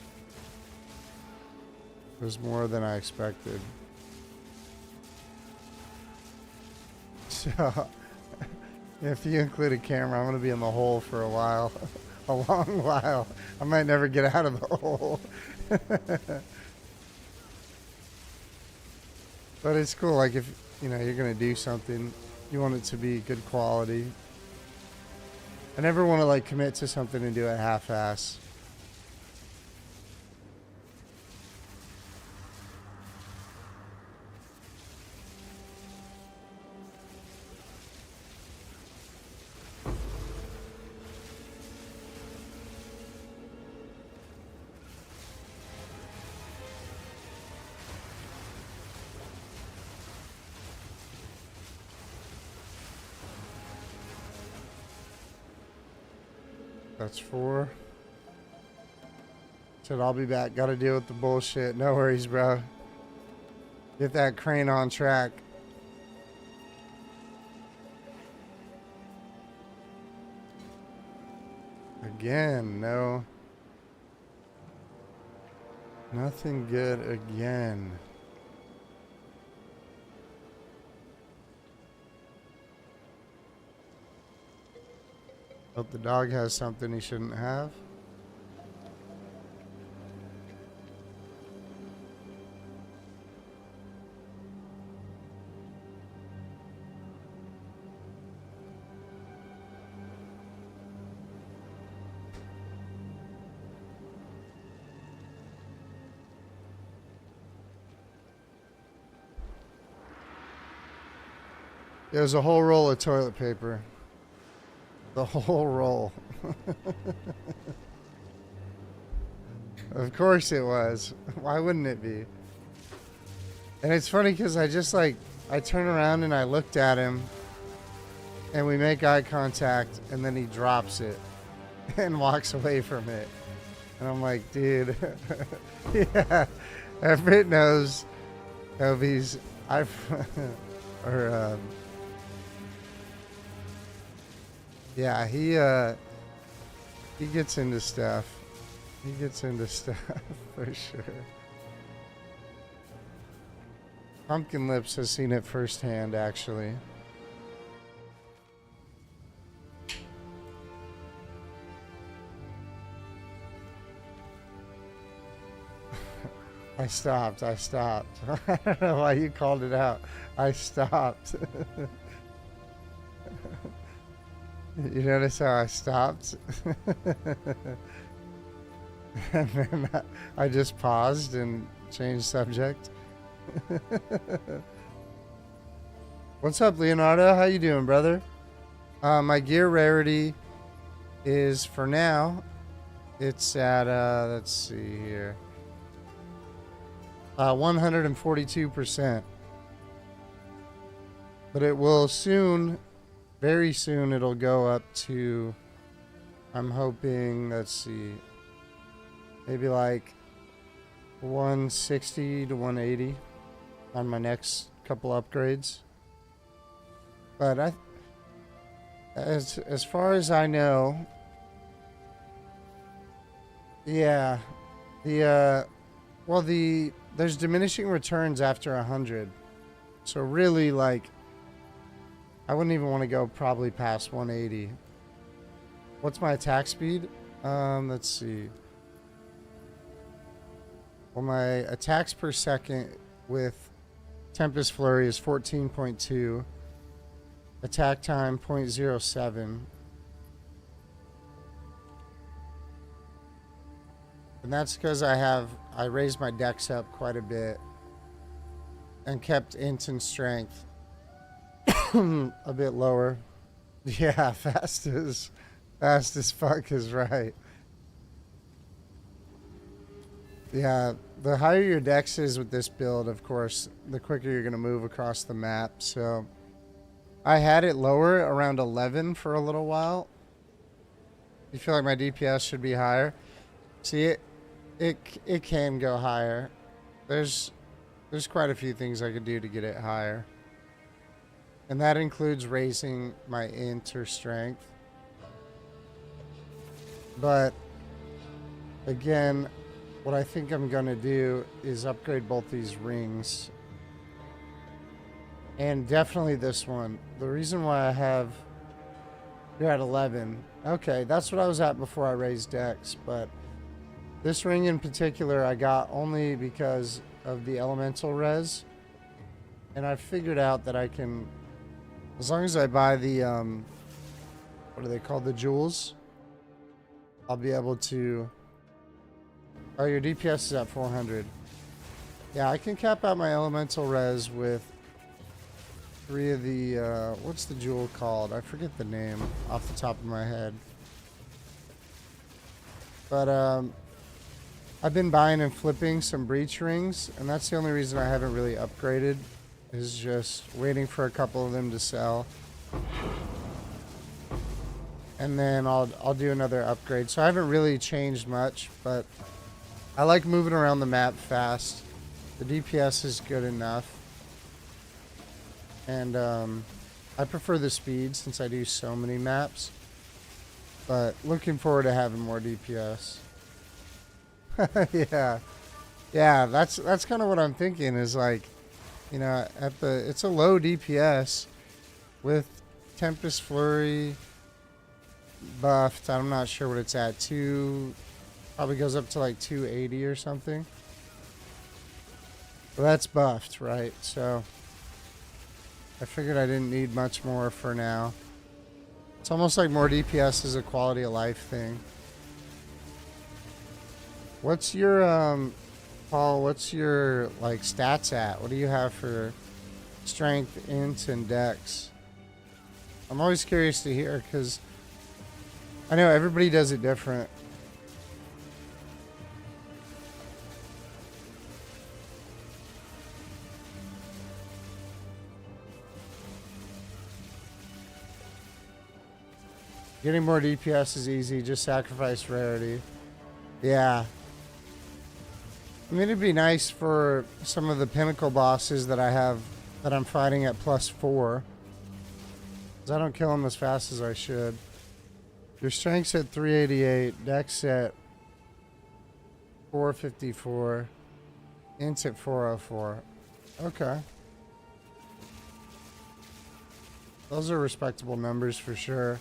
S1: it was more than I expected. So, if you include a camera, I'm going to be in the hole for a while. A long while. I might never get out of the hole. But it's cool, like if, you know, you're going to do something, you want it to be good quality. I never want to like commit to something and do it half-ass. That's 4. Said I'll be back. Got to deal with the bullshit. No worries, bro. Get that crane on track. Again, no. Nothing good again. Hope the dog has something he shouldn't have. There's a whole roll of toilet paper. The whole roll. Of course it was. Why wouldn't it be? And it's funny because I just like, I turn around and I looked at him and we make eye contact and then he drops it and walks away from it. And I'm like, dude, yeah, Everett knows Toby's, yeah, he gets into stuff. He gets into stuff for sure. Pumpkin Lips has seen it firsthand, actually. I stopped. I don't know why you called it out. I stopped. You notice how I stopped? And then I just paused and changed subject. What's up, Leonardo? How you doing, brother? My gear rarity is, for now, it's at, let's see here, 142%. But it will soon, very soon, it'll go up to, I'm hoping, let's see, maybe like 160 to 180 on my next couple upgrades. But as far as I know, yeah, there's diminishing returns after 100. So really, like, I wouldn't even want to go probably past 180. What's my attack speed? Let's see. Well, my attacks per second with Tempest Flurry is 14.2. Attack time 0.07. And that's because I raised my dex up quite a bit and kept int and strength a bit lower. Yeah, fast as fuck is right. Yeah, the higher your dex is with this build, of course, the quicker you're going to move across the map. So I had it lower, around 11 for a little while. You feel like my DPS should be higher? See, it can go higher. There's quite a few things I could do to get it higher. And that includes raising my int or strength. But again, what I think I'm going to do is upgrade both these rings. And definitely this one. The reason why you're at 11. Okay, that's what I was at before I raised dex. But this ring in particular I got only because of the elemental res. And I figured out that I can, as long as I buy the, what are they called? The jewels. I'll be able to... Oh, your DPS is at 400. Yeah, I can cap out my elemental res with 3 of the, what's the jewel called? I forget the name off the top of my head. But, I've been buying and flipping some breach rings, and that's the only reason I haven't really upgraded, is just waiting for a couple of them to sell. And then I'll do another upgrade. So I haven't really changed much, but I like moving around the map fast. The DPS is good enough. And I prefer the speed since I do so many maps. But looking forward to having more DPS. Yeah, that's kind of what I'm thinking, is like, you know, it's a low DPS with Tempest Flurry buffed. I'm not sure what it's at. Probably goes up to like 280 or something. But that's buffed, right? So I figured I didn't need much more for now. It's almost like more DPS is a quality of life thing. What's your, Paul, what's your, like, stats at? What do you have for strength, int, and dex? I'm always curious to hear, because I know everybody does it different. Getting more DPS is easy, just sacrifice rarity. Yeah. I mean, it'd be nice for some of the pinnacle bosses that I'm fighting at +4. Because I don't kill them as fast as I should. Your strength's at 388, dex at 454, int at 404. Okay. Those are respectable numbers for sure.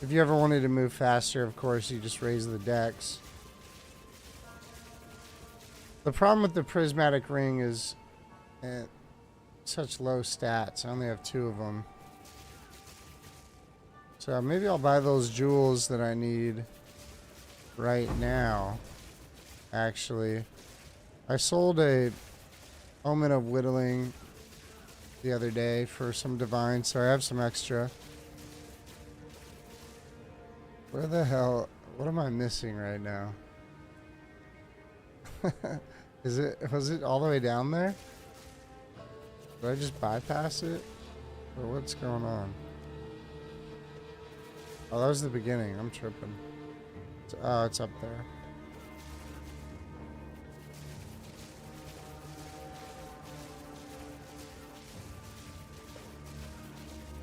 S1: If you ever wanted to move faster, of course, you just raise the dex. The problem with the prismatic ring is such low stats. I only have 2 of them. So maybe I'll buy those jewels that I need right now. Actually, I sold a Omen of Whittling the other day for some divine, so I have some extra. Where the hell? What am I missing right now? Was it all the way down there? Did I just bypass it? Or what's going on? Oh, that was the beginning. I'm tripping. Oh, it's up there.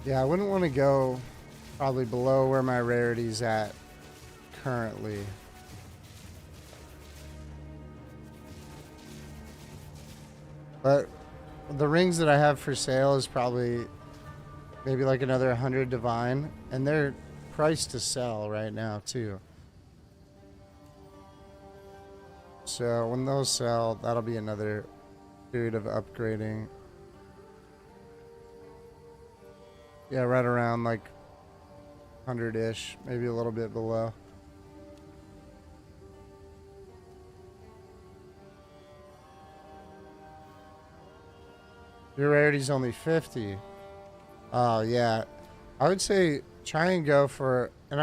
S1: Yeah, I wouldn't want to go probably below where my rarity's at currently. But the rings that I have for sale is probably maybe like another 100 divine, and they're priced to sell right now too. So when those sell, that'll be another period of upgrading. Yeah, right around like 100-ish, maybe a little bit below. Your rarity's only 50. Oh, yeah. I would say try and go for, and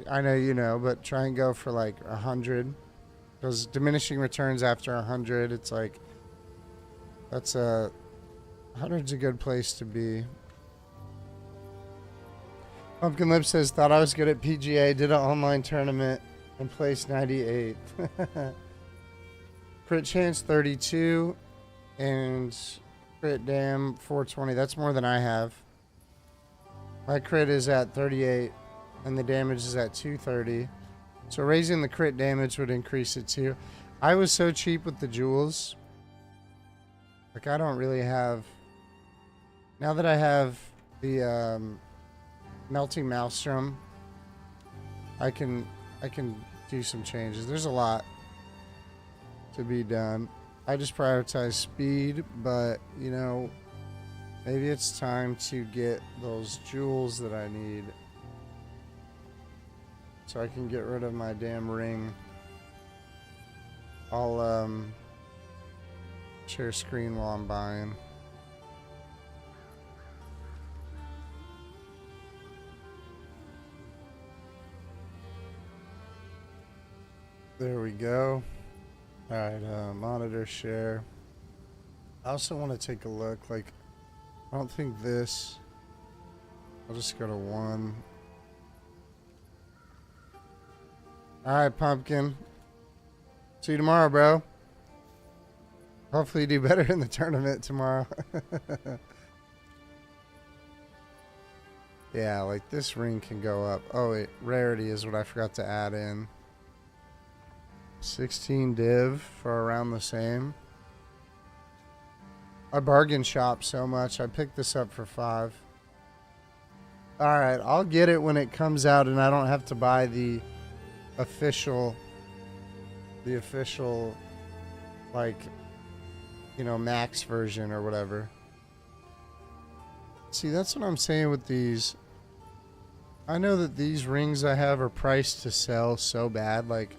S1: I know you know, but try and go for like 100. Because diminishing returns after 100, it's like, that's 100's a good place to be. Pumpkin Lip says, thought I was good at PGA, did an online tournament, and placed 98th. Crit chance 32, and crit dam 420. That's more than I have. My crit is at 38, and the damage is at 230. So raising the crit damage would increase it too. I was so cheap with the jewels. Like, I don't really have... Now that I have the melting maelstrom, I can do some changes. There's a lot to be done. I just prioritize speed, but you know, maybe it's time to get those jewels that I need so I can get rid of my damn ring. I'll share screen while I'm buying. There we go. All right, monitor share. I also want to take a look. Like, I don't think this. I'll just go to 1. All right, Pumpkin. See you tomorrow, bro. Hopefully you do better in the tournament tomorrow. Yeah, like this ring can go up. Oh, wait, rarity is what I forgot to add in. 16 div for around the same. I bargain shop so much. I picked this up for 5. Alright, I'll get it when it comes out and I don't have to buy the official, like, you know, max version or whatever. See, that's what I'm saying with these. I know that these rings I have are priced to sell so bad, like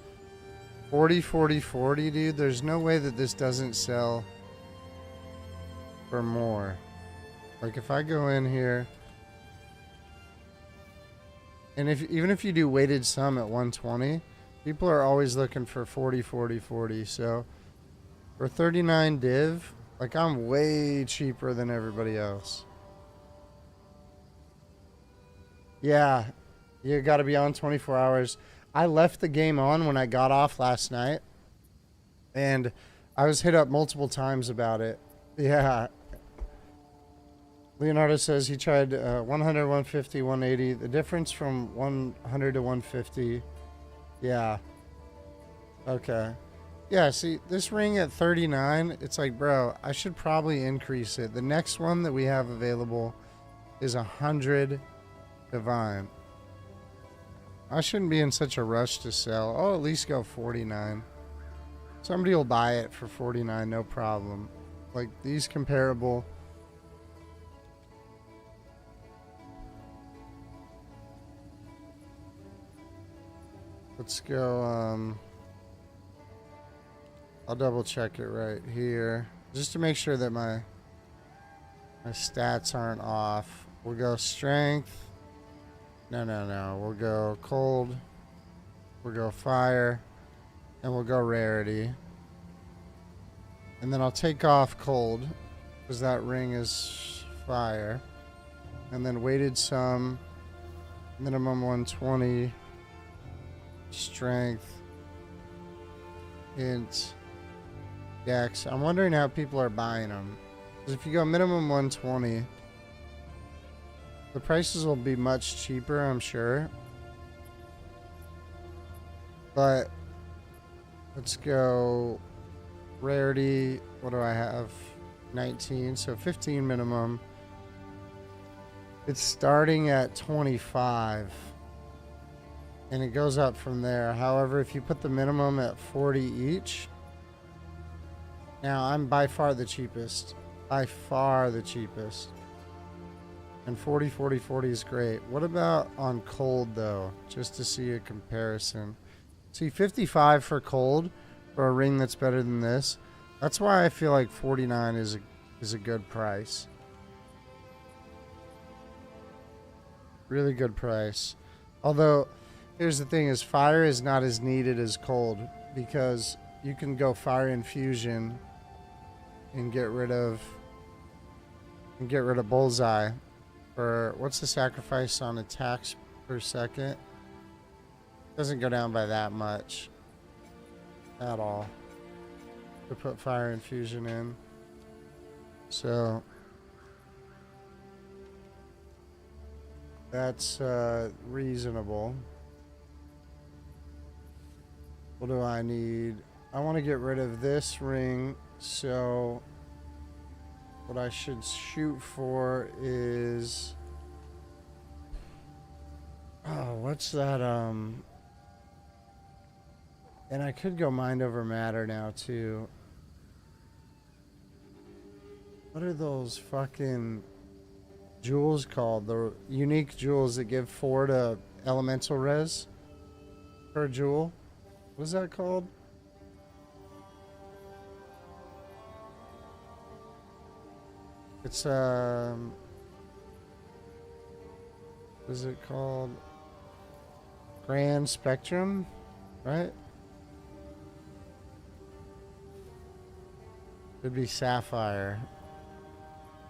S1: 40, 40, 40, dude. There's no way that this doesn't sell for more. Like, if I go in here, and even if you do weighted sum at 120, people are always looking for 40, 40, 40. So for 39 div, like, I'm way cheaper than everybody else. Yeah, you got to be on 24 hours. I left the game on when I got off last night, and I was hit up multiple times about it. Yeah. Leonardo says he tried 100, 150, 180. The difference from 100 to 150. Yeah. Okay. Yeah, see, this ring at 39, it's like, bro, I should probably increase it. The next one that we have available is 100 divine. I shouldn't be in such a rush to sell. I'll at least go 49. Somebody will buy it for 49, no problem. Like these comparable. Let's go, I'll double check it right here. Just to make sure that my stats aren't off. We'll go strength. No. We'll go cold. We'll go fire. And we'll go rarity. And then I'll take off cold, because that ring is fire. And then weighted sum, minimum 120, strength, int, dex. I'm wondering how people are buying them. Because if you go minimum 120, the prices will be much cheaper, I'm sure. But let's go rarity. What do I have? 19, so 15 minimum. It's starting at 25 and it goes up from there. However, if you put the minimum at 40 each, now I'm by far the cheapest. By far the cheapest. And 40, 40, 40 is great. What about on cold though? Just to see a comparison. See, 55 for cold for a ring that's better than this. That's why I feel like 49 is a good price. Really good price. Although, here's the thing: is fire is not as needed as cold, because you can go fire infusion and get rid of bullseye. For what's the sacrifice on attacks per second? Doesn't go down by that much at all. To put fire infusion in. So that's reasonable. What do I need? I want to get rid of this ring, so what I should shoot for is, oh, what's that, and I could go mind over matter now too. What are those fucking jewels called? The unique jewels that give 4 to elemental res per jewel. What is that called? It's what is it called? Grand Spectrum, right? It'd be sapphire,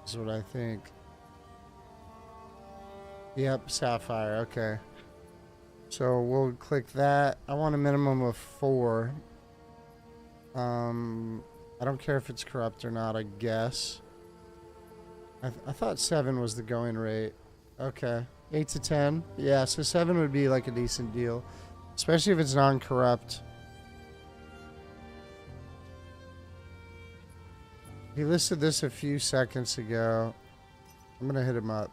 S1: is what I think. Yep, sapphire. Okay. So we'll click that. I want a minimum of 4. I don't care if it's corrupt or not, I guess. I thought 7 was the going rate. Okay. 8 to 10. Yeah, so 7 would be like a decent deal. Especially if it's non-corrupt. He listed this a few seconds ago. I'm gonna hit him up.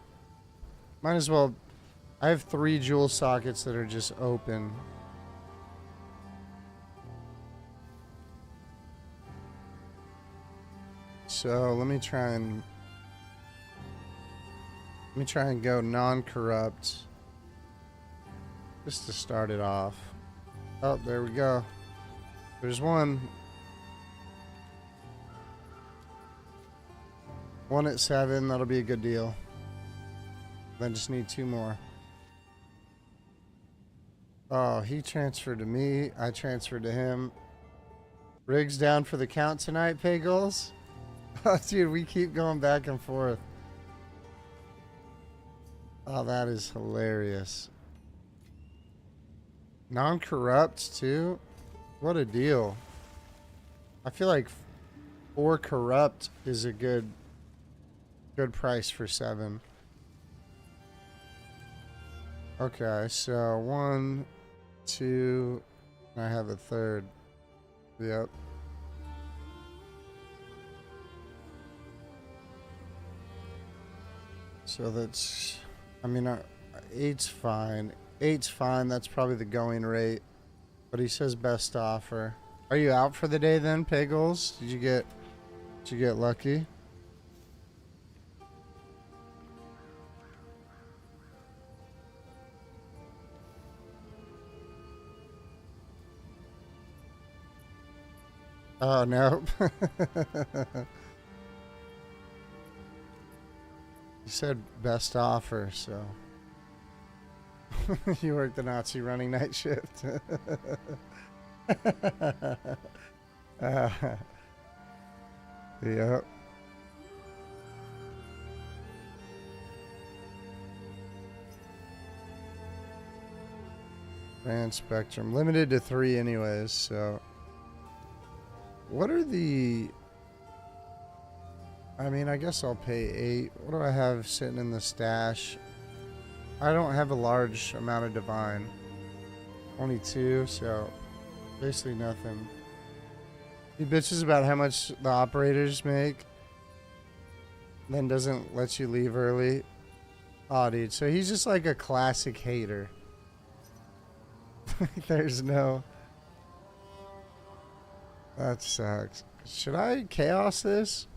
S1: Might as well. I have 3 jewel sockets that are just open. So let me try and go non-corrupt just to start it off. Oh, there we go. There's one. One at 7, that'll be a good deal. Then just need 2 more. Oh, he transferred to me. I transferred to him. Riggs down for the count tonight, Pagels? Oh, dude, we keep going back and forth. Oh, that is hilarious. Non-corrupt, too? What a deal. I feel like 4 corrupt is a good price for 7. Okay, so 1, 2, I have a 3rd. Yep. So that's, I mean, 8's fine. 8's fine, that's probably the going rate. But he says best offer. Are you out for the day then, Piggles? Did you get lucky? Oh, nope. You said best offer, so. You work the Nazi running night shift. Yep. Grand spectrum. Limited to 3 anyways, so. What are the... I mean, I guess I'll pay 8. What do I have sitting in the stash? I don't have a large amount of divine. Only 2, so basically nothing. He bitches about how much the operators make, then doesn't let you leave early. Oh, dude, so he's just like a classic hater. There's no... That sucks. Should I chaos this?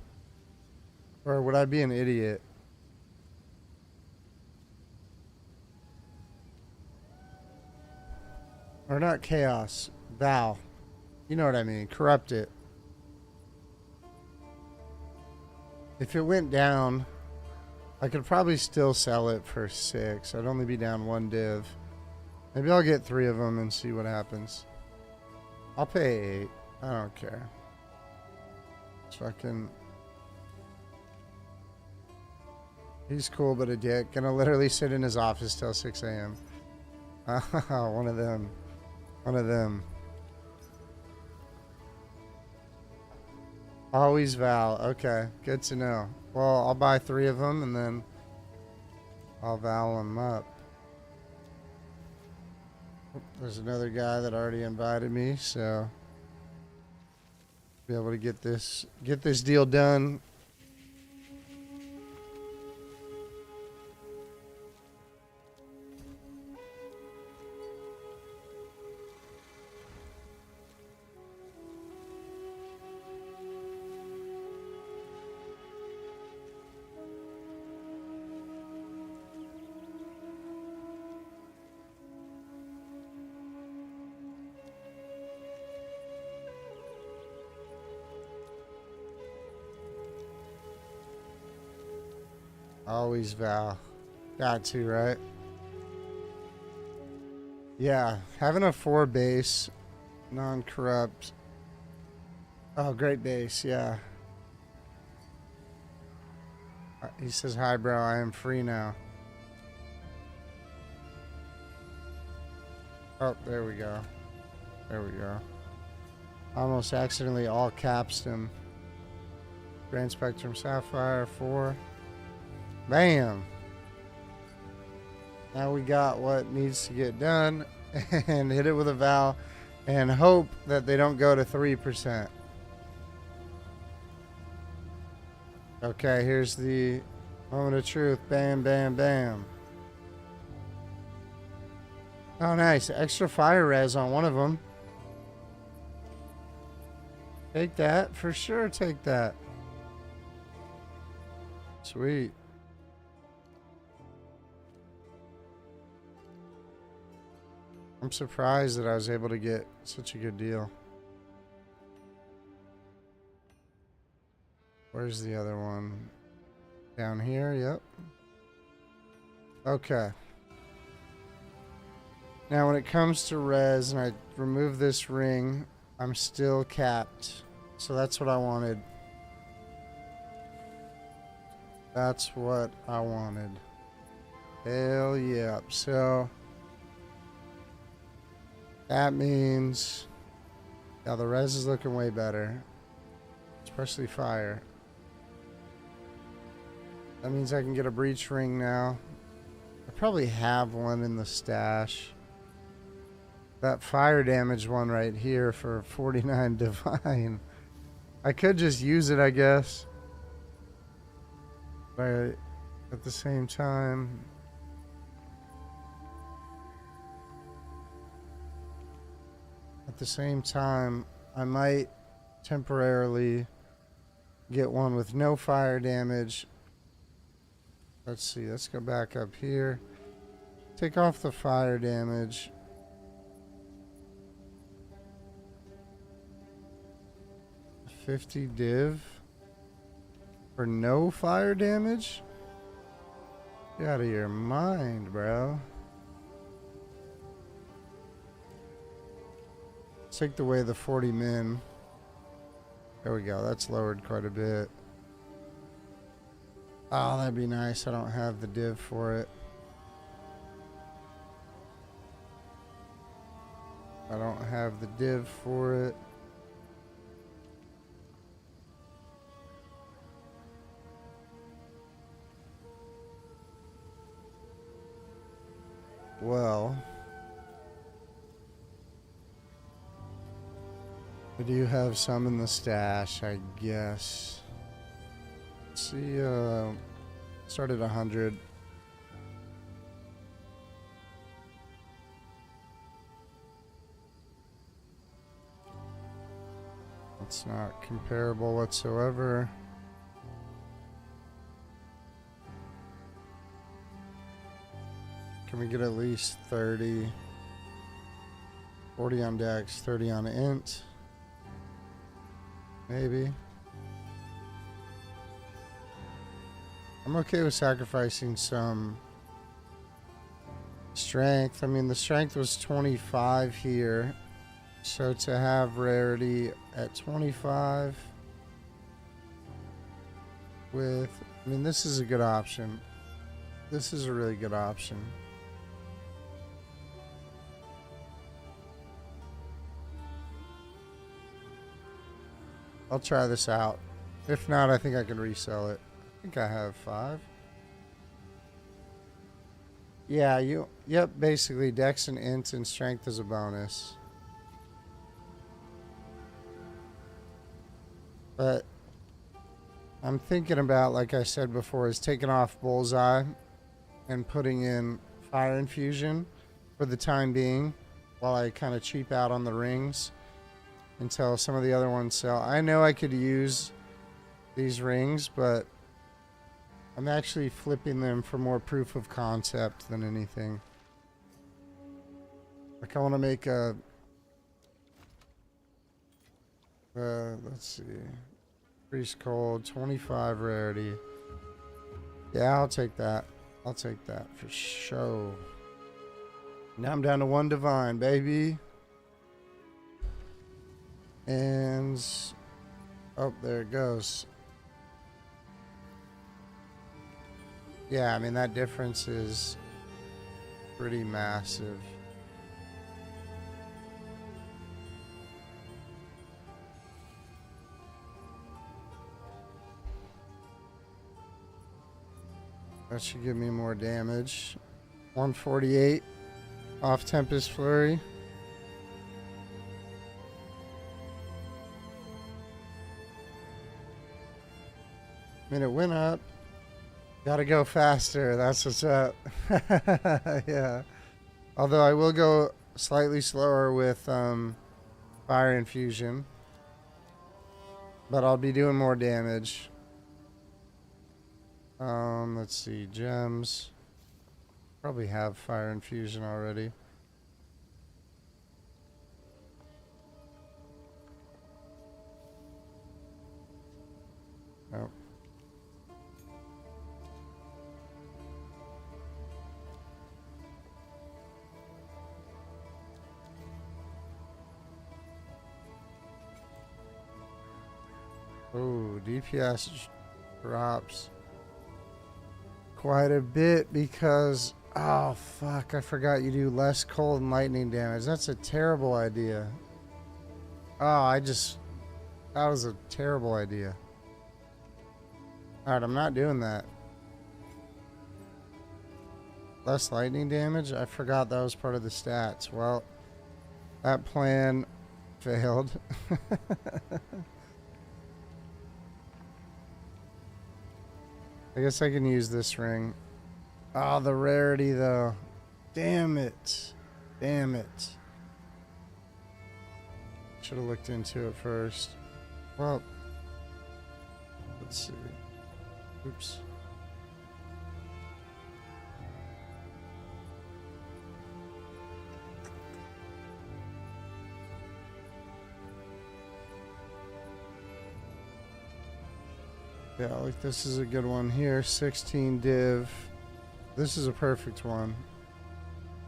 S1: Or would I be an idiot? Or not chaos. Val. You know what I mean. Corrupt it. If it went down, I could probably still sell it for 6. I'd only be down 1 div. Maybe I'll get 3 of them and see what happens. I'll pay 8. I don't care. Fucking... He's cool but a dick. Gonna literally sit in his office till 6 a.m. One of them. One of them. Always Val. Okay, good to know. Well, I'll buy 3 of them and then I'll Val them up. There's another guy that already invited me, so be able to get this deal done. Always Val. Got to, right? Yeah, having a 4 base, non-corrupt. Oh, great base, yeah. He says, hi, bro, I am free now. Oh, there we go. There we go. Almost accidentally all caps him. Grand Spectrum Sapphire, 4. Bam! Now we got what needs to get done and hit it with a Val and hope that they don't go to 3%. Okay, here's the moment of truth. Bam, bam, bam. Oh, nice. Extra fire res on one of them. Take that. For sure, take that. Sweet. I'm surprised that I was able to get such a good deal. Where's the other one? Down here, yep. Okay. Now when it comes to res and I remove this ring, I'm still capped. So that's what I wanted. That's what I wanted. Hell yeah. So that means, yeah, the res is looking way better, especially fire. That means I can get a breach ring now. I probably have one in the stash. That fire damage one right here for 49 divine. I could just use it, I guess. But at the same time, I might temporarily get one with no fire damage. Let's see, let's go back up here. Take off the fire damage. $50 div for no fire damage? Get out of your mind, bro. Let's take away the 40 min. There we go. That's lowered quite a bit. Oh, that'd be nice. I don't have the div for it. I don't have the div for it. Well, I do have some in the stash, I guess. Let's see, start at 100. It's not comparable whatsoever. Can we get at least 30? 40 on dex, 30 on int. Maybe. I'm okay with sacrificing some strength. I mean, the strength was 25 here. So to have rarity at 25 with, I mean, this is a good option. This is a really good option. I'll try this out. If not, I think I can resell it. I think I have 5. Yeah, yep, basically dex and int and strength is a bonus. But I'm thinking about, like I said before, is taking off bullseye and putting in fire infusion for the time being while I kind of cheap out on the rings until some of the other ones sell. I know I could use these rings, but I'm actually flipping them for more proof of concept than anything. Like I want to make a let's see, freeze cold, 25 rarity. Yeah, I'll take that. I'll take that for sure. Now I'm down to 1 divine, baby. And oh, there it goes. Yeah, I mean that difference is pretty massive. That should give me more damage. 148 off Tempest Flurry. I mean, it went up. Gotta go faster. That's what's up. Yeah. Although I will go slightly slower with fire infusion. But I'll be doing more damage. Let's see. Gems. Probably have fire infusion already. Nope. Oh, DPS drops quite a bit because, oh fuck, I forgot you do less cold and lightning damage. That's a terrible idea. Oh, that was a terrible idea. Alright, I'm not doing that. Less lightning damage? I forgot that was part of the stats. Well, that plan failed. I guess I can use this ring. Oh, the rarity though. Damn it. Damn it. Should have looked into it first. Well, let's see. Oops. Yeah, like this is a good one here. 16 div. This is a perfect one.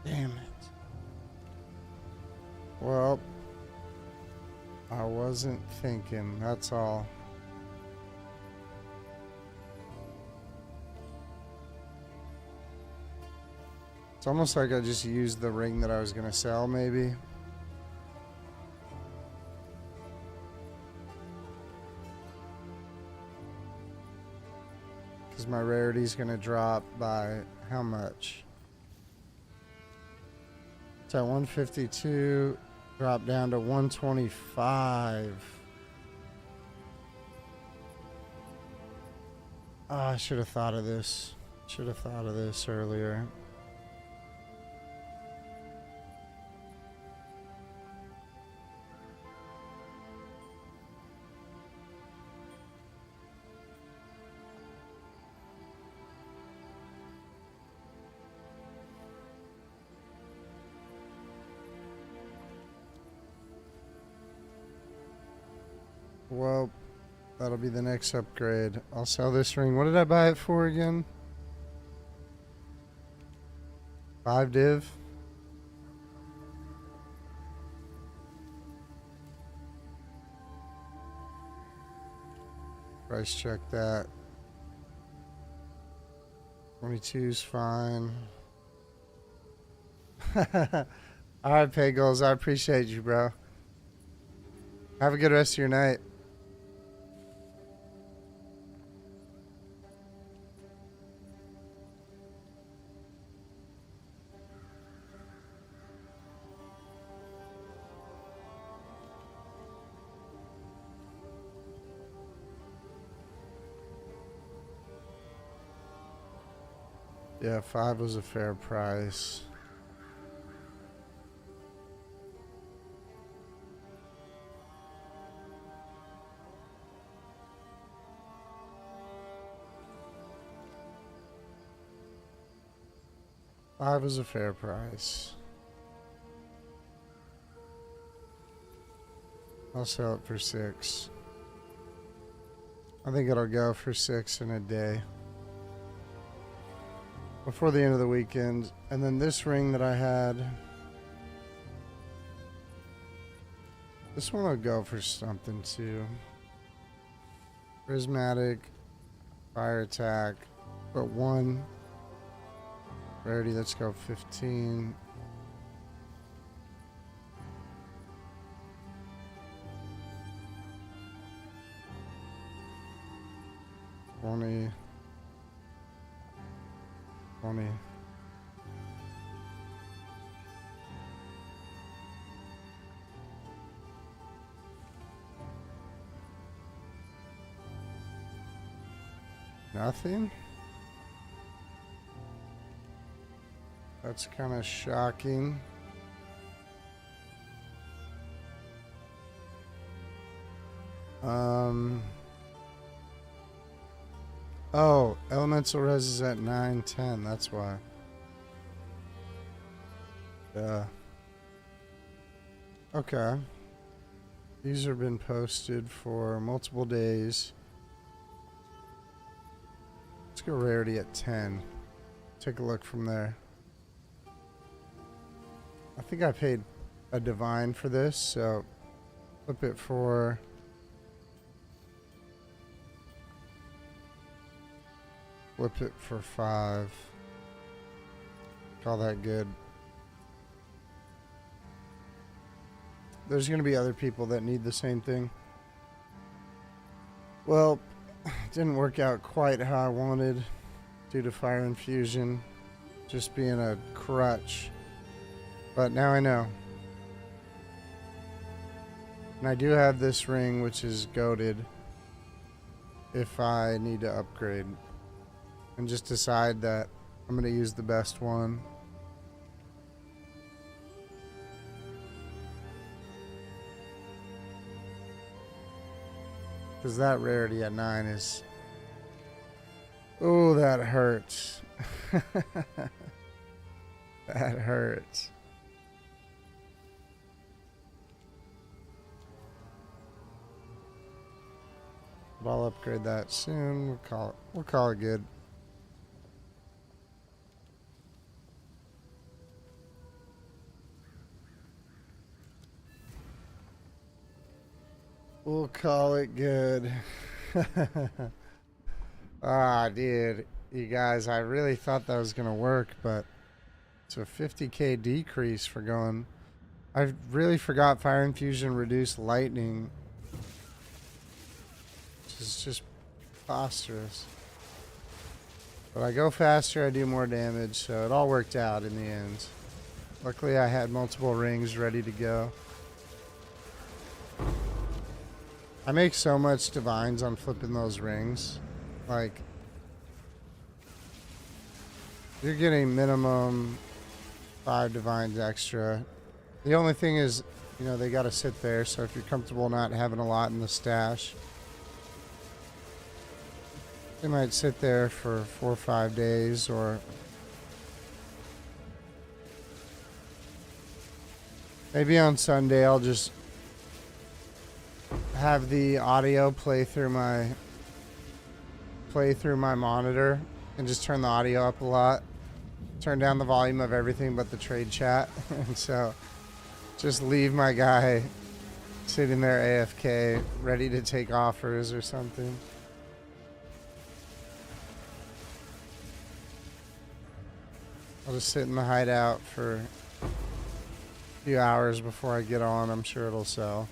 S1: Damn it. Well, I wasn't thinking, that's all. It's almost like I just used the ring that I was gonna sell, maybe. Because my rarity's gonna drop by how much? It's at 152, drop down to 125. Oh, I should have thought of this. Should have thought of this earlier. Well, that'll be the next upgrade. I'll sell this ring. What did I buy it for again? 5 div? Price check that. 22's fine. Alright, Pagels. I appreciate you, bro. Have a good rest of your night. Yeah, 5 was a fair price. Five was a fair price. I'll sell it for 6. I think it'll go for 6 in a day. Before the end of the weekend. And then this ring that I had. This one will go for something too. Prismatic. Fire attack. But 1. Rarity, let's go 15. $20. Nothing? That's kind of shocking. Oh, elemental res is at 910. That's why. Yeah. Okay. These have been posted for multiple days. Let's go rarity at 10. Take a look from there. I think I paid a divine for this, so flip it for flip it for 5. Call that good. There's going to be other people that need the same thing. Well, it didn't work out quite how I wanted due to fire infusion just being a crutch. But now I know. And I do have this ring, which is goated if I need to upgrade. And just decide that I'm going to use the best one. Because that rarity at 9 is... Oh, that hurts. That hurts. But I'll upgrade that soon. We'll call it good. We'll call it good. Ah, dude. You guys, I really thought that was going to work, but it's a 50k decrease for going. I really forgot Fire Infusion reduced lightning. Which is just preposterous. But I go faster, I do more damage, so it all worked out in the end. Luckily, I had multiple rings ready to go. I make so much divines on flipping those rings. Like, you're getting minimum 5 divines extra. The only thing is, you know, they got to sit there. So if you're comfortable not having a lot in the stash, they might sit there for 4 or 5 days, or maybe on Sunday I'll just have the audio play through my monitor and just turn the audio up a lot. Turn down the volume of everything but the trade chat. And so just leave my guy sitting there AFK, ready to take offers or something. I'll just sit in the hideout for a few hours before I get on. I'm sure it'll sell.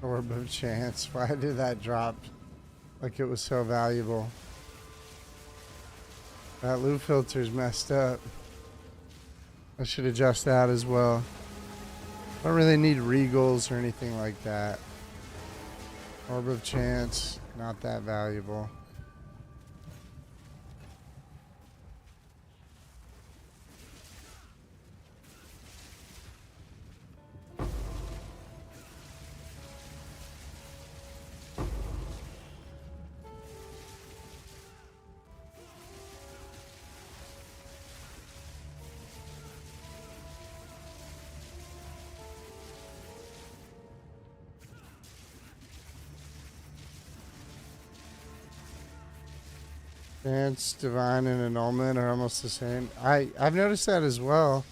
S1: Orb of Chance. Why did that drop like it was so valuable? That loot filter's messed up. I should adjust that as well. I don't really need regals or anything like that. Orb of Chance, not that valuable. Chance, Divine, and Annulment are almost the same. I've noticed that as well.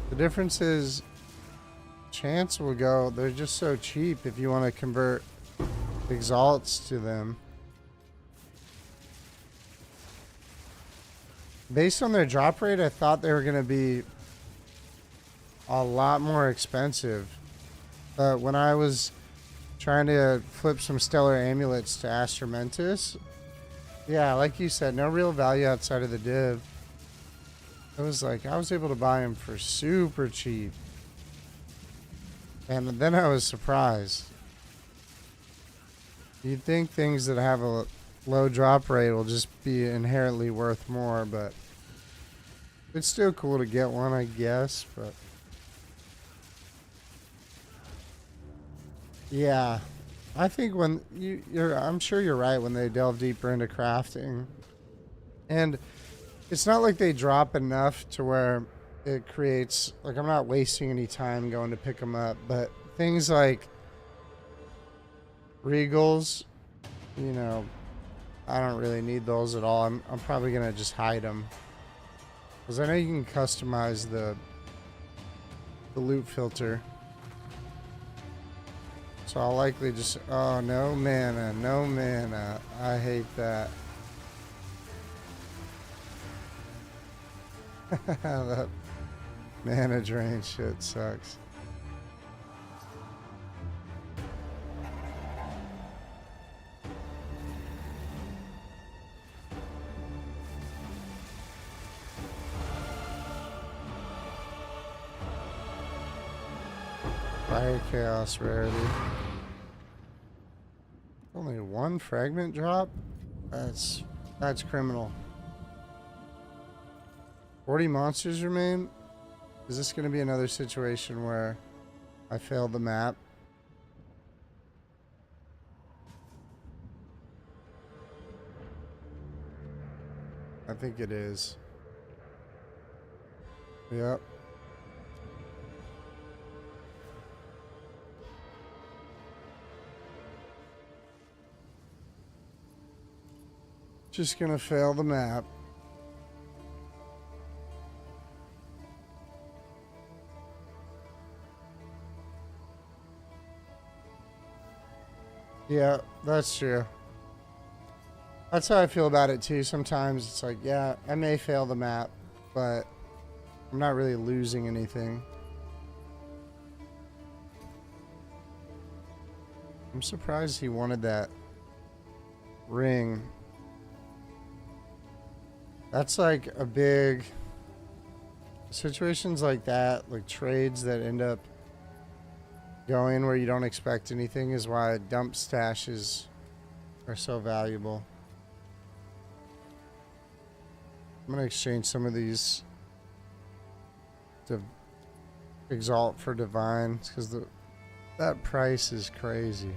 S1: The difference is Chance will go, they're just so cheap if you want to convert Exalts to them. Based on their drop rate, I thought they were going to be a lot more expensive. But when I was trying to flip some Stellar Amulets to Astramentus, yeah, like you said, no real value outside of the div. It was like, I was able to buy them for super cheap. And then I was surprised. You'd think things that have a low drop rate will just be inherently worth more, but it's still cool to get one, I guess, but yeah. I think when I'm sure you're right when they delve deeper into crafting. And it's not like they drop enough to where it creates, like, I'm not wasting any time going to pick them up, but things like Regals, you know, I don't really need those at all. I'm probably going to just hide them. Because I know you can customize the loot filter. So I'll likely just... Oh, no mana. No mana. I hate that. That mana drain shit sucks. Fire Chaos rarity. Only one fragment drop? That's criminal. 40 monsters remain? Is this going to be another situation where I failed the map? I think it is. Yep. Just gonna fail the map. Yeah, that's true. That's how I feel about it too. Sometimes it's like, yeah, I may fail the map, but I'm not really losing anything. I'm surprised he wanted that ring. That's like a big... Situations like that, like trades that end up going where you don't expect anything, is why dump stashes are so valuable. I'm gonna exchange some of these to Exalt for Divine, because that price is crazy.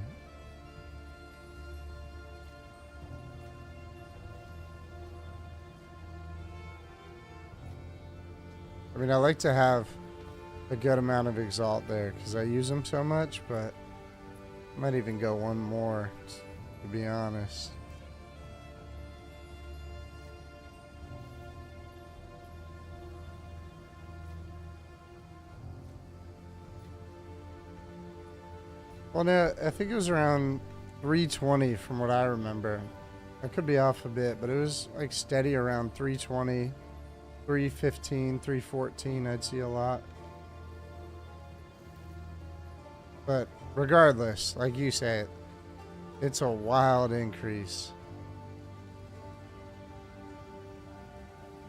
S1: I mean, I like to have a good amount of Exalt there because I use them so much, but I might even go one more, to be honest. Well, no, I think it was around 320 from what I remember. I could be off a bit, but it was like steady around 320, 315, 314. I'd see a lot. But regardless, like you say, it's a wild increase.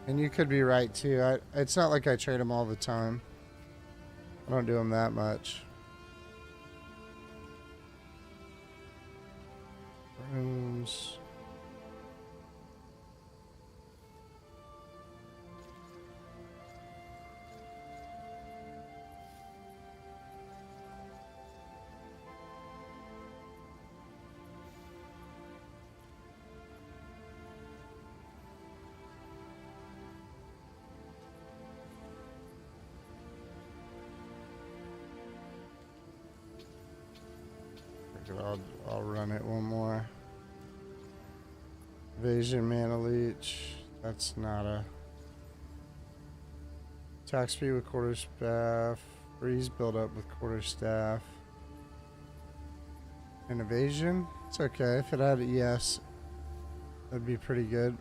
S1: And you could be right too. It's not like I trade them all the time. I don't do them that much. Rooms. I'll run it one more. Evasion, mana leech. That's not a... Attack speed with quarterstaff. Freeze build up with quarterstaff. And evasion? It's okay. If it had an ES, that'd be pretty good.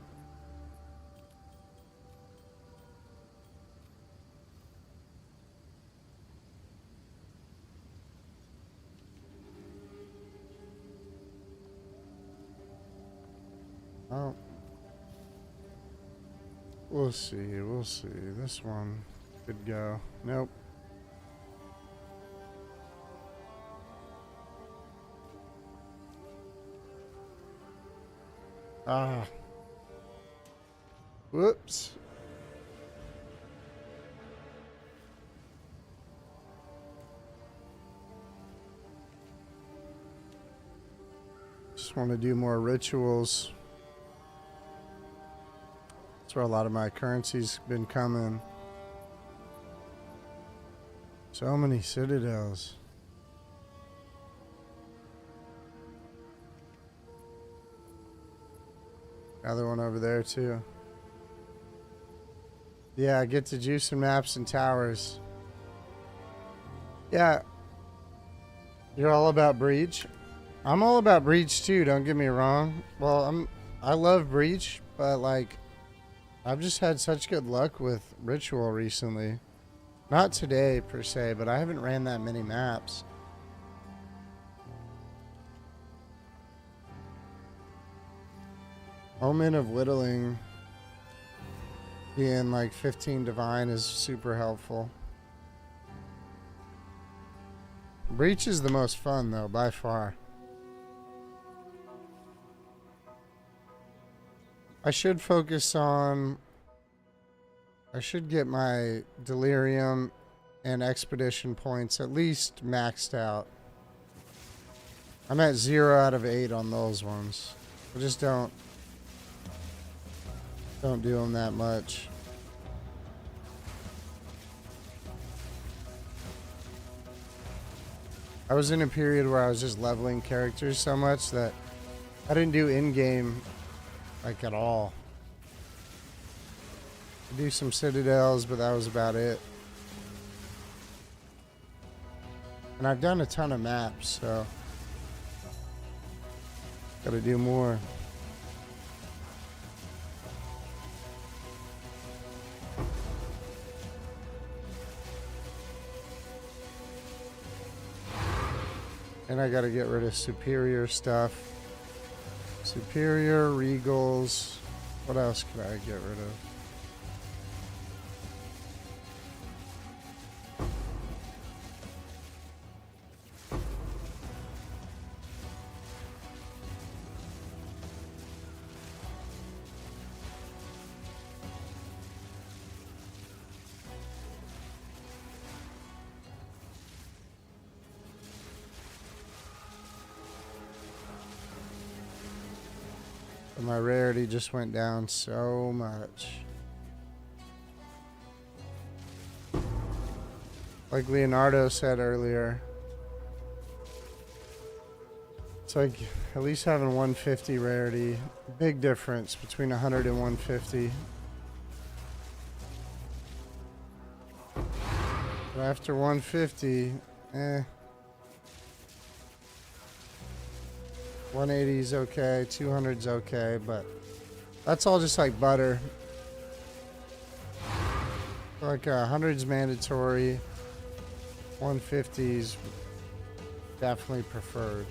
S1: Oh. We'll see. We'll see. This one could go. Nope. Ah. Whoops. Just want to do more rituals. That's where a lot of my currency's been coming. So many citadels. Another one over there too. Yeah, I get to juice some maps and towers. Yeah. You're all about Breach? I'm all about Breach too, don't get me wrong. Well, I love Breach, but like I've just had such good luck with Ritual recently. Not today per se, but I haven't ran that many maps. Omen of Whittling being like 15 divine is super helpful. Breach is the most fun though, by far. I should focus on... I should get my Delirium and Expedition points at least maxed out. I'm at 0 out of 8 on those ones. I just don't do them that much. I was in a period where I was just leveling characters so much that I didn't do in-game like at all. I do some citadels, but that was about it. And I've done a ton of maps, so gotta do more. And I gotta get rid of superior stuff. Superior, regals. What else could I get rid of? My rarity just went down so much. Like Leonardo said earlier, it's like at least having 150 rarity. Big difference between 100 and 150. But after 150, 180 is okay, 200 is okay, but that's all just like butter. Like 100's mandatory, 150's definitely preferred.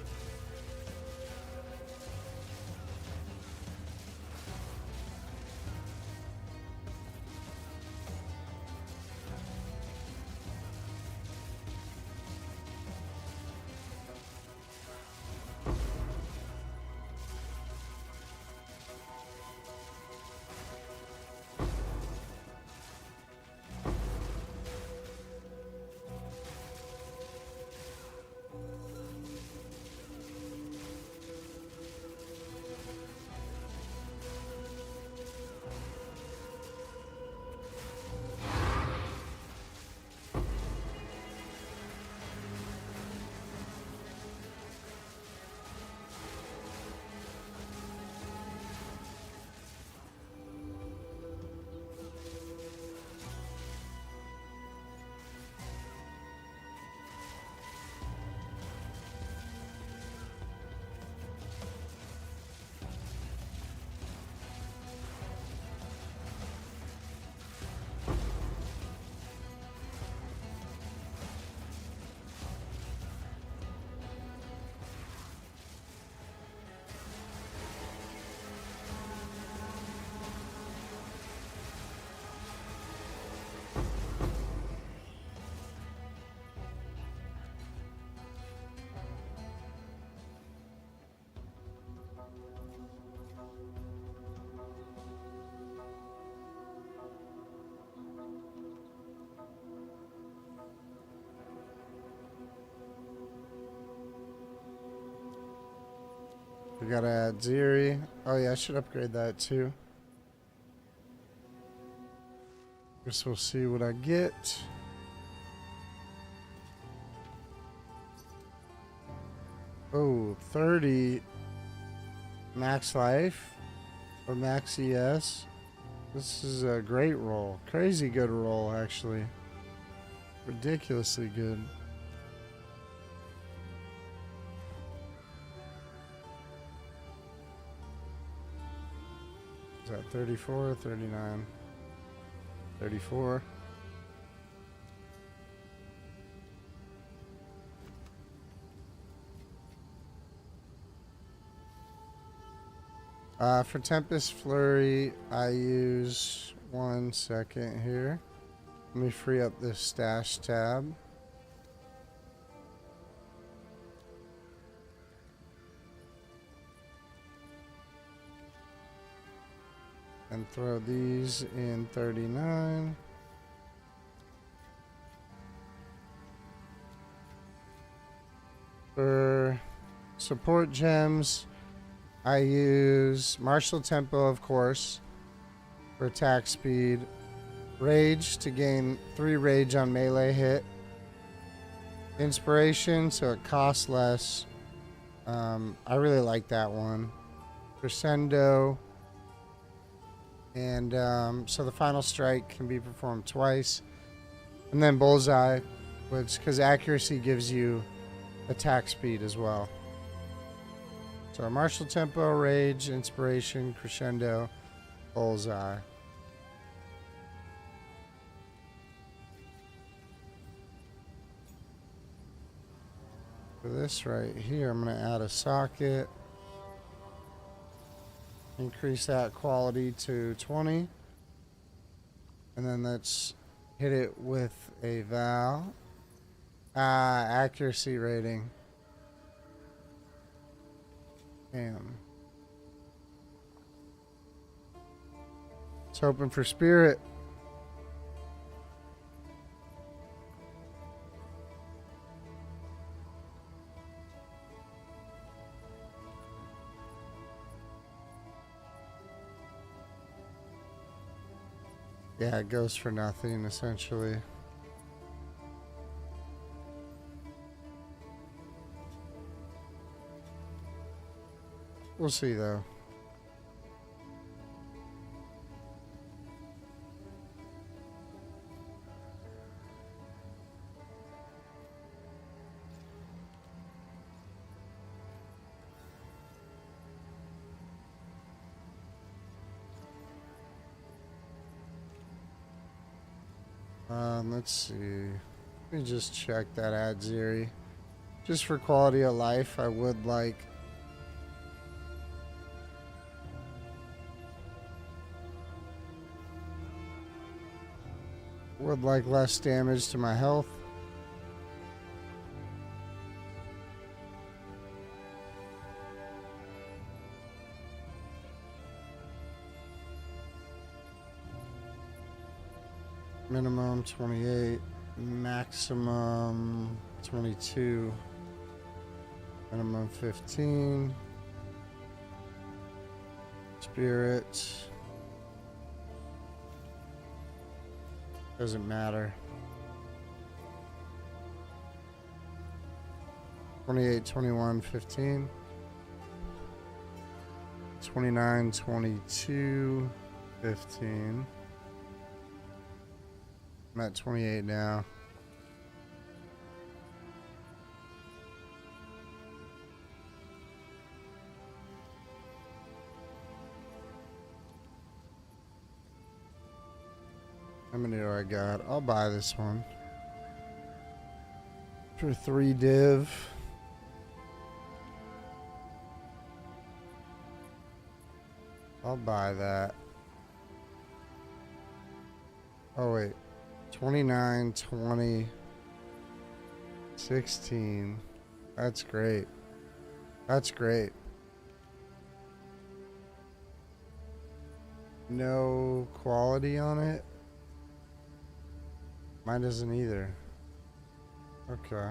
S1: We gotta add Ziri. Oh yeah, I should upgrade that too. Guess we'll see what I get. Oh, 30 max life or max ES. This is a great roll. Crazy good roll, actually. Ridiculously good. Is that 34 or 39? 34. For Tempest Flurry, I use 1 second here. Let me free up this stash tab. And throw these in 39. For support gems, I use Martial Tempo, of course, for attack speed. Rage to gain 3 rage on melee hit. Inspiration, so it costs less. I really like that one. Crescendo. And so the final strike can be performed twice. And then Bullseye, which, because accuracy gives you attack speed as well. So Martial Tempo, Rage, Inspiration, Crescendo, Bullseye. For this right here, I'm going to add a socket. Increase that quality to 20. And then let's hit it with a Val. Accuracy rating. Damn. It's hoping for Spirit. Yeah, it goes for nothing, essentially. We'll see, though. Let's see. Let me just check that ad Ziri. Just for quality of life, I would like less damage to my health. Minimum 28, maximum 22, minimum 15. Spirit. Doesn't matter. 28, 21, 15. 29, 22, 15. I'm at 28 now. How many do I got? I'll buy this one. For 3 div. I'll buy that. Oh wait. 29, 20, 16. That's great. That's great. No quality on it. Mine doesn't either. Okay.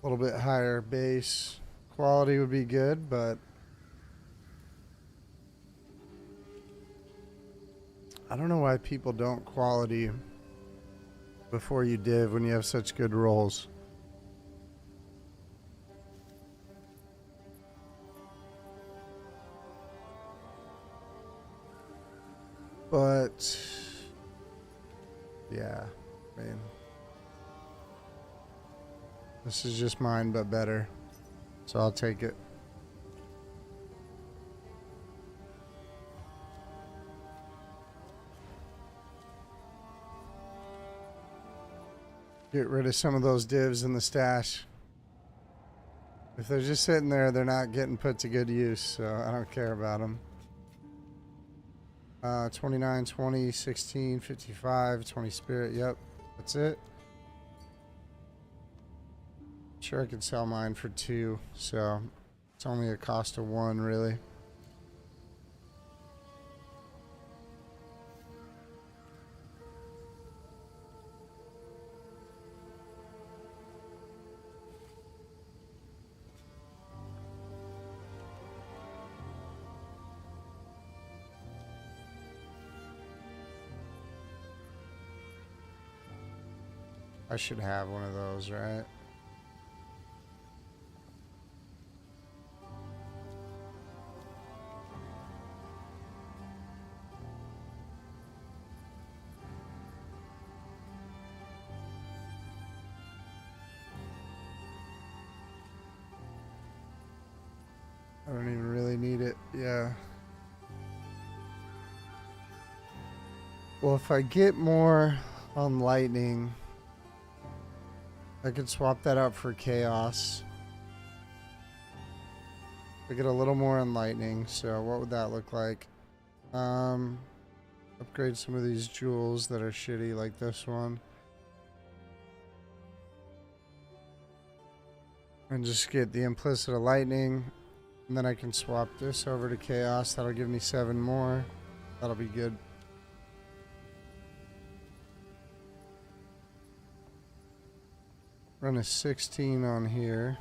S1: A little bit higher base quality would be good, but I don't know why people don't quality before you div when you have such good rolls. But yeah, I mean, this is just mine, but better. So I'll take it. Get rid of some of those divs in the stash. If they're just sitting there, they're not getting put to good use, so I don't care about them. 29, 20, 16, 55, 20 spirit. Yep, that's it. Sure, I could sell mine for 2, so it's only a cost of 1, really. I should have one of those, right? I don't even really need it, yeah. Well, if I get more on lightning, I could swap that out for chaos. I get a little more on lightning, so what would that look like? Upgrade some of these jewels that are shitty, like this one. And just get the implicit of lightning. And then I can swap this over to chaos. That'll give me 7 more. That'll be good. Run a 16 on here.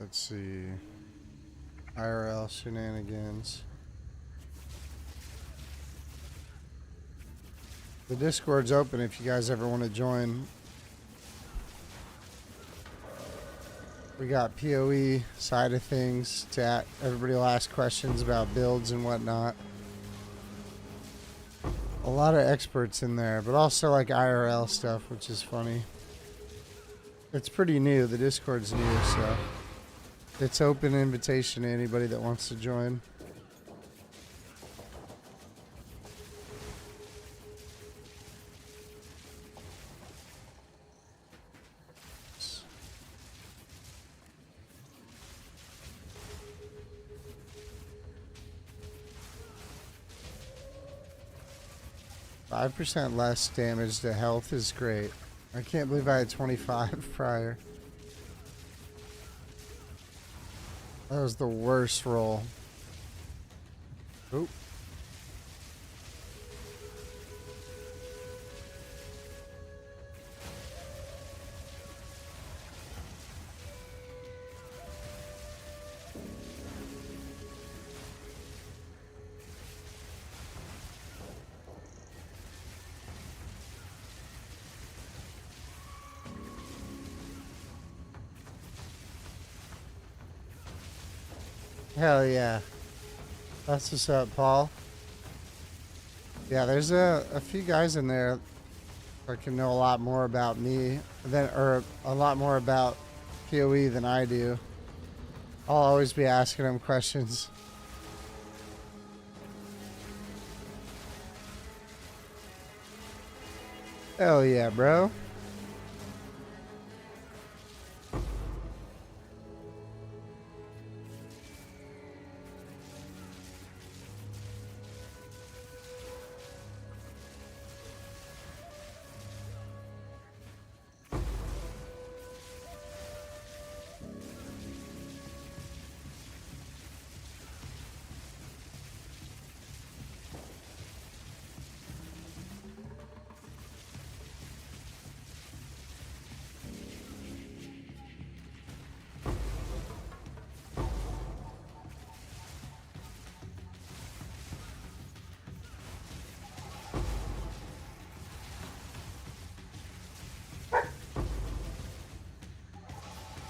S1: Let's see. IRL shenanigans. The Discord's open if you guys ever want to join. We got PoE side of things. Everybody will ask questions about builds and whatnot. A lot of experts in there, but also like IRL stuff, which is funny. It's pretty new. The Discord's new, so it's open invitation to anybody that wants to join. Five % less damage to health is great. I can't believe I had 25 prior. That was the worst roll. Oop. Hell yeah. That's what's up, Paul. Yeah, there's a few guys in there that can know a lot more about me or a lot more about PoE than I do. I'll always be asking them questions. Hell yeah, bro.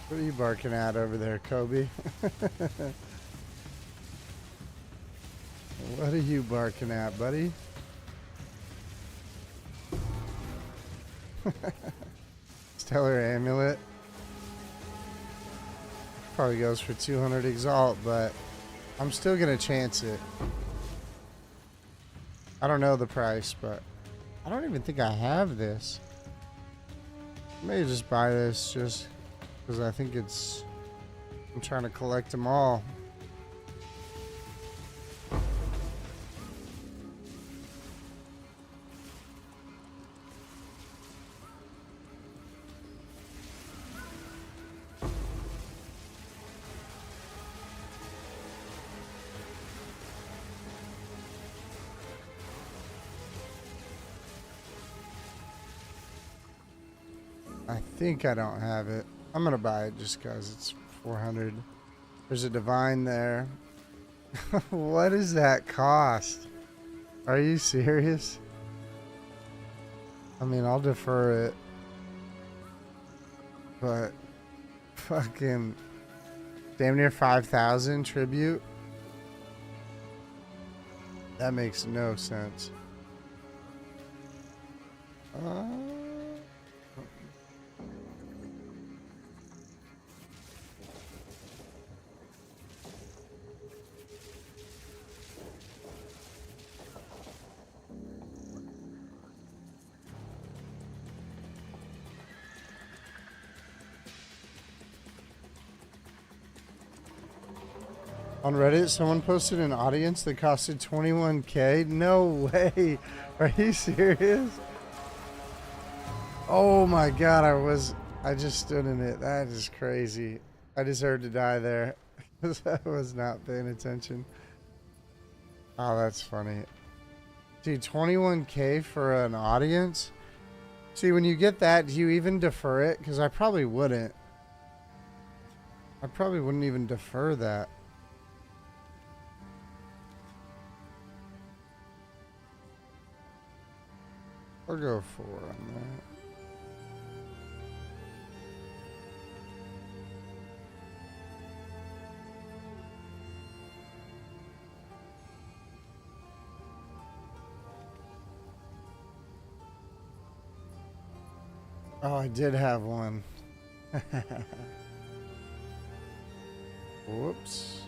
S1: What are you barking at over there, Kobe? What are you barking at, buddy? Stellar Amulet. Probably goes for 200 Exalt, but I'm still gonna chance it. I don't know the price, but I don't even think I have this. I may just buy this just because I think it's... I'm trying to collect them all. I think I don't have it. I'm gonna buy it just because it's 400. There's a divine there. What does that cost? Are you serious? I mean, I'll defer it. But fucking damn near 5,000 tribute? That makes no sense. On Reddit, someone posted an audience that costed 21K. No way. Are you serious? Oh my god, I just stood in it. That is crazy. I deserved to die there because I was not paying attention. Oh, that's funny. Dude, 21K for an audience? See, when you get that, do you even defer it? Because I probably wouldn't. I probably wouldn't even defer that. I'll go 4 on that. Oh, I did have one. Whoops.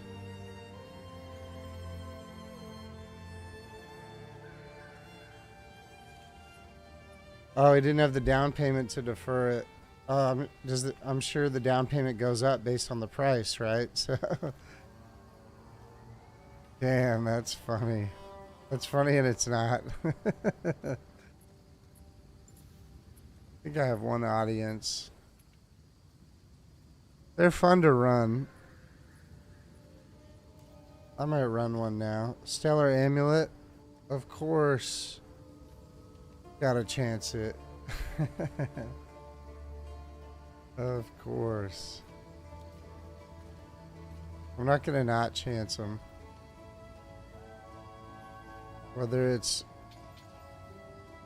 S1: Oh, he didn't have the down payment to defer it. I'm sure the down payment goes up based on the price, right? So, damn, that's funny. That's funny, and it's not. I think I have one audience. They're fun to run. I might run one now. Stellar Amulet, of course. Gotta chance it. Of course. I'm not gonna not chance them. Whether it's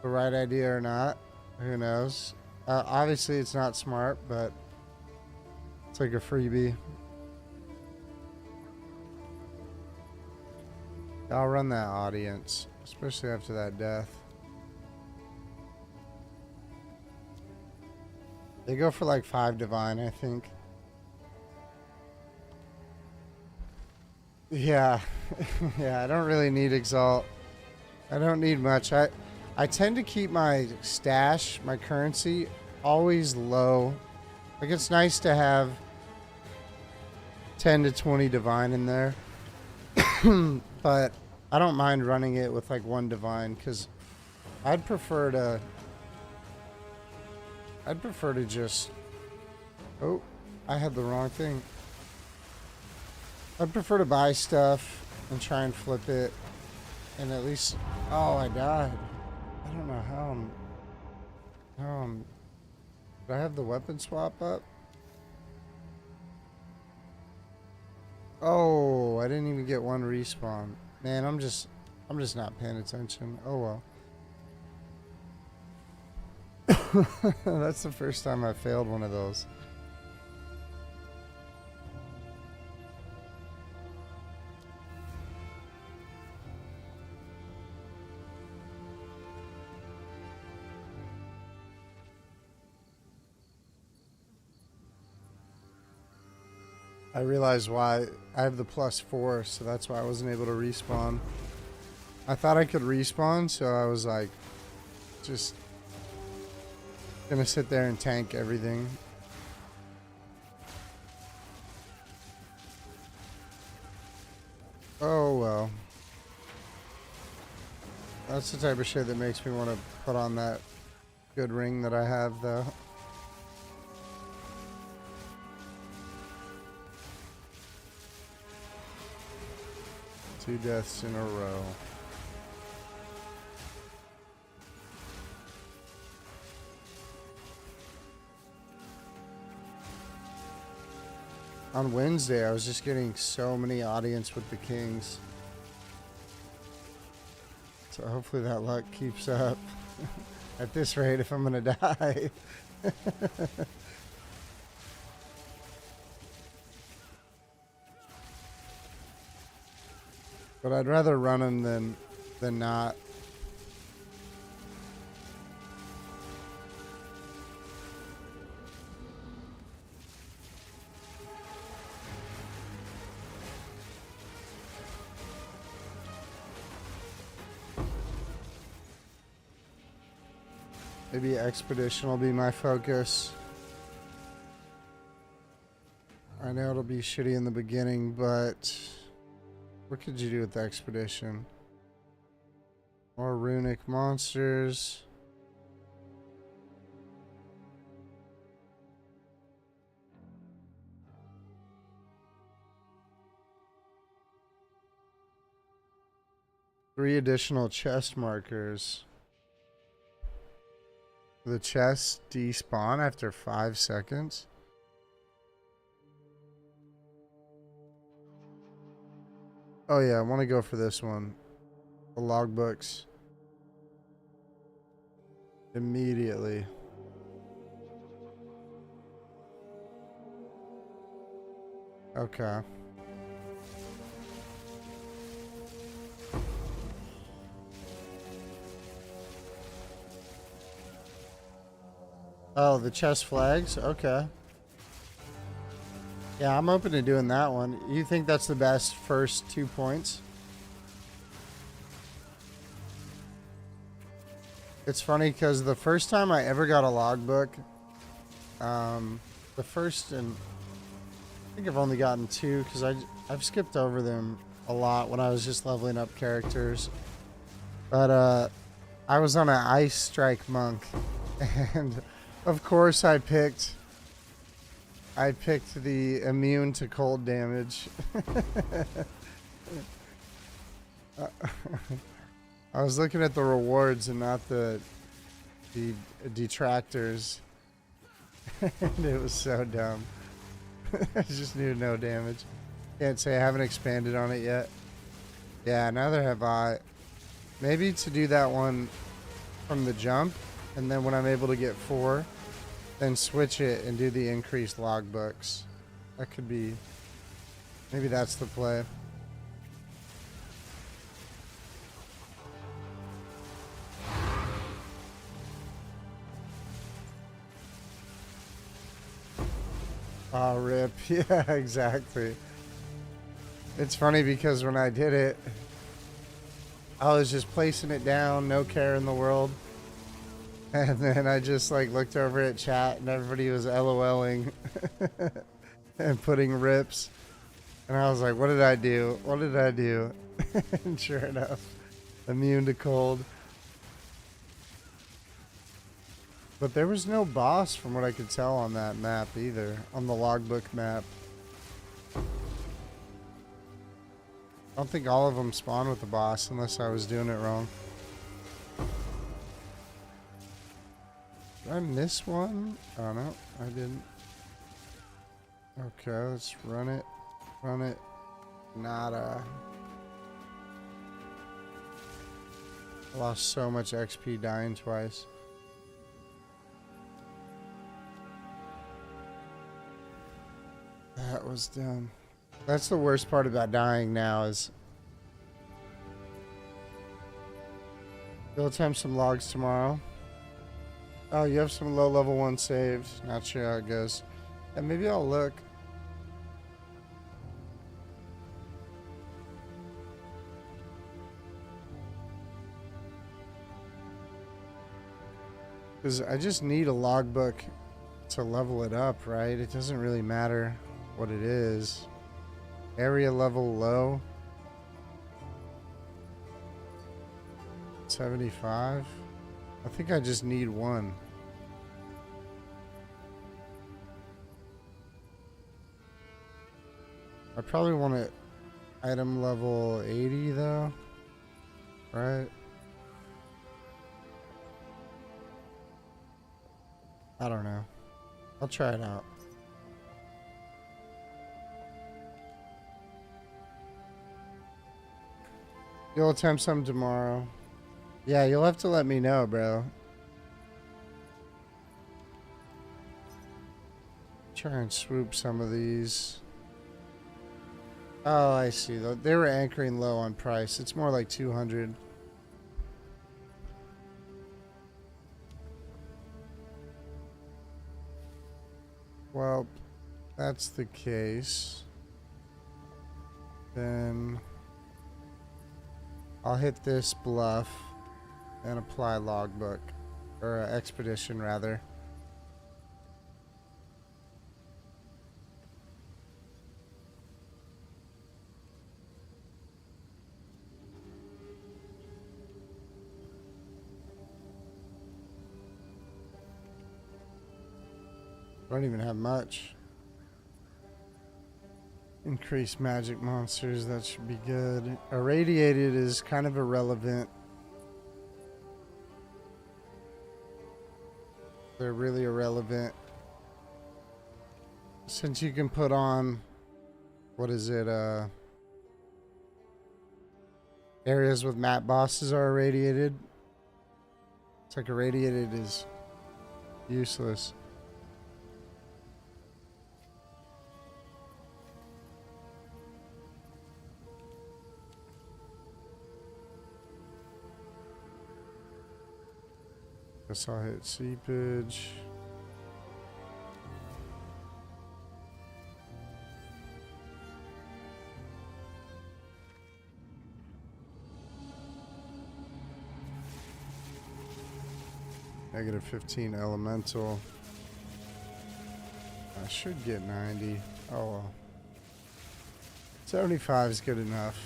S1: the right idea or not, who knows? Obviously it's not smart, but it's like a freebie. I'll run that audience, especially after that death. They go for like 5 divine, I think. Yeah. Yeah, I don't really need Exalt. I don't need much. I tend to keep my stash, my currency, always low. Like, it's nice to have 10 to 20 divine in there. But I don't mind running it with like 1 divine, because I'd prefer to just... Oh, I had the wrong thing. I'd prefer to buy stuff and try and flip it. And at least... Oh, I died. I don't know how I'm... Did I have the weapon swap up? Oh, I didn't even get 1 respawn. Man, I'm just not paying attention. Oh well. That's the first time I failed one of those. I realized why. I have the +4, so that's why I wasn't able to respawn. I thought I could respawn, so I was like, just gonna sit there and tank everything. Oh well. That's the type of shit that makes me want to put on that good ring that I have, though. Two deaths in a row. On Wednesday, I was just getting so many audience with the Kings. So hopefully that luck keeps up. At this rate, if I'm gonna die. But I'd rather run them than not. Maybe Expedition will be my focus. I know it'll be shitty in the beginning, but what could you do with the Expedition? More runic monsters. Three additional chest markers. The chests despawn after 5 seconds. Oh yeah, I want to go for this one. The logbooks. Immediately. Okay. Oh, the chest flags? Okay. Yeah, I'm open to doing that one. You think that's the best first 2 points? It's funny because the first time I ever got a logbook, the first, and I think I've only gotten 2 because I've skipped over them a lot when I was just leveling up characters. But I was on an Ice Strike Monk, and of course I picked the immune to cold damage. I was looking at the rewards and not the detractors. And it was so dumb. I just knew no damage. Can't say I haven't expanded on it yet. Yeah, neither have I. Maybe to do that one from the jump, and then when I'm able to get 4, then switch it and do the increased logbooks. That could be... Maybe that's the play. Oh, rip. Yeah, exactly. It's funny because when I did it, I was just placing it down, no care in the world. And then I just like looked over at chat and everybody was LOLing and putting rips. And I was like, what did I do? What did I do? And sure enough, immune to cold. But there was no boss from what I could tell on that map either, on the logbook map. I don't think all of them spawn with the boss unless I was doing it wrong. Did I miss one? Oh no, I didn't. Okay, let's run it. Run it. Nada. I lost so much XP dying twice. That was dumb. That's the worst part about dying now is... You'll attempt some logs tomorrow. Oh, you have some low level 1 saved. Not sure how it goes. And maybe I'll look. Because I just need a logbook to level it up, right? It doesn't really matter what it is. Area level low. 75. I think I just need one. I probably want it item level 80 though, right? I don't know. I'll try it out. You'll attempt some tomorrow. Yeah, you'll have to let me know, bro. Try and swoop some of these. Oh, I see. They were anchoring low on price. It's more like 200. Well, that's the case. Then I'll hit this bluff and apply logbook, or expedition rather. I don't even have much. Increase magic monsters, that should be good. Irradiated is kind of irrelevant. They're really irrelevant. Since you can put on, what is it, areas with map bosses are irradiated. It's like irradiated is useless. Guess I'll hit seepage. Negative 15 elemental. I should get 90. Oh well. 75 is good enough.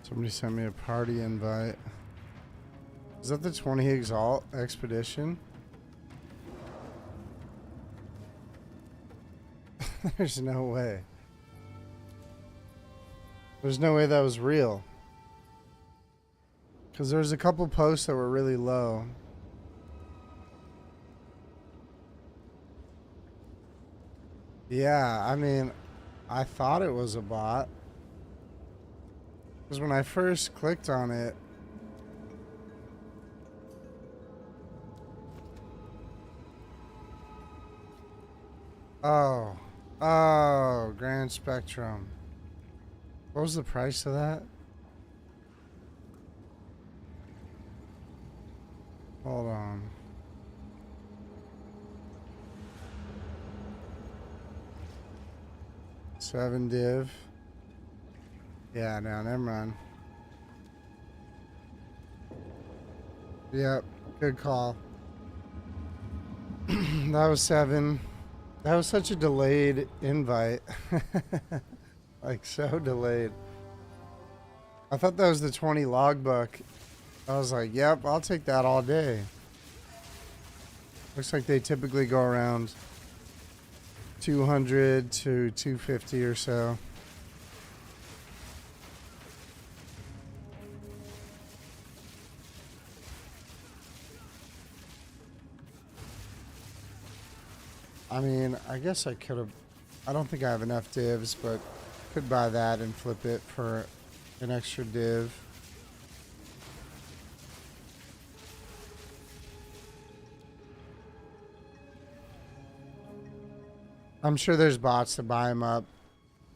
S1: Somebody sent me a party invite. Is that the 20 Exalt expedition? There's no way. There's no way that was real. Because there was a couple posts that were really low. Yeah, I mean, I thought it was a bot. Because when I first clicked on it, oh, Grand Spectrum. What was the price of that? Hold on. Seven div. Yeah, no, never mind. Yep, good call. That was 7. That was such a delayed invite. Like, so delayed. I thought that was the 20 logbook. I was like, yep, I'll take that all day. Looks like they typically go around 200 to 250 or so. I mean, I guess I could have... I don't think I have enough divs, but could buy that and flip it for an extra div. I'm sure there's bots that buy them up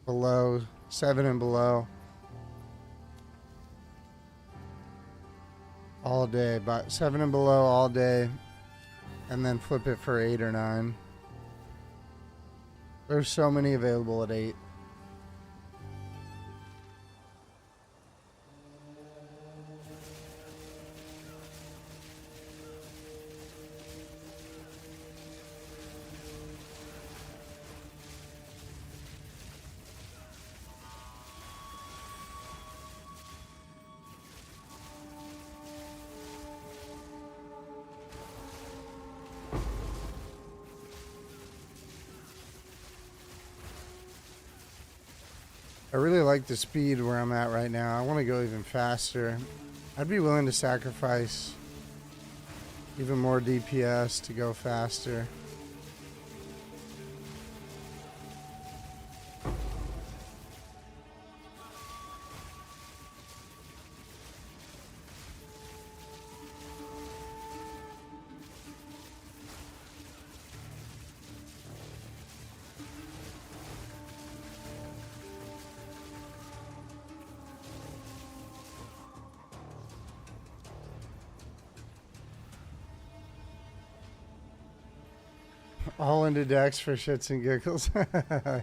S1: below 7 and below all day, but 7 and below all day, and then flip it for 8 or 9. There's so many available at 8. I really like the speed where I'm at right now. I want to go even faster. I'd be willing to sacrifice even more DPS to go faster. All into decks for shits and giggles.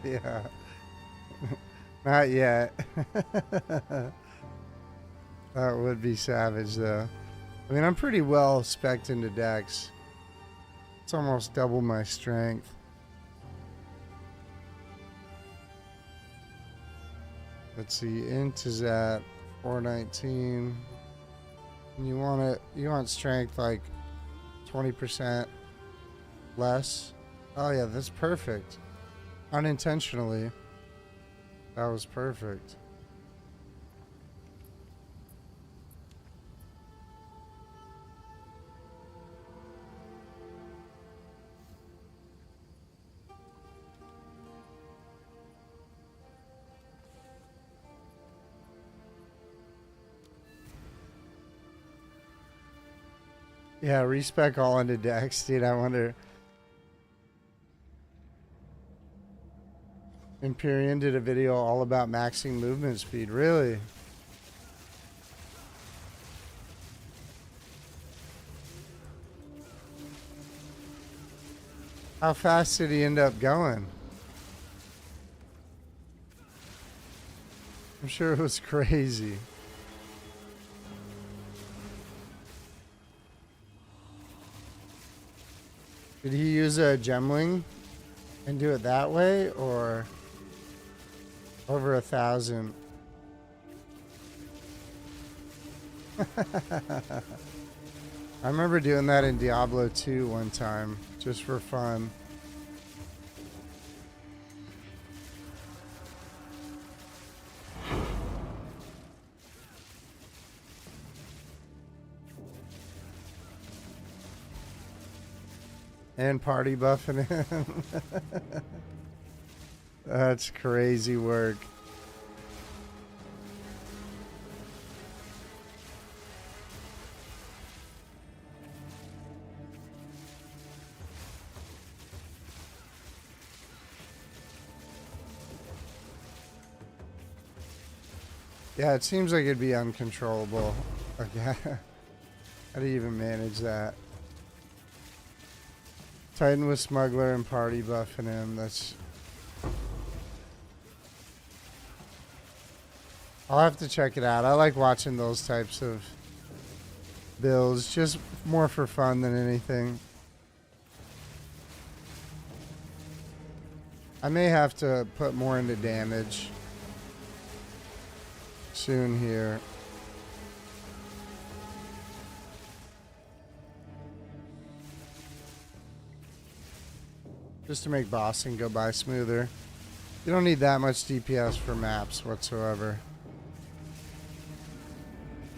S1: Yeah. Not yet. That would be savage, though. I mean, I'm pretty well spec'd into decks. It's almost double my strength. Let's see. Int is at 419. And you want strength like 20% less. Oh yeah, that's perfect. Unintentionally, that was perfect. Yeah, respec all into decks, dude. I wonder. Empyrean did a video all about maxing movement speed. Really? How fast did he end up going? I'm sure it was crazy. Did he use a Gemling and do it that way, or over 1,000? I remember doing that in Diablo 2 one time, just for fun. And party buffing him. That's crazy work. Yeah, it seems like it'd be uncontrollable. Okay. How do you even manage that? Titan with Smuggler and party buffing him. That's... I'll have to check it out. I like watching those types of builds, just more for fun than anything. I may have to put more into damage soon here. Just to make bossing go by smoother. You don't need that much DPS for maps whatsoever.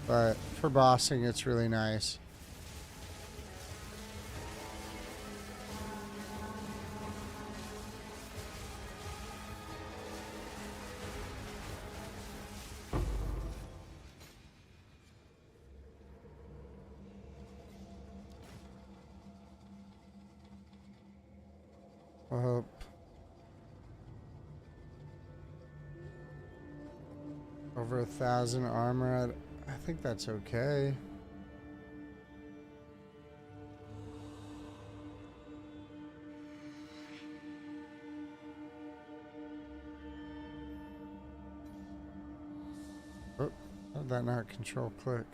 S1: But for bossing, it's really nice. Up. Over 1,000 armor. I think that's okay. Oh, how did that not control click?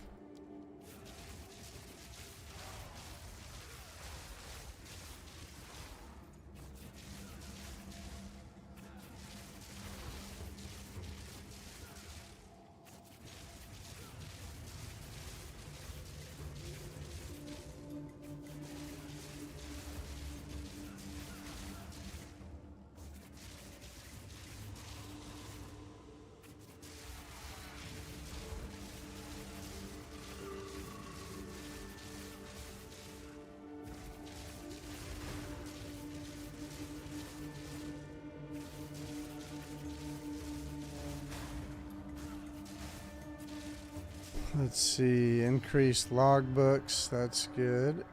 S1: Let's see, increased logbooks, that's good.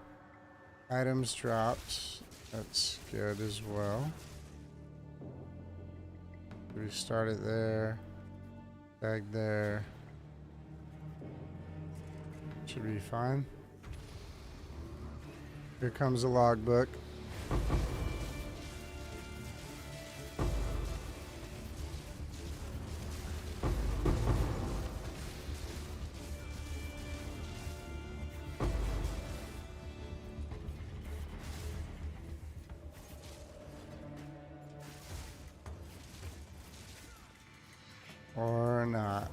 S1: Items dropped, that's good as well. Restart it there. Tag there. Should be fine. Here comes a logbook. Or not.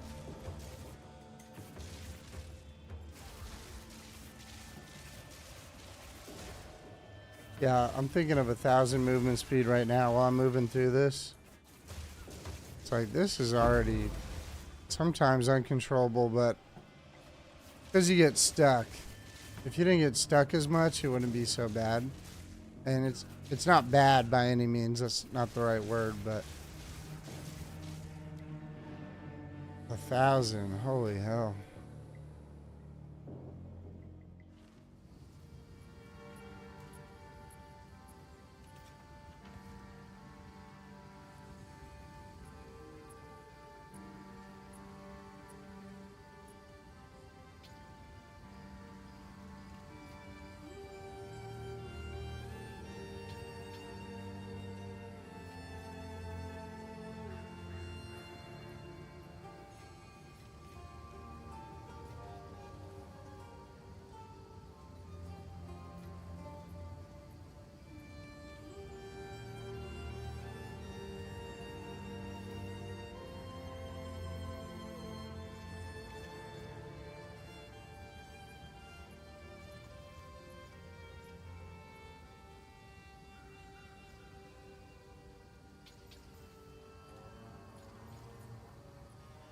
S1: Yeah, I'm thinking of 1,000 movement speed right now while I'm moving through this. It's like, this is already sometimes uncontrollable, but because you get stuck. If you didn't get stuck as much, it wouldn't be so bad. And it's not bad by any means, that's not the right word, but 1,000, holy hell.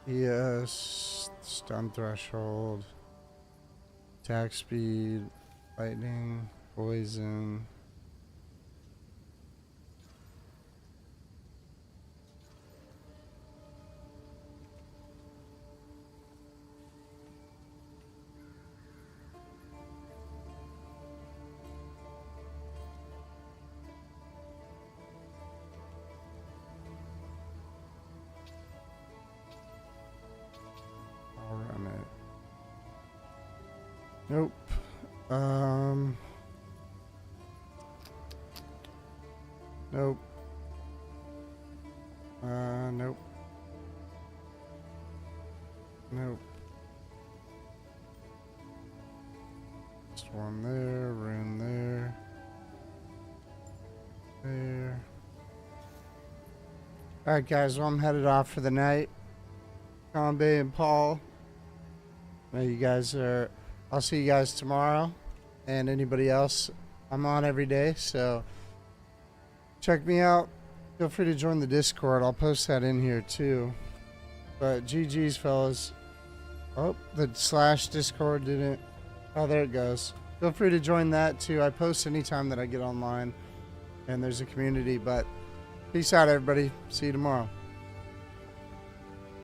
S1: Yes, stun threshold, attack speed, lightning, poison. I'll run it. Nope. Nope. Nope. Nope. Just one there, rune there. There. Alright guys, well I'm headed off for the night. Combe and Paul. You guys are, I'll see you guys tomorrow. And anybody else, I'm on every day, so check me out. Feel free to join the Discord. I'll post that in here too. But GG's fellas. Oh, the / Discord didn't. Oh, there it goes. Feel free to join that too. I post anytime that I get online and there's a community. But peace out everybody. See you tomorrow.